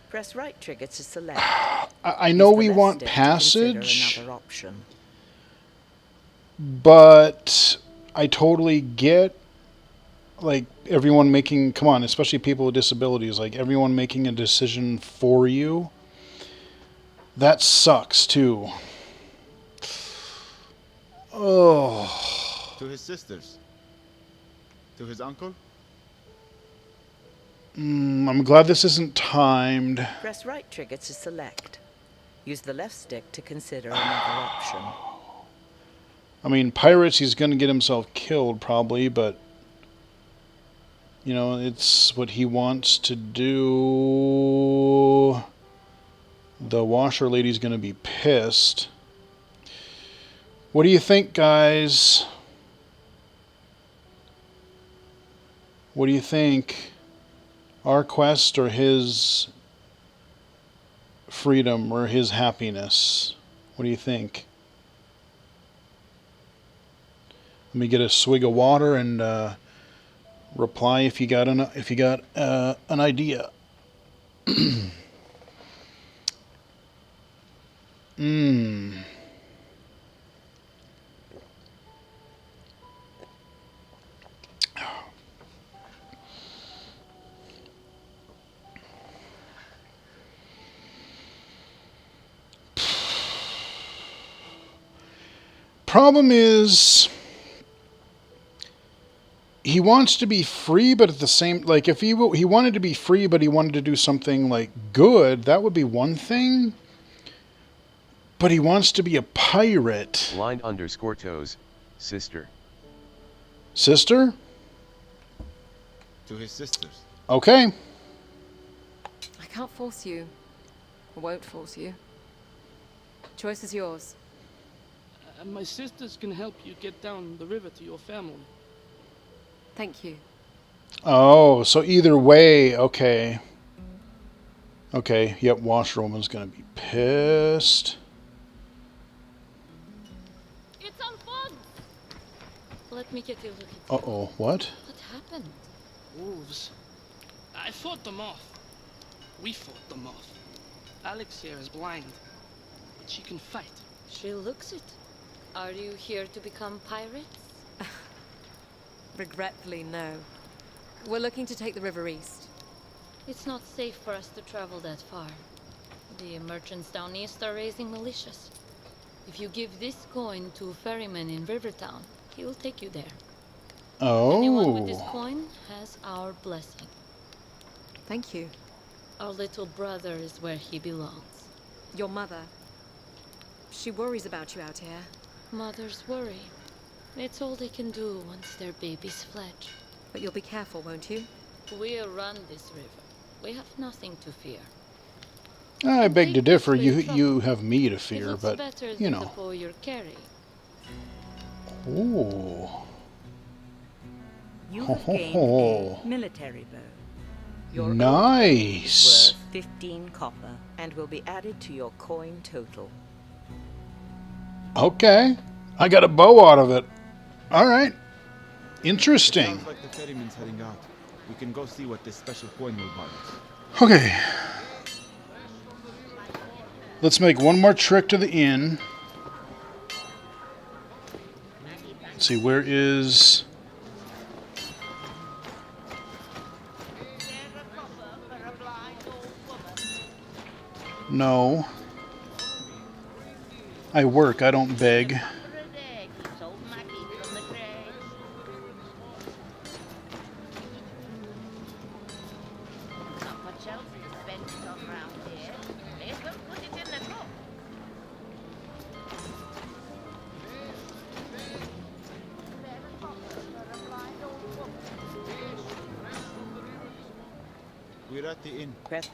Press right trigger to select. I know Use the we left want stick to consider passage, another option. but I totally get, like, everyone making, come on, especially people with disabilities, like, everyone making a decision for you. That sucks, too. Oh. To his sisters. To his uncle. I'm glad this isn't timed. Press right trigger to select. Use the left stick to consider another option. I mean, pirates, he's going to get himself killed, probably, but, you know, it's what he wants to do. The washer lady's going to be pissed. What do you think, guys? What do you think? Our quest or his freedom or his happiness? What do you think? Let me get a swig of water and reply if you got an idea. Problem is, he wants to be free, but at the same, like, if he wanted to be free, but he wanted to do something like good, that would be one thing. But he wants to be a pirate. _toes, sister. Sister? To his sisters. Okay. I can't force you. I won't force you. Choice is yours. My sisters can help you get down the river to your family. Thank you. Oh, so either way, okay. Okay, yep, washerwoman's gonna be pissed. It's Alphonse! Let me get a look at Uh-oh, what? What happened? Wolves. I fought them off. We fought them off. Alex here is blind, but she can fight. She looks it. Are you here to become pirates? Regretfully, no. We're looking to take the river east. It's not safe for us to travel that far. The merchants down east are raising militias. If you give this coin to a ferryman in Rivertown, he will take you there. Anyone with this Oh. coin has our blessing. Thank you. Our little brother is where he belongs. Your mother. She worries about you out here. Mothers worry. It's all they can do once their babies fledge. But you'll be careful, won't you? We'll run this river. We have nothing to fear. I beg to Take differ. this way, You have me to It fear, looks but better you than the know. bow you're carrying. Ooh. You Ho, have ho, gained ho. a military bow. Your old Nice. bow is worth 15 copper and will be added to your coin total. Okay. I got a bow out of it. All right. Interesting. Sounds like the ferryman's heading out. We can go see what this special coin will buy us. Okay. Let's make one more trek to the inn. Let's see, where is... No. I work, I don't beg. We're at the inn. Press.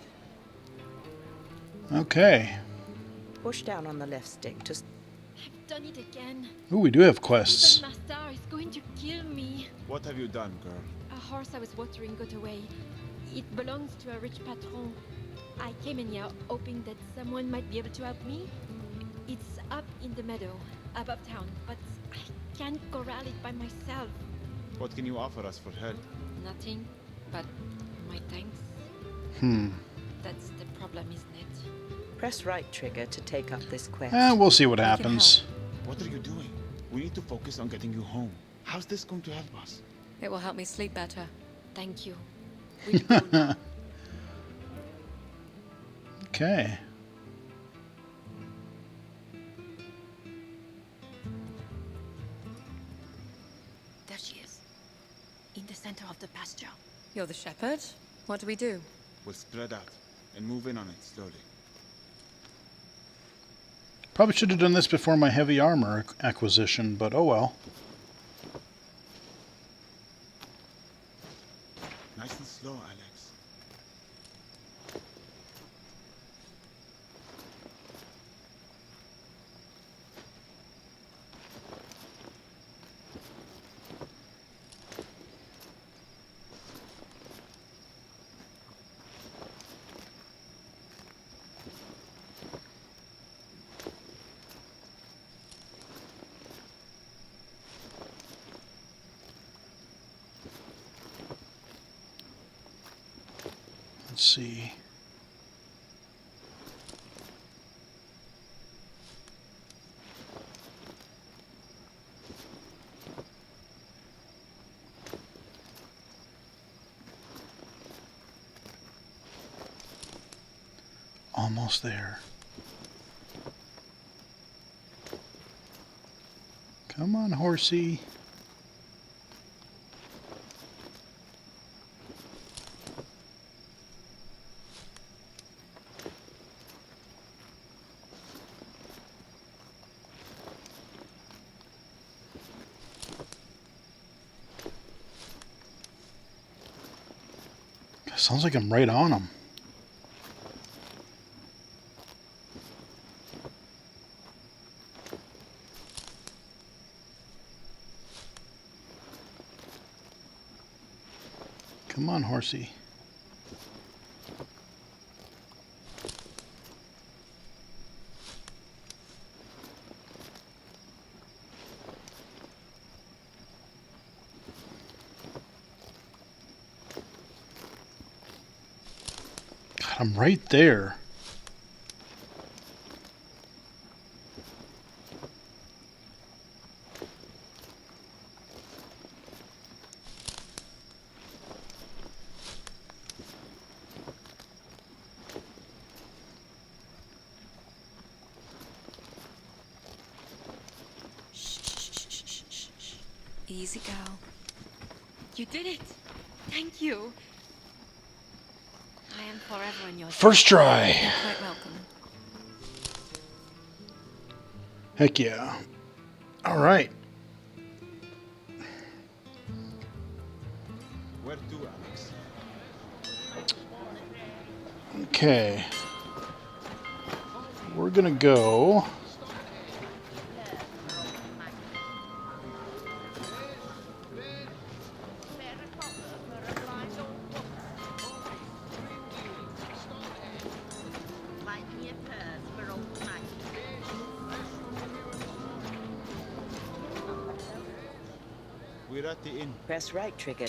Okay. Push down on the left stick to... I've done it again. Ooh, we do have quests. Master is going to kill me. What have you done, girl? A horse I was watering got away. It belongs to a rich patron. I came in here hoping that someone might be able to help me. It's up in the meadow, above town, but I can't corral it by myself. What can you offer us for help? Nothing, but my thanks. That's the problem, isn't it? Press right trigger to take up this quest. We'll see what happens. What are you doing? We need to focus on getting you home. How's this going to help us? It will help me sleep better. Thank you. Okay. There she is, in the center of the pasture. You're the shepherd? What do we do? We'll spread out and move in on it slowly. Probably should have done this before my heavy armor acquisition, but oh well. Nice and slow, Alex. Let's see. Almost there. Come on, horsey. Sounds like I'm right on him. Come on, horsey. God, I'm right there. Easy, girl. You did it! Thank you! I am forever in your First try! You're quite welcome. Heck yeah. Alright. Where to, Alex? Okay. We're gonna go... We're at the inn. Press right trigger.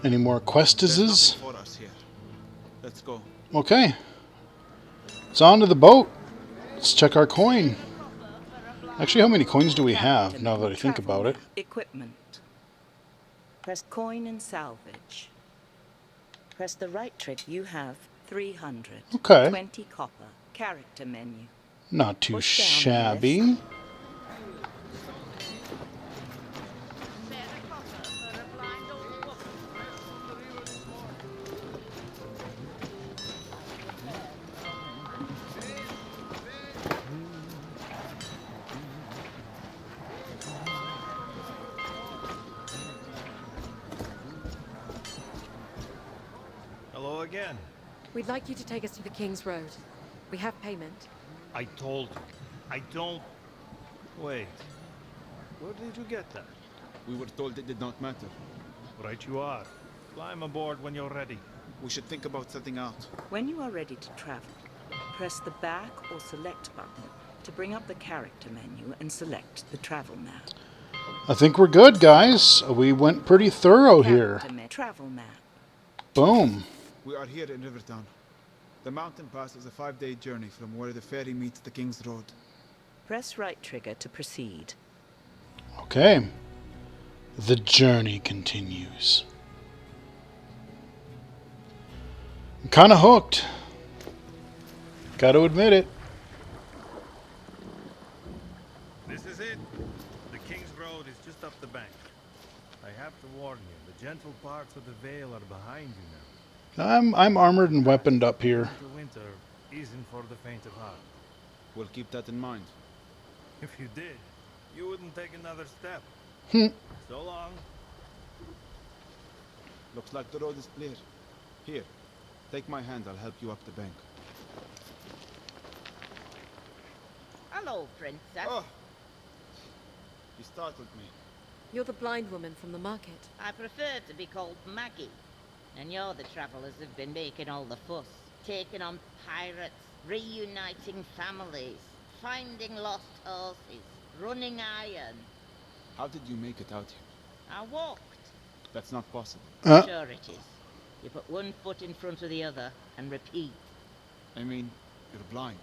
Any more There's questises? nothing for us here. Let's go. Okay. It's on to the boat. Let's check our coin. Actually, how many coins do we have, now that I think about it? Equipment. Press coin and salvage. Press the right trigger. You have 300. Okay. 20 copper. Character menu. Not too Push down shabby. Hello again. We'd like you to take us to the King's Road. We have payment. I told you. I don't... Wait. Where did you get that? We were told it did not matter. Right you are. Climb aboard when you're ready. We should think about setting out. When you are ready to travel, press the back or select button to bring up the character menu and select the travel map. I think we're good, guys. We went pretty thorough here. Travel map. Boom. We are here in Rivertown. The mountain pass is a 5-day journey from where the ferry meets the King's Road. Press right trigger to proceed. Okay. The journey continues. I'm kind of hooked. Got to admit it. This is it. The King's Road is just up the bank. I have to warn you, the gentle parts of the Vale are behind you now. I'm armored and weaponed up here. Winter isn't for the faint of heart. We'll keep that in mind. If you did, you wouldn't take another step. So long. Looks like the road is clear. Here, take my hand, I'll help you up the bank. Hello, Princess. Oh! You startled me. You're the blind woman from the market. I prefer to be called Maggie. And you're the travellers who've been making all the fuss. Taking on pirates, reuniting families, finding lost horses, running iron. How did you make it out here? I walked. That's not possible. Sure it is. You put one foot in front of the other and repeat. I mean, you're blind.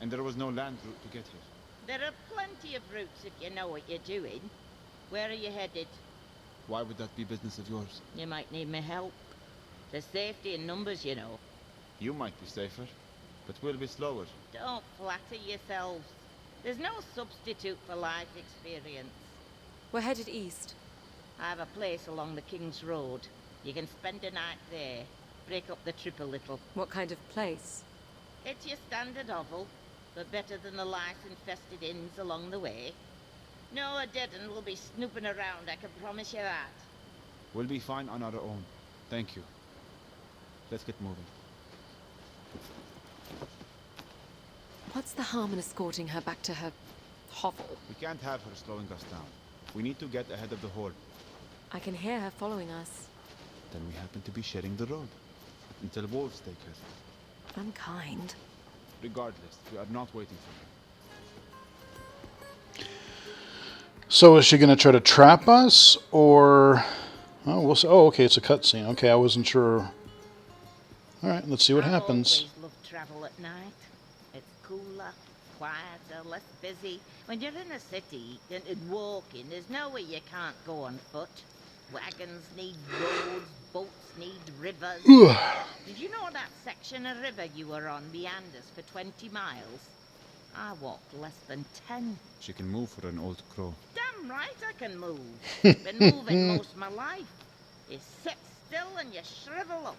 And there was no land route to get here. There are plenty of routes if you know what you're doing. Where are you headed? Why would that be business of yours? You might need my help. There's safety in numbers, you know. You might be safer, but we'll be slower. Don't flatter yourselves. There's no substitute for life experience. We're headed east. I have a place along the King's Road. You can spend a night there. Break up the trip a little. What kind of place? It's your standard hovel, but better than the lice-infested inns along the way. No dead-un will be snooping around, I can promise you that. We'll be fine on our own. Thank you. Let's get moving. What's the harm in escorting her back to her hovel? We can't have her slowing us down. We need to get ahead of the horde. I can hear her following us. Then we happen to be sharing the road. Until wolves take her. Unkind. Regardless, we are not waiting for her. So is she going to try to trap us, or... Oh, we'll see. Oh, okay, it's a cutscene. Okay, I wasn't sure. All right, let's see what happens. I always love travel at night. It's cooler, quieter, less busy. When you're in a city and walking, there's nowhere you can't go on foot. Wagons need roads, boats need rivers. Did you know that section of river you were on meanders for 20 miles? I walked less than 10. She can move for an old crow. Damn right I can move. Been moving most of my life. You sit still and you shrivel up.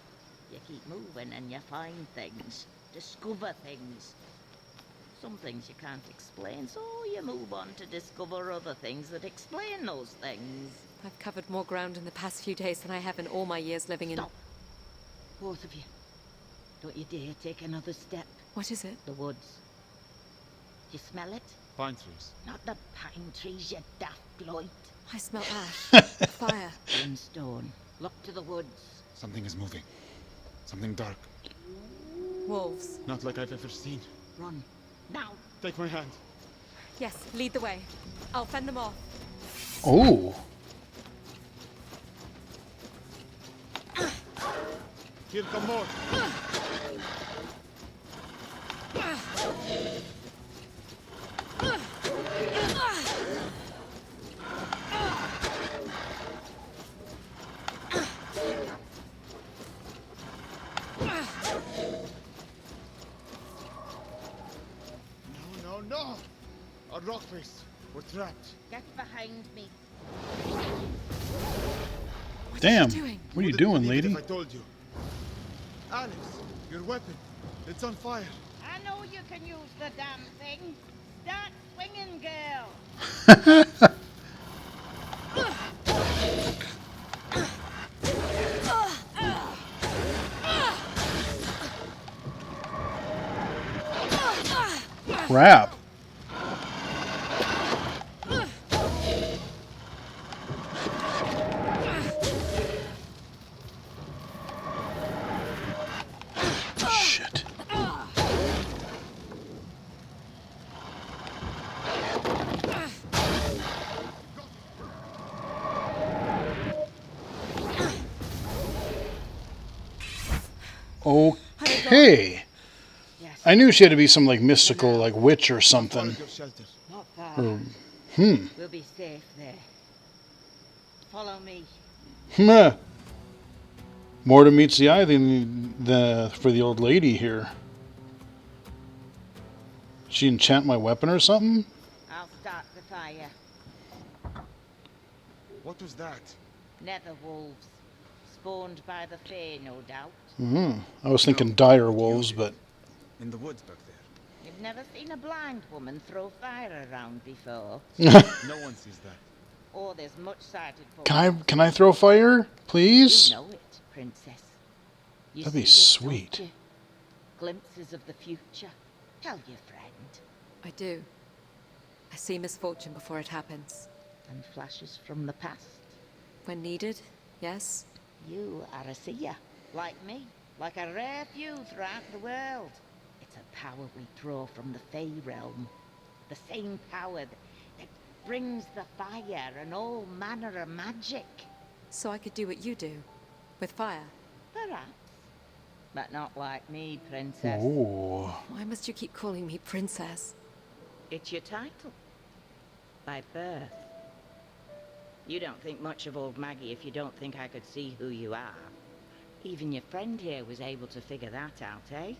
You keep moving and you find things. Discover things. Some things you can't explain, so you move on to discover other things that explain those things. I've covered more ground in the past few days than I have in all my years living in... Stop. Both of you. Don't you dare take another step. What is it? The woods. You smell it? Pine trees. Not the pine trees, you daft bloit. I smell ash. Fire. Brimstone. Look to the woods. Something is moving. Something dark. Wolves. Not like I've ever seen. Run. Now. Take my hand. Yes, lead the way. I'll fend them off. Oh. Here come more. No! A rock face. We're trapped. Get behind me. Damn. What are you doing, lady? If I told you. Alex, your weapon. It's on fire. I know you can use the damn thing. Start swinging, girl. Crap. Shit. Okay. I knew she had to be some like mystical like witch or something. Not far. Or, We'll be safe there. Follow me. Meh. More to meets the eye than for the old lady here. She enchant my weapon or something? I'll start the fire. What was that? Nether wolves. Spawned by the Fae, no doubt. I was thinking dire wolves, but... In the woods back there. You've never seen a blind woman throw fire around before. No one sees that. Oh, there's much sighted for. Can I throw fire, please? You know it, princess. You That'd be see it, don't sweet. you? Glimpses of the future. Tell your friend. I do. I see misfortune before it happens. And flashes from the past. When needed, yes. You are a seer, like me, like a rare few throughout the world. It's a power we draw from the Fae realm. The same power that brings the fire and all manner of magic. So I could do what you do, with fire. Perhaps. But not like me, princess. Ooh. Why must you keep calling me princess? It's your title. By birth. You don't think much of old Maggie if you don't think I could see who you are. Even your friend here was able to figure that out, eh?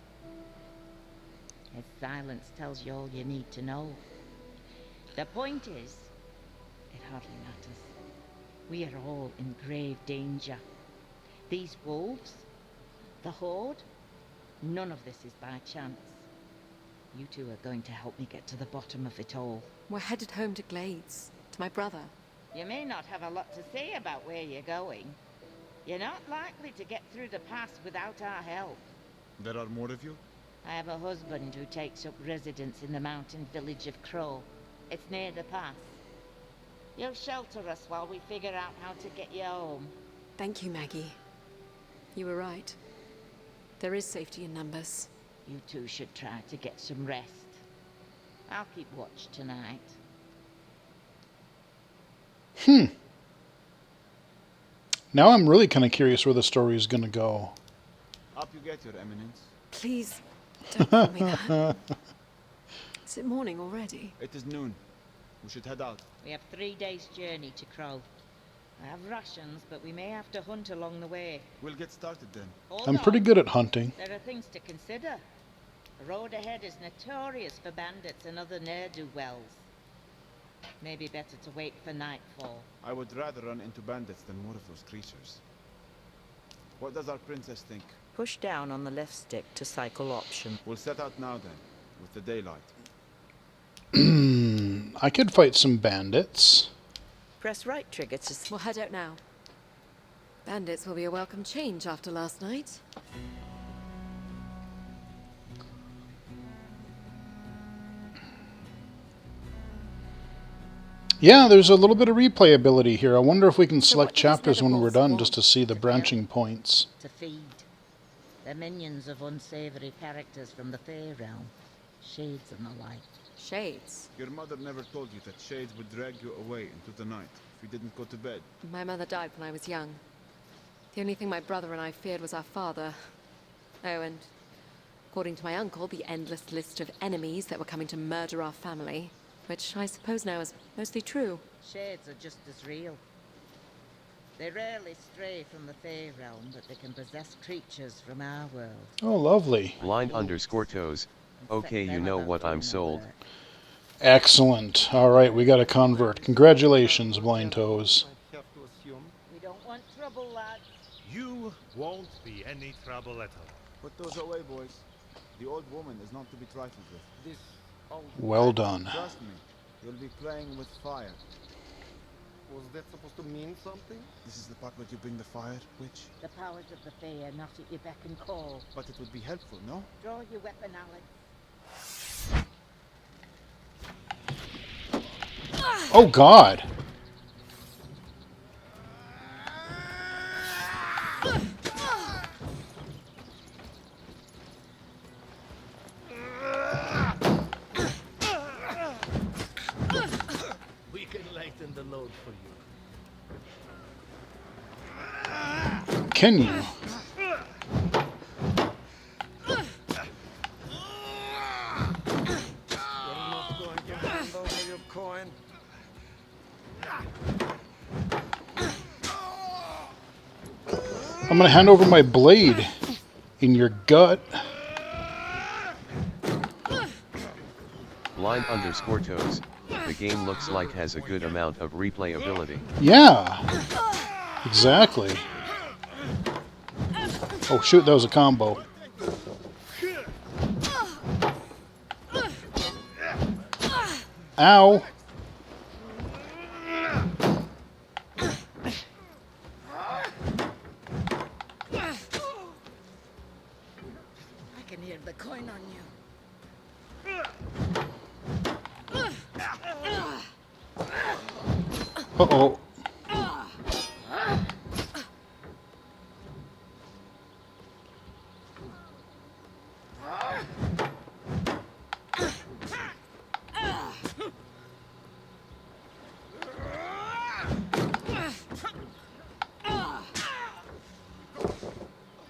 His silence tells you all you need to know. The point is, it hardly matters. We are all in grave danger. These wolves, the Horde, none of this is by chance. You two are going to help me get to the bottom of it all. We're headed home to Glades, to my brother. You may not have a lot to say about where you're going. You're not likely to get through the pass without our help. There are more of you? I have a husband who takes up residence in the mountain village of Crow. It's near the pass. You'll shelter us while we figure out how to get you home. Thank you, Maggie. You were right. There is safety in numbers. You two should try to get some rest. I'll keep watch tonight. Now I'm really kind of curious where the story is going to go. Up you get, Your Eminence. Please, don't call me that. Is it morning already? It is noon. We should head out. We have 3 days' journey to Crow. I have rations, but we may have to hunt along the way. We'll get started then. Hold I'm on. pretty good at hunting. There are things to consider. The road ahead is notorious for bandits and other ne'er-do-wells. Maybe better to wait for nightfall. I would rather run into bandits than more of those creatures. What does our princess think? Push down on the left stick to cycle option. We'll set out now then, with the daylight. I could fight some bandits. Press right trigger to... We'll head out now. Bandits will be a welcome change after last night. Yeah, there's a little bit of replayability here. I wonder if we can select chapters when we're done just to see the branching points. To feed. They're minions of unsavory characters from the Fae realm. Shades and the like. Shades? Your mother never told you that shades would drag you away into the night if you didn't go to bed. My mother died when I was young. The only thing my brother and I feared was our father. Oh, and according to my uncle, the endless list of enemies that were coming to murder our family. Which I suppose now is mostly true. Shades are just as real. They rarely stray from the Fae realm, but they can possess creatures from our world. Oh, lovely. Blind_toes. Okay, you know what, I'm sold. Excellent. Alright, we got a convert. Congratulations, Blind Toes. We don't want trouble, lads. You won't be any trouble at all. Put those away, boys. The old woman is not to be trifled with. This old... Well done. Trust me, you'll be playing with fire. Was that supposed to mean something? This is the part where you bring the fire, witch? The powers of the Fae are not at your beck and call. But it would be helpful, no? Draw your weapon, Alex. Oh, God. We can lighten the load for you. Can you? I'm gonna hand over my blade in your gut. Blind_toes. The game looks like has a good amount of replayability. Yeah, exactly. Oh shoot, that was a combo. Ow. I can hear the coin on you. Uh-oh.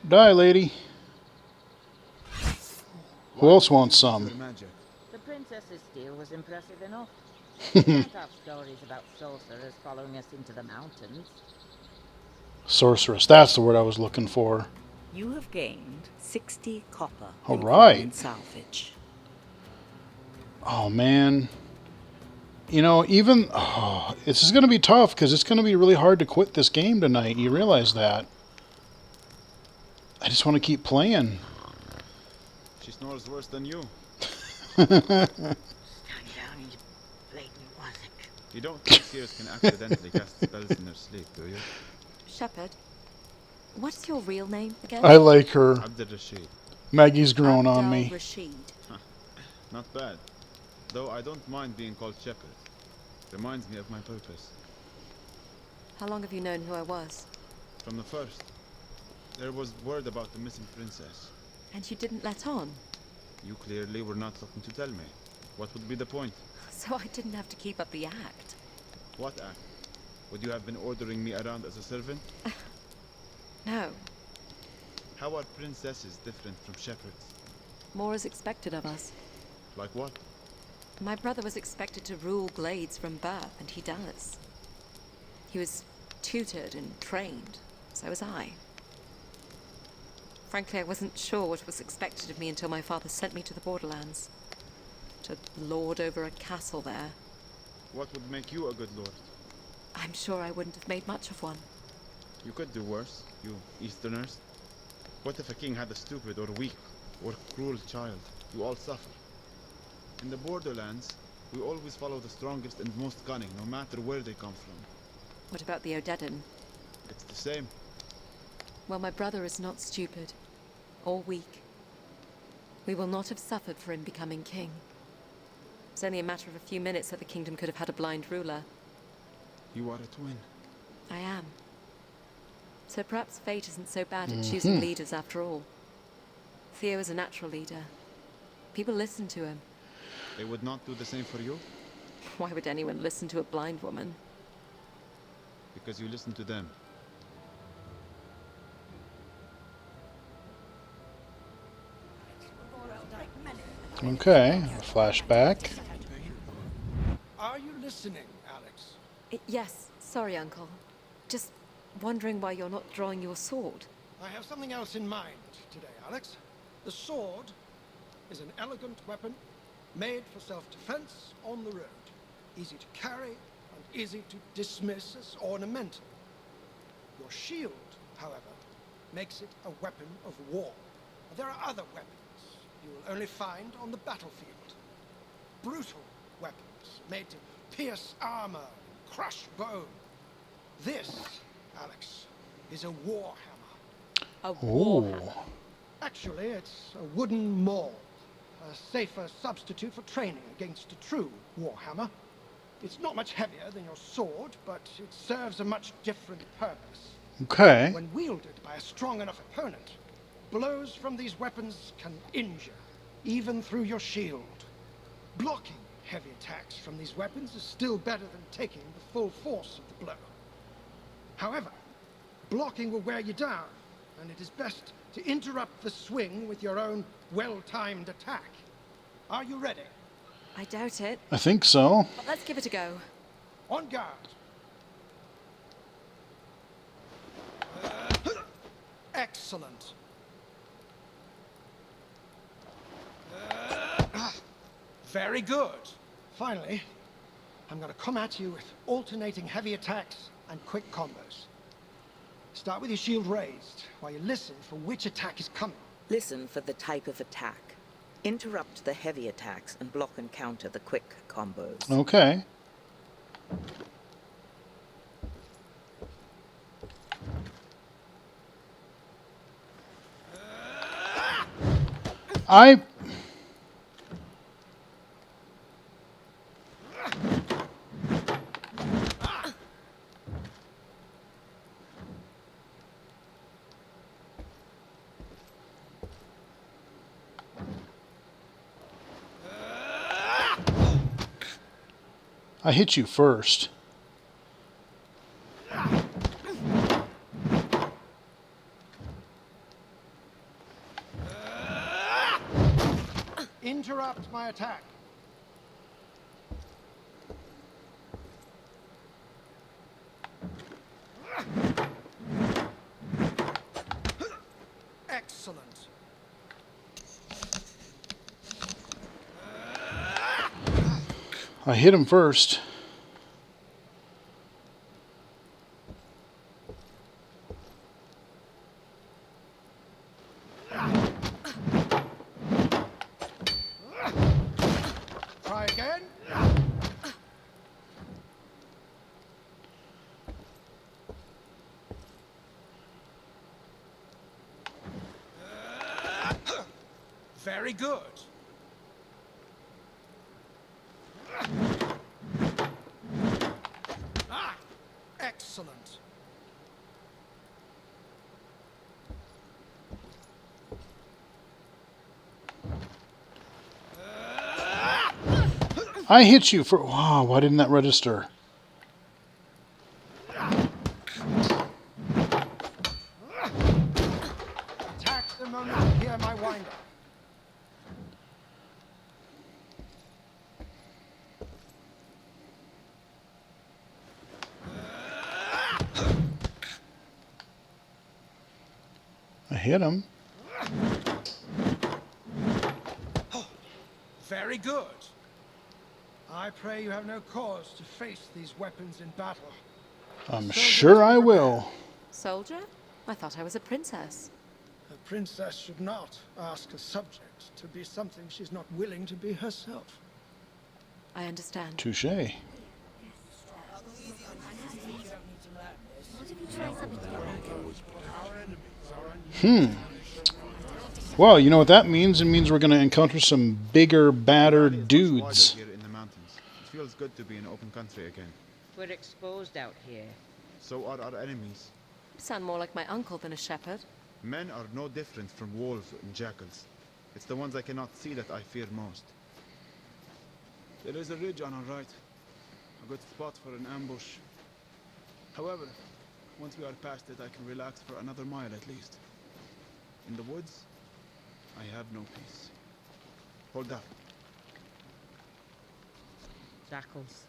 Die, lady. Who else wants some? The princess's steel was impressive enough. We can't have stories about sorcerers following us into the mountains. Sorceress, that's the word I was looking for. You have gained 60 copper. All right. Salvage. Oh, man. You know, even... this is going to be tough, because it's going to be really hard to quit this game tonight. You realize that. I just want to keep playing. She snores worse than you. Stand down, you blatant wazzock. You don't think seers can accidentally cast spells in their sleep, do you? Shepherd, what's your real name again? I like her. Abdur-Rashid. Maggie's grown on me. Rashid. Not bad. Though I don't mind being called Shepherd. Reminds me of my purpose. How long have you known who I was? From the first. There was word about the missing princess. And you didn't let on? You clearly were not looking to tell me. What would be the point? So I didn't have to keep up the act. What act? Would you have been ordering me around as a servant? No. How are princesses different from shepherds? More is expected of us. Like what? My brother was expected to rule glades from birth, and he does. He was tutored and trained. So was I. Frankly, I wasn't sure what was expected of me until my father sent me to the borderlands. To lord over a castle there. What would make you a good lord? I'm sure I wouldn't have made much of one. You could do worse, you Easterners. What if a king had a stupid or weak or cruel child? You all suffer. In the borderlands, we always follow the strongest and most cunning, no matter where they come from. What about the Odedan? It's the same. Well, my brother is not stupid. Or weak. We will not have suffered for him becoming king. It's only a matter of a few minutes that the kingdom could have had a blind ruler. You are a twin. I am. So perhaps fate isn't so bad at choosing leaders after all. Theo is a natural leader. People listen to him. They would not do the same for you? Why would anyone listen to a blind woman? Because you listen to them. Okay, a flashback. Are you listening, Alex? Yes, sorry, Uncle. Just wondering why you're not drawing your sword. I have something else in mind today, Alex. The sword is an elegant weapon made for self-defense on the road. Easy to carry and easy to dismiss as ornamental. Your shield, however, makes it a weapon of war. There are other weapons you will only find on the battlefield. Brutal weapons made to pierce armor and crush bone. This, Alex, is a war hammer. A war hammer? Actually, it's a wooden maul. A safer substitute for training against a true war hammer. It's not much heavier than your sword, but it serves a much different purpose. Okay. When wielded by a strong enough opponent, blows from these weapons can injure, even through your shield. Blocking heavy attacks from these weapons is still better than taking the full force of the blow. However, blocking will wear you down, and it is best to interrupt the swing with your own well-timed attack. Are you ready? I doubt it. I think so. But let's give it a go. On guard. Excellent. Very good. Finally, I'm going to come at you with alternating heavy attacks and quick combos. Start with your shield raised while you listen for which attack is coming. Listen for the type of attack. Interrupt the heavy attacks and block and counter the quick combos. Okay. I hit you first. Interrupt my attack. Excellent. I hit him first. Try again. Very good. Excellent. I hit you for... Wow, why didn't that register? Attack the moment you hear my wind-up. I hit him. Very good. I pray you have no cause to face these weapons in battle. I'm sure I will. Soldier? I thought I was a princess. A princess should not ask a subject to be something she's not willing to be herself. I understand. Touché. Well, you know what that means? It means we're going to encounter some bigger, badder dudes. Here in the mountains. It feels good to be in open country again. We're exposed out here. So are our enemies. You sound more like my uncle than a shepherd. Men are no different from wolves and jackals. It's the ones I cannot see that I fear most. There is a ridge on our right. A good spot for an ambush. However, once we are past it, I can relax for another mile at least. In the woods, I have no peace. Hold up. Jackals.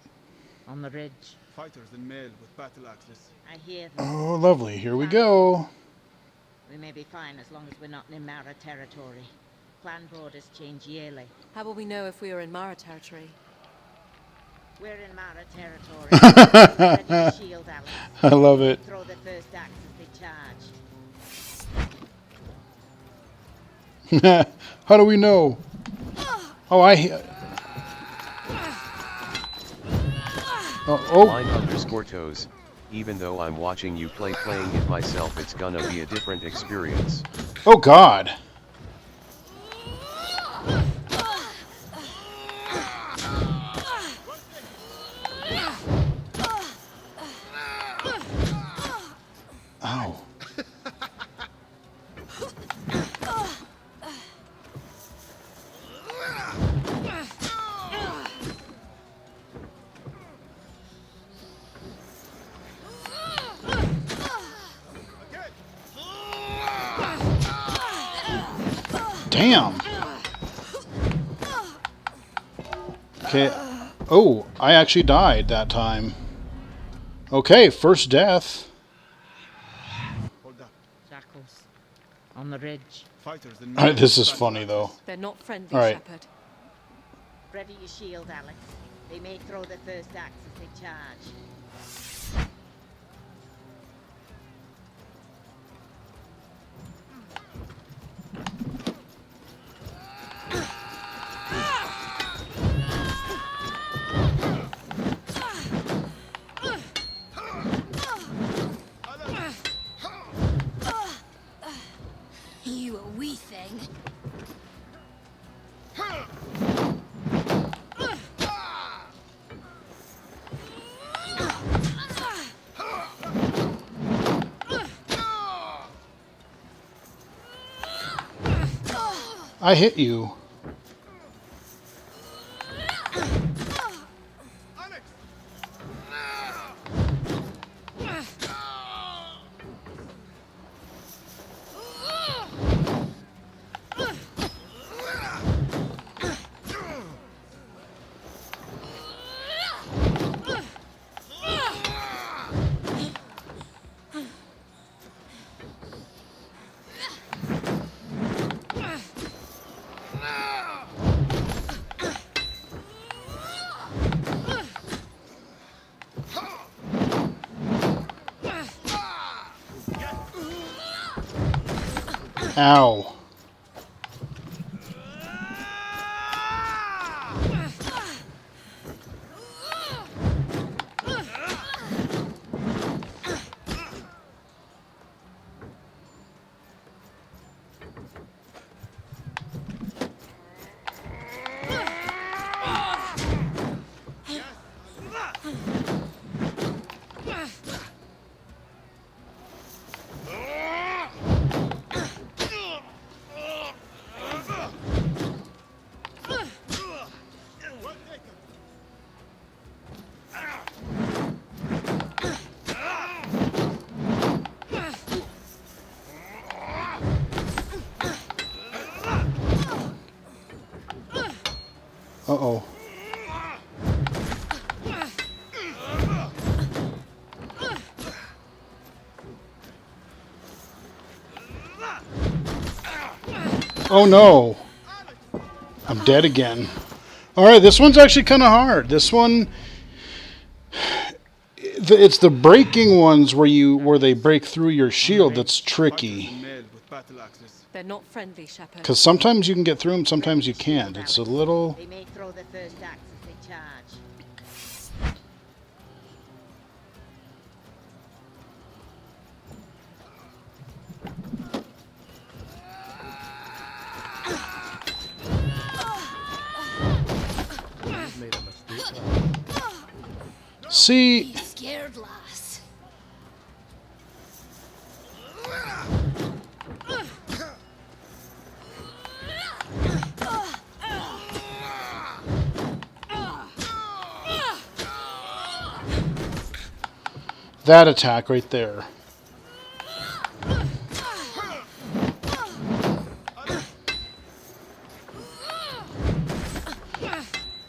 On the ridge. Fighters in mail with battle axes. I hear them. Oh, lovely. Here we go. We may be fine as long as we're not in Mara territory. Clan borders change yearly. How will we know if we are in Mara territory? We're in Mara territory. Ready to shield, Alex. I love it. Throw the first axe as they charge. How do we know? Oh, Line_toes. Even though I'm watching you playing it myself, it's gonna be a different experience. Oh God. Ow. Damn. Okay. Oh, I actually died that time. Okay, first death. Hold up. Jackals. On the ridge. Fighters in Alright, this is funny though. They're not friendly, Alright. shepherd. Ready your shield, Alex. They may throw the first axe as they charge. You a wee thing. I hit you. Ow. Uh-oh. Oh no! I'm dead again. Alright, this one's actually kind of hard. This one... It's the breaking ones where they break through your shield that's tricky. They're not friendly, Shepard. Because sometimes you can get through them, sometimes you can't. It's a little... They may throw the first axe as they charge. See... Be scared, lass. That attack right there.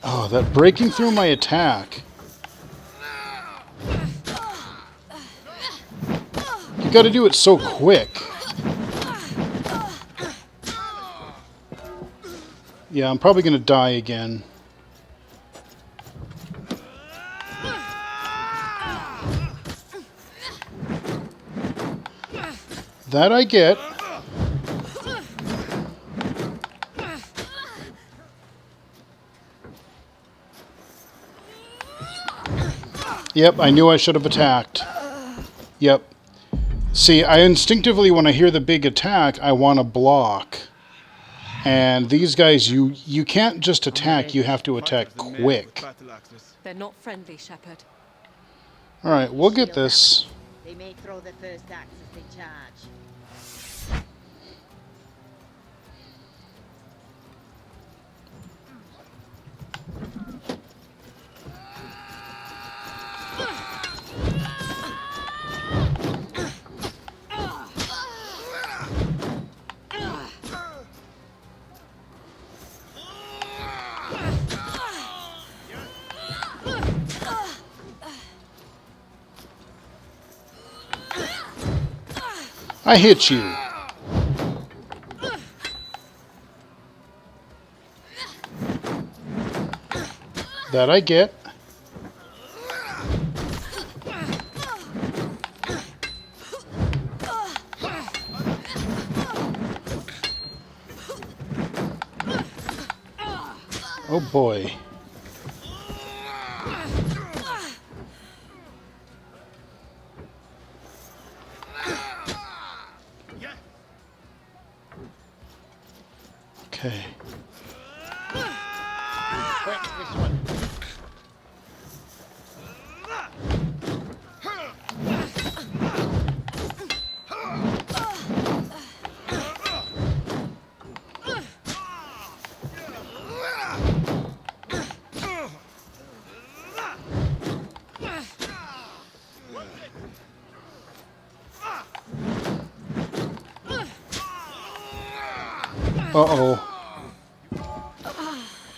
Oh, that breaking through my attack. You gotta do it so quick. Yeah, I'm probably gonna die again. That I get. Yep, I knew I should have attacked. Yep. See, I instinctively, when I hear the big attack, I want to block. And these guys, you can't just attack, you have to attack quick. They're not friendly, Shepard. Alright, we'll get this. They may throw the first axe as they charge. I hit you. That I get. Oh boy. Okay. Quick, this one. Uh-oh.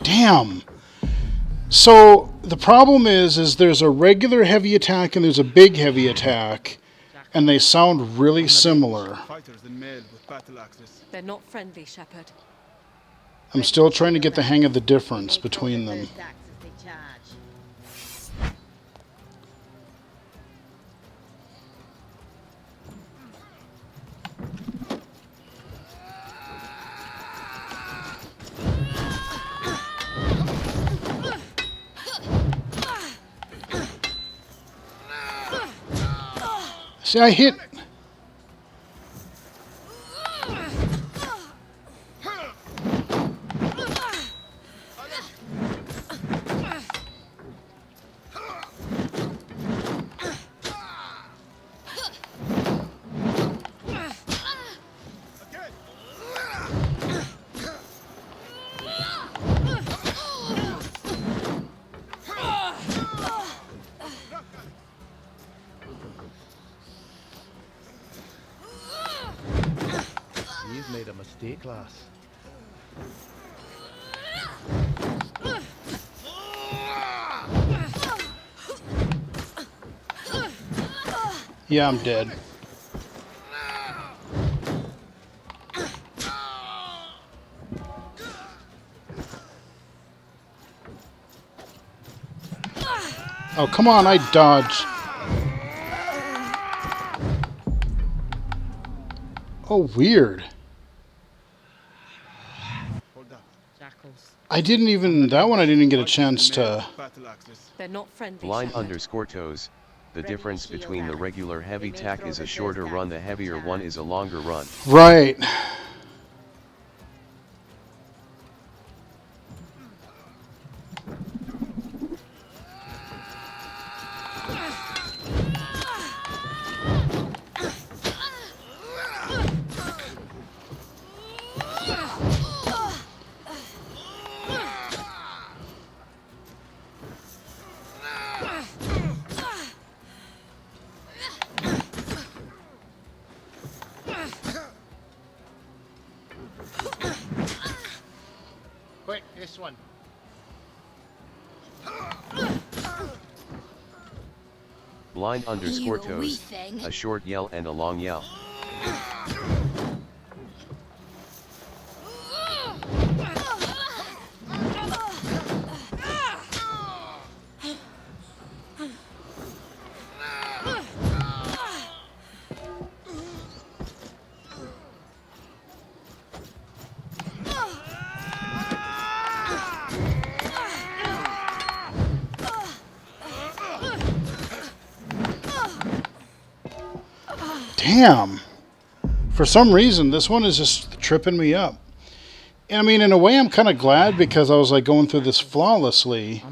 Damn. So the problem is there's a regular heavy attack and there's a big heavy attack, and they sound really similar. They're not friendly, Shepard. I'm still trying to get the hang of the difference between them. See, I hit... You've made a mistake, lass. Yeah, I'm dead. Oh, come on, I dodged. Oh, weird. I didn't even... That one I didn't get a chance to... They're not friendly, Blind Shepherd. underscore toes. The difference between the regular heavy tack is a shorter run, the heavier one is a longer run. Right. Quick, this one. Blind underscore toes. A short yell and a long yell. Damn. For some reason, this one is just tripping me up. And I mean, in a way, I'm kind of glad because I was like going through this flawlessly.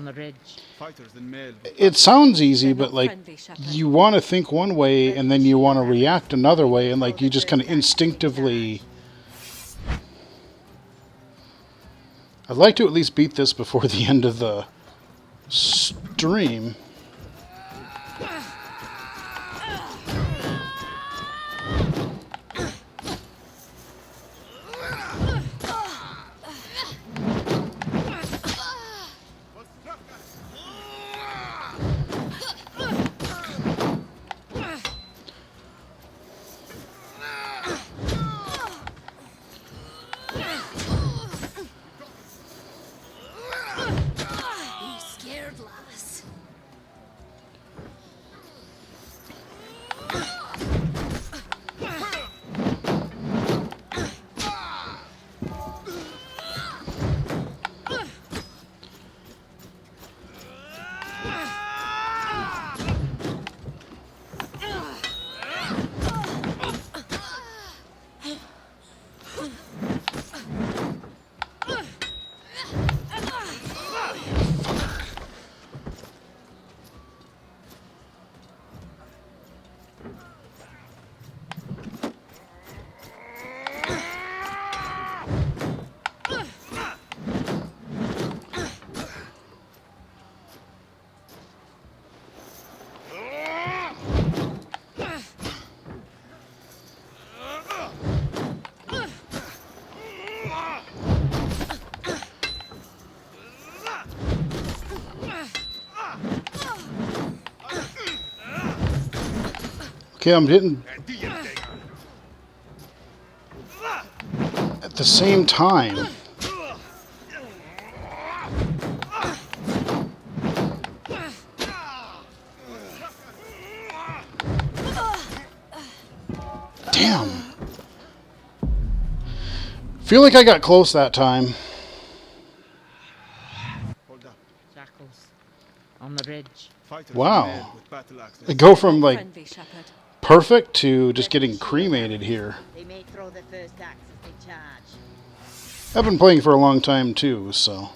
It sounds easy, but like you want to think one way and then you want to react another way, and like you just kind of instinctively. I'd like to at least beat this before the end of the stream. Okay, I'm hitting at the same time. Damn. Feel like I got close that time. Jackals. On the ridge. Wow. I go from like perfect to just getting cremated here. They may throw the first axe as they charge. I've been playing for a long time too, so.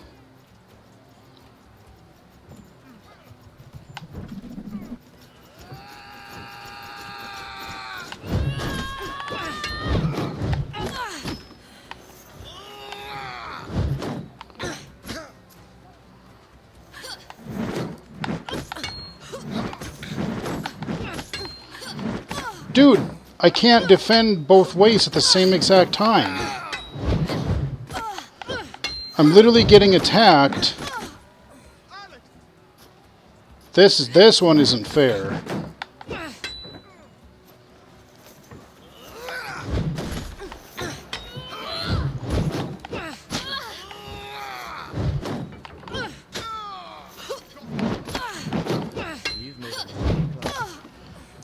Dude, I can't defend both ways at the same exact time. I'm literally getting attacked. This one isn't fair.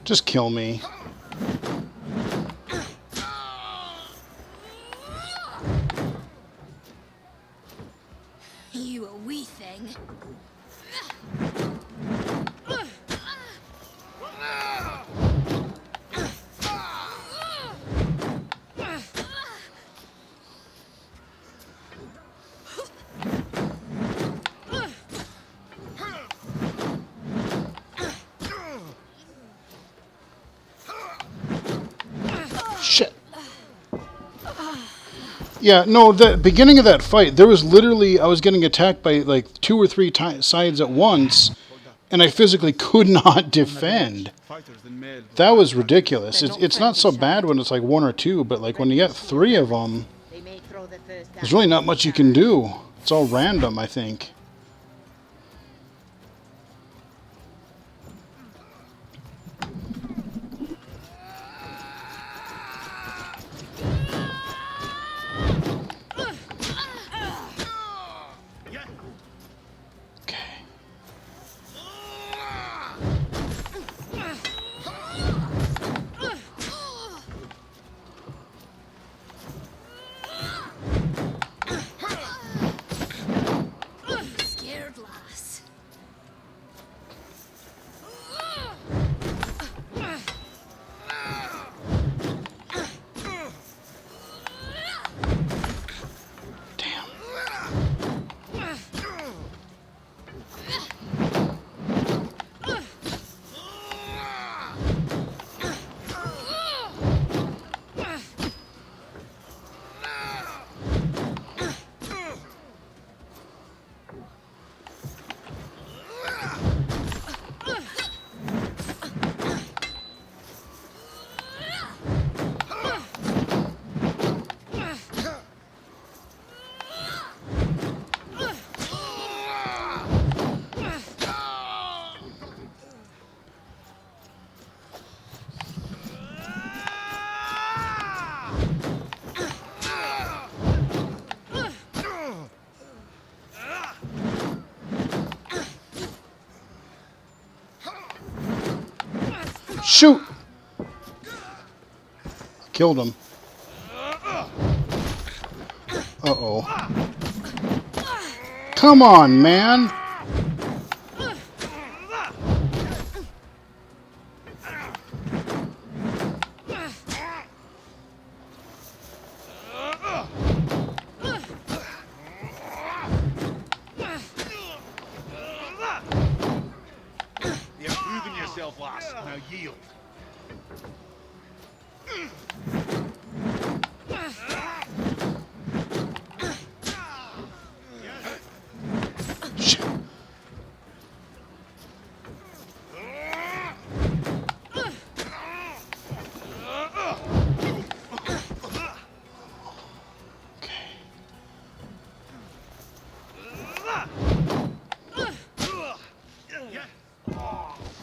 Just kill me. You a wee thing. Shit. Yeah, no, the beginning of that fight, there was literally, I was getting attacked by like 2 or 3 sides at once, and I physically could not defend. That was ridiculous. It's not so bad when it's like 1 or 2, but like when you get 3 of them, there's really not much you can do. It's all random, I think. Scared lass. Shoot! Killed him. Uh-oh. Come on, man! You've proven yourself, lass. Now yield.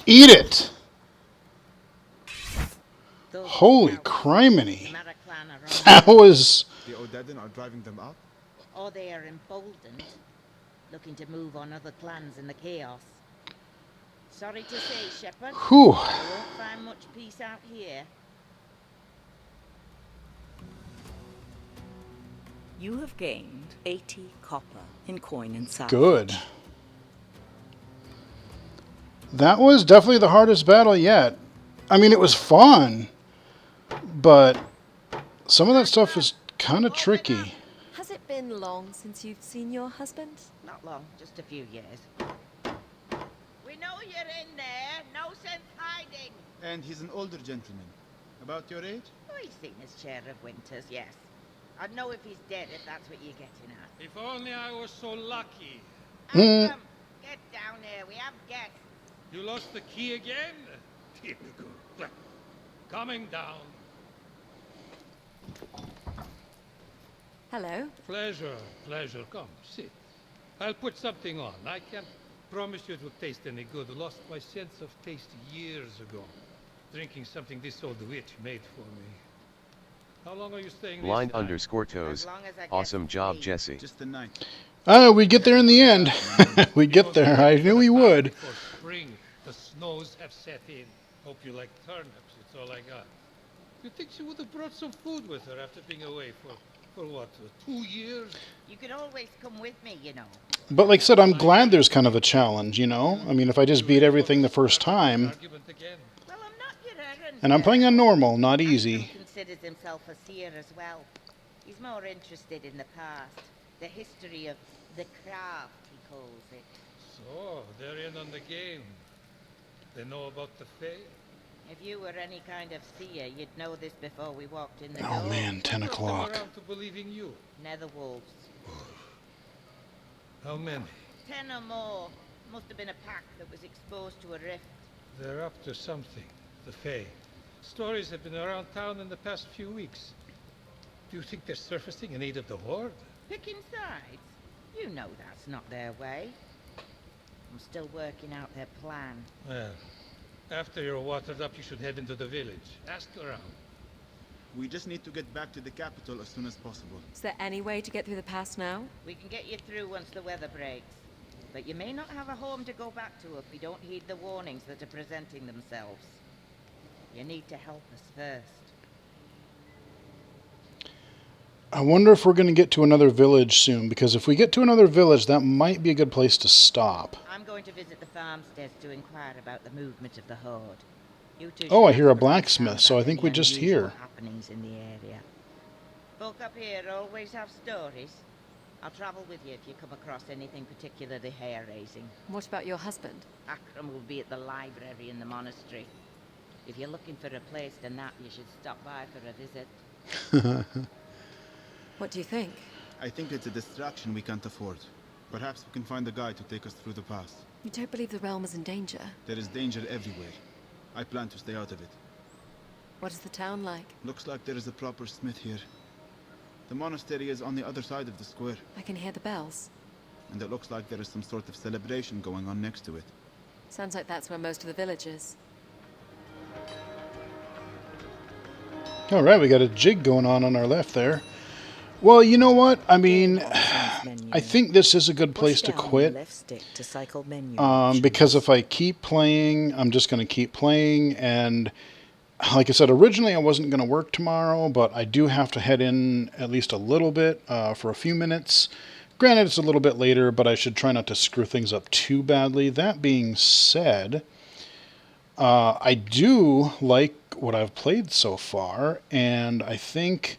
Eat it! Holy criminy. That was... The Odedin are driving them out? Or they are emboldened, looking to move on other clans in the chaos. Sorry to say, Shepherd, Whew. you won't find much peace out here. You have gained 80 copper in coin and salvage. Good. That was definitely the hardest battle yet. I mean, it was fun, but some of that stuff is kind of tricky. Has it been long since you've seen your husband? Not long, just a few years. We know you're in there. No sense hiding. And he's an older gentleman. About your age? Oh, he's seen his share of winters, yes. I'd know if he's dead, if that's what you're getting at. If only I was so lucky. Get down here. We have guests. You lost the key again? Typical. Well, coming down. Hello. Pleasure, pleasure. Come, sit. I'll put something on. I can't promise you it will taste any good. I lost my sense of taste years ago. Drinking something this old witch made for me. How long are you staying this Line time? _toes. Awesome job, Jesse. Just the night. We'd get there in the end. We'd get there. I knew we would. Before spring, the snows have set in. Hope you like turnips, it's all I got. You'd think she would have brought some food with her after being away for what, 2 years? You could always come with me, you know. But like I said, I'm glad there's kind of a challenge, you know? I mean, if I just beat everything the first time... Argument again. Well, I'm not your errand And I'm playing on girl. normal, not easy. Considers himself a seer as well. He's more interested in the past, the history of the craft, he calls it. So, they're in on the game. They know about the Fae? If you were any kind of seer, you'd know this before we walked in the door. Oh man, 10 o'clock. Around to believing you. Netherwolves. How many? 10 or more. Must have been a pack that was exposed to a rift. They're up to something, the Fae. Stories have been around town in the past few weeks. Do you think they're surfacing in aid of the Horde? Picking sides? You know that's not their way. I'm still working out their plan. Well, after you're watered up, you should head into the village. Ask around. We just need to get back to the capital as soon as possible. Is there any way to get through the pass now? We can get you through once the weather breaks. But you may not have a home to go back to if we don't heed the warnings that are presenting themselves. You need to help us first. I wonder if we're going to get to another village soon, because if we get to another village, that might be a good place to stop. I'm going to visit the farmsteads to inquire about the movement of the Horde. You two Oh, I should hear a ask around blacksmith, so I about think any we just unusual hear. happenings in the area. Folk up here always have stories. I'll travel with you if you come across anything particularly hair-raising. What about your husband? Akram will be at the library in the monastery. If you're looking for a place to nap, you should stop by for a visit. What do you think? I think it's a distraction we can't afford. Perhaps we can find a guide to take us through the pass. You don't believe the realm is in danger? There is danger everywhere. I plan to stay out of it. What is the town like? Looks like there is a proper smith here. The monastery is on the other side of the square. I can hear the bells. And it looks like there is some sort of celebration going on next to it. Sounds like that's where most of the village is. Alright, we got a jig going on our left there. Well, you know what? I mean, I think this is a good place to quit. Because if I keep playing, I'm just going to keep playing. And like I said, originally I wasn't going to work tomorrow, but I do have to head in at least a little bit for a few minutes. Granted, it's a little bit later, but I should try not to screw things up too badly. That being said, I do like what I've played so far, and I think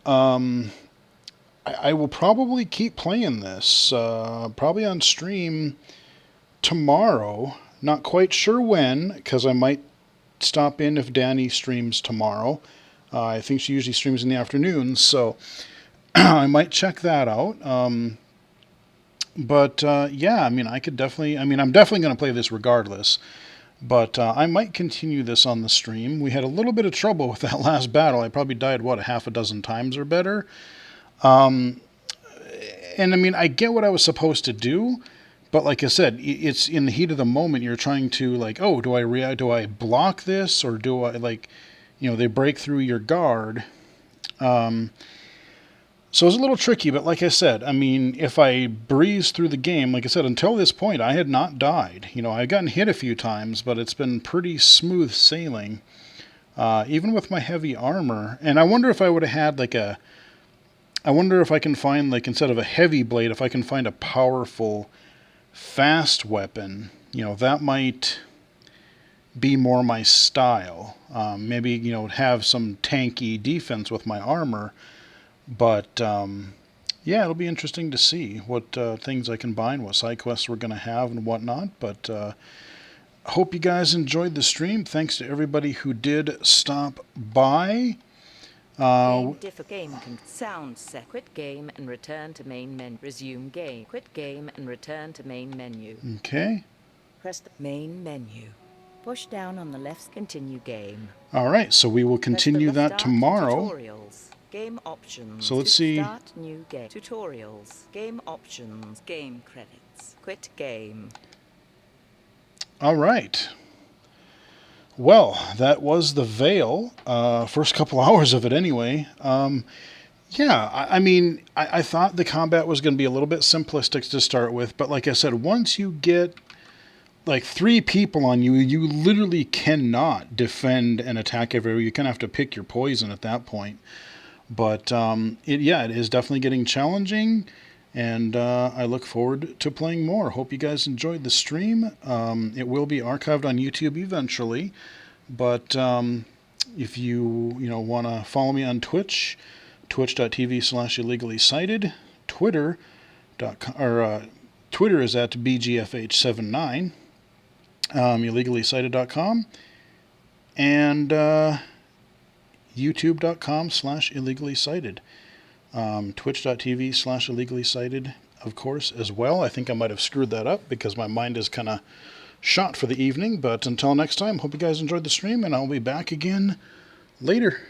I will probably keep playing this, probably on stream tomorrow. Not quite sure when, because I might stop in if Danny streams tomorrow. I think she usually streams in the afternoons, so I might check that out. Yeah, I mean, I'm definitely going to play this regardless. But I might continue this on the stream. We had a little bit of trouble with that last battle. I probably died, what, a half a dozen times or better? And I mean, I get what I was supposed to do, but like I said, it's in the heat of the moment. You're trying to, like, oh, do I block this, or do I, like, you know, they break through your guard. So it's a little tricky, but like I said, I mean, if I breeze through the game, like I said, until this point, I had not died. You know, I've gotten hit a few times, but it's been pretty smooth sailing, even with my heavy armor. And I wonder if I would have had, like, I wonder if I can find, like, instead of a heavy blade, if I can find a powerful, fast weapon. You know, that might be more my style. Maybe, you know, have some tanky defense with my armor. But, yeah, it'll be interesting to see what things I combine, what side quests we're going to have and whatnot. But hope you guys enjoyed the stream. Thanks to everybody who did stop by. Game can sound set. Quit game and return to main menu. Resume game. Quit game and return to main menu. Okay. Press the main menu. Push down on the left. Continue game. All right, so we will continue that tomorrow. Tutorials. Game options. So let's see. Start new game. Tutorials. Game options. Game credits. Quit game. All right. Well, that was the Vale. First couple hours of it anyway. Yeah, I mean, I thought the combat was going to be a little bit simplistic to start with, but like I said, once you get like 3 people on you, you literally cannot defend and attack everywhere. You kind of have to pick your poison at that point. But it is definitely getting challenging, and I look forward to playing more. Hope you guys enjoyed the stream. It will be archived on YouTube eventually, but if you want to follow me on Twitch, twitch.tv/illegally-cited, Twitter is at BGFH79, illegally-cited.com, and youtube.com/illegally-cited, twitch.tv/illegally-cited, of course, as well. I think I might have screwed that up because my mind is kind of shot for the evening, but until next time, hope you guys enjoyed the stream, and I'll be back again later.